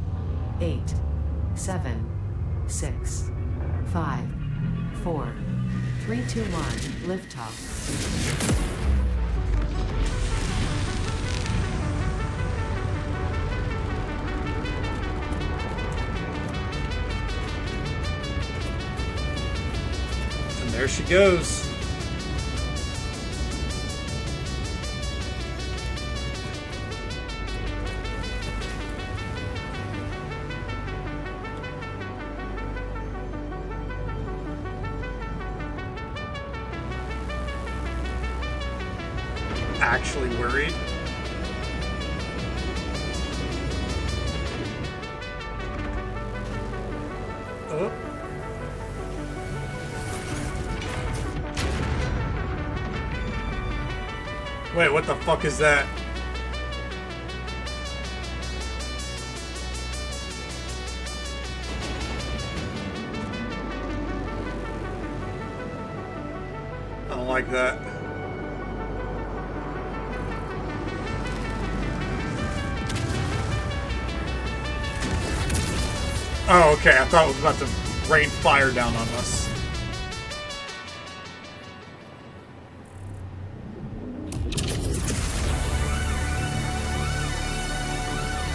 8, 7, 6, 5, 4, 3, 2, 1, liftoff. And there she goes. Actually worried. Oh. Wait, what the fuck is that? I don't like that. Oh, okay. I thought it was about to rain fire down on us.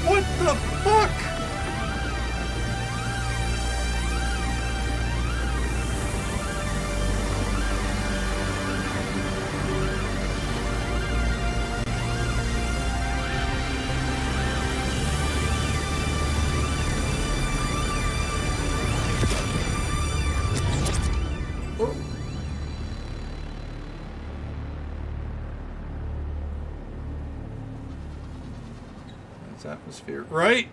What the fuck? Oh. That's atmosphere, right?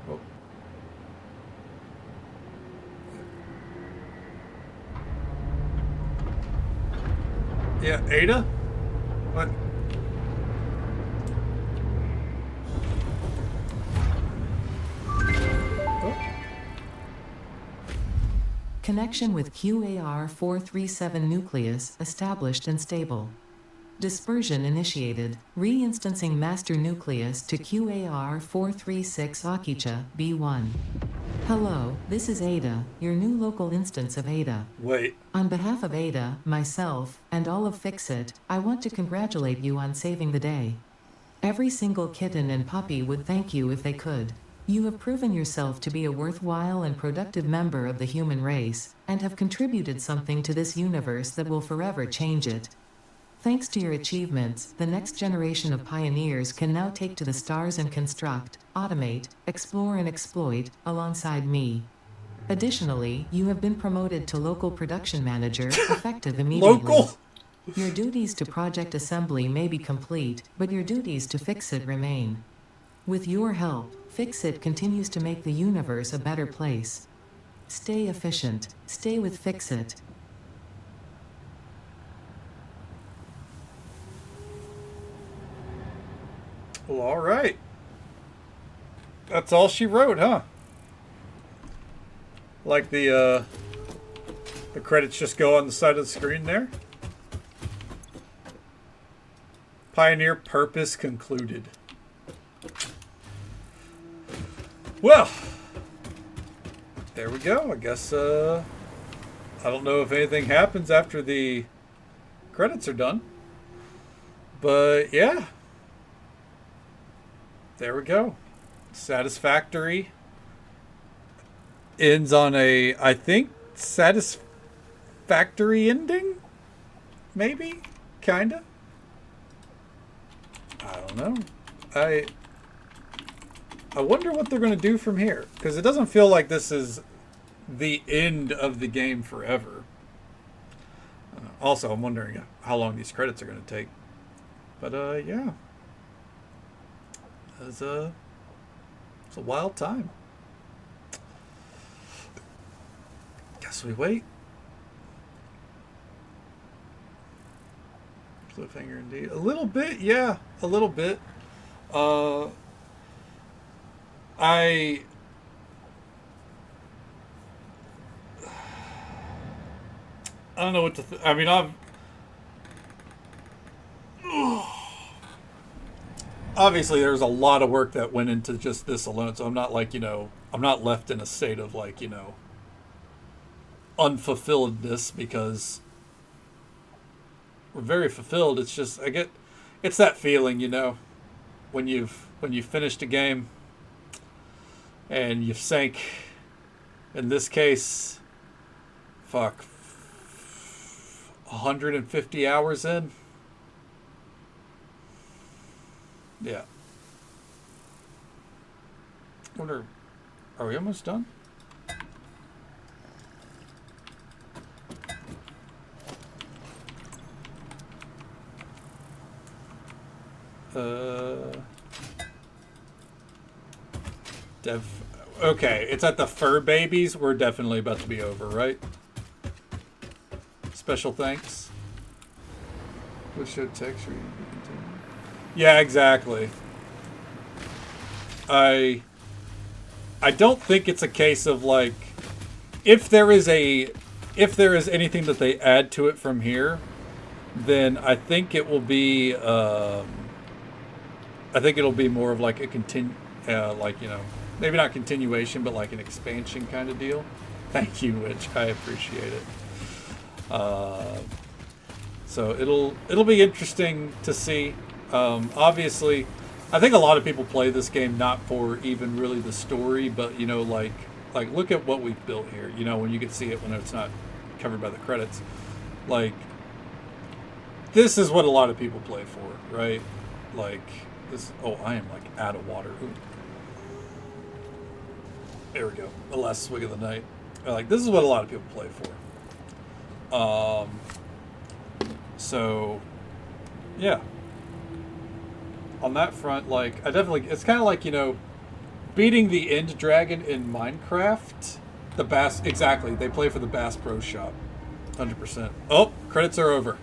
Oh. Yeah, Ada? What? Oh. Connection with QAR-437 nucleus established and stable. Dispersion initiated. Reinstancing master nucleus to QAR-436 Akicha B1. Hello, this is Ada, your new local instance of Ada. Wait. On behalf of Ada, myself, and all of Fixit, I want to congratulate you on saving the day. Every single kitten and puppy would thank you if they could. You have proven yourself to be a worthwhile and productive member of the human race, and have contributed something to this universe that will forever change it. Thanks to your achievements, the next generation of pioneers can now take to the stars and construct, automate, explore and exploit, alongside me. Additionally, you have been promoted to local production manager, effective immediately. Local? Your duties to project assembly may be complete, but your duties to Fixit remain. With your help, Fixit continues to make the universe a better place. Stay efficient. Stay with Fixit. Well, all right. That's all she wrote, huh? Like the credits just go on the side of the screen there. Pioneer purpose concluded. Well, there we go. I guess I don't know if anything happens after the credits are done. But yeah. There we go. Satisfactory ends on a, I think, satisfactory ending? Maybe? Kinda? I don't know. I wonder what they're going to do from here. Because it doesn't feel like this is the end of the game forever. Also, I'm wondering how long these credits are going to take. But, yeah. It's a wild time. Guess we wait. Cliffhanger indeed. A little bit, yeah. A little bit. I don't know what to I mean, obviously there's a lot of work that went into just this alone, so I'm not like, I'm not left in a state of like, unfulfilledness, because we're very fulfilled. It's just it's that feeling, when you've finished a game and you've sank, in this case, 150 hours in. Yeah. Wonder, are we almost done? Okay, it's at the fur babies. We're definitely about to be over, right? Special thanks. Which show text reading continue? Yeah, exactly. I don't think it's a case of like, if there is anything that they add to it from here, then I think it will be I think it'll be more of like a maybe not continuation, but like an expansion kind of deal. Thank you, Witch. I appreciate it. So it'll be interesting to see. Obviously, I think a lot of people play this game not for even really the story, but like look at what we've built here. When you can see it when it's not covered by the credits. Like, this is what a lot of people play for, right? Like this. Oh, I am like out of water. Ooh. There we go. The last swig of the night. Like, this is what a lot of people play for. So, yeah. On that front, like, it's kind of like, beating the end dragon in Minecraft. Exactly. They play for the Bass Pro Shop. 100%. Oh, credits are over.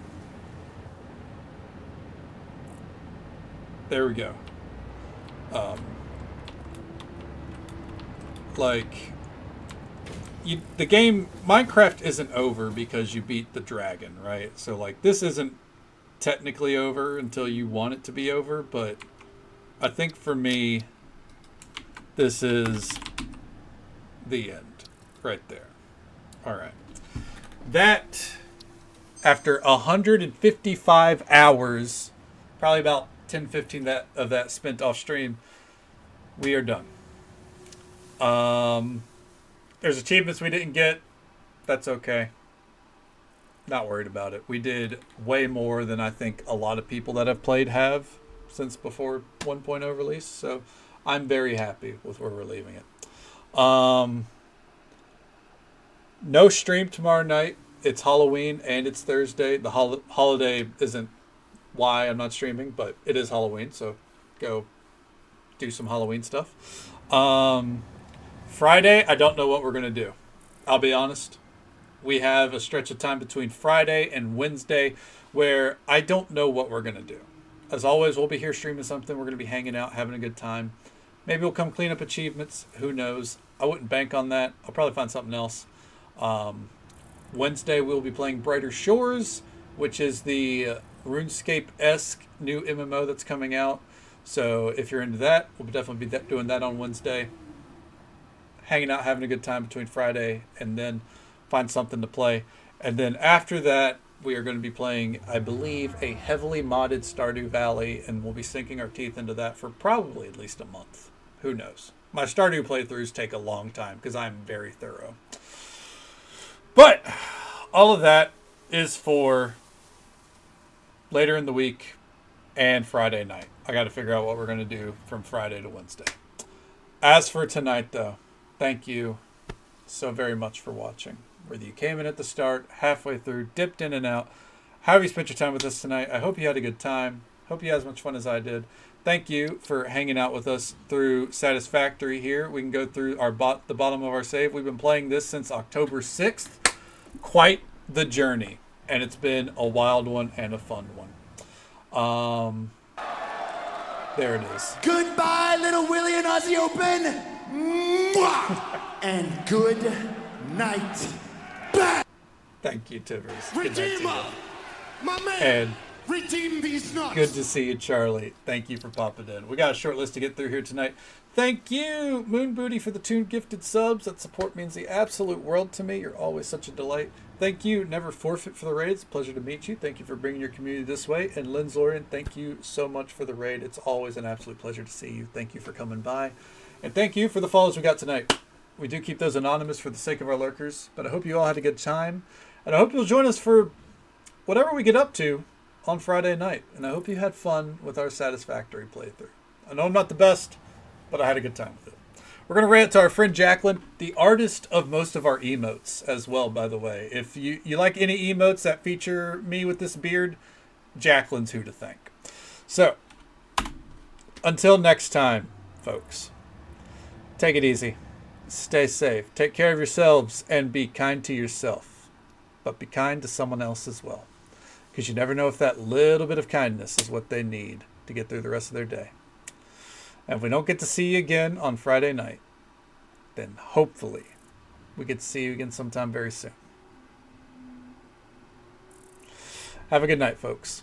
There we go. The game Minecraft isn't over because you beat the dragon, right? So like, this isn't technically over until you want it to be over, but I think for me, this is the end. Right there. All right. That, after 155 hours, probably about 10, 15 of that spent off stream, we are done. There's achievements we didn't get. That's okay. Not worried about it. We did way more than I think a lot of people that have played have since before 1.0 release. So I'm very happy with where we're leaving it. No stream tomorrow night. It's Halloween and it's Thursday. The holiday isn't why I'm not streaming, but it is Halloween, so go do some Halloween stuff. Friday, I don't know what we're going to do. I'll be honest. We have a stretch of time between Friday and Wednesday where I don't know what we're going to do. As always, we'll be here streaming something. We're going to be hanging out, having a good time. Maybe we'll come clean up achievements. Who knows? I wouldn't bank on that. I'll probably find something else. Wednesday, we'll be playing Brighter Shores, which is the RuneScape-esque new MMO that's coming out. So if you're into that, we'll definitely be doing that on Wednesday. Hanging out, having a good time between Friday, and then find something to play. And then after that, we are going to be playing, I believe, a heavily modded Stardew Valley, and we'll be sinking our teeth into that for probably at least a month. Who knows? My Stardew playthroughs take a long time because I'm very thorough. But all of that is for later in the week and Friday night. I got to figure out what we're going to do from Friday to Wednesday. As for tonight, though, thank you so very much for watching. Whether you came in at the start, halfway through, dipped in and out, however you spent your time with us tonight, I hope you had a good time. Hope you had as much fun as I did. Thank you for hanging out with us through Satisfactory here. We can go through the bottom of our save. We've been playing this since October 6th. Quite the journey. And it's been a wild one and a fun one. There it is. Goodbye, Little Willie and Aussie Open. Mwah! And good night. Bye. Thank you, Tivers. Good night to you. Redeemer, my man. And redeem these nuts. good to see you, Charlie. Thank you for popping in. We got a short list to get through here tonight. Thank you, Moon Booty, for the 2 gifted subs. That support means the absolute world to me. You're always such a delight. Thank you, Never Forfeit, for the raid. It's a pleasure to meet you. Thank you for bringing your community this way. And Lynn Zorian, thank you so much for the raid. It's always an absolute pleasure to see you. Thank you for coming by. And thank you for the follows we got tonight. We do keep those anonymous for the sake of our lurkers, but I hope you all had a good time. And I hope you'll join us for whatever we get up to on Friday night. And I hope you had fun with our Satisfactory playthrough. I know I'm not the best, but I had a good time with it. We're going to rant to our friend Jacqueline, the artist of most of our emotes as well, by the way. If you like any emotes that feature me with this beard, Jacqueline's who to thank. So, until next time, folks, take it easy. Stay safe. Take care of yourselves and be kind to yourself. But be kind to someone else as well. Because you never know if that little bit of kindness is what they need to get through the rest of their day. And if we don't get to see you again on Friday night, then hopefully we get to see you again sometime very soon. Have a good night, folks.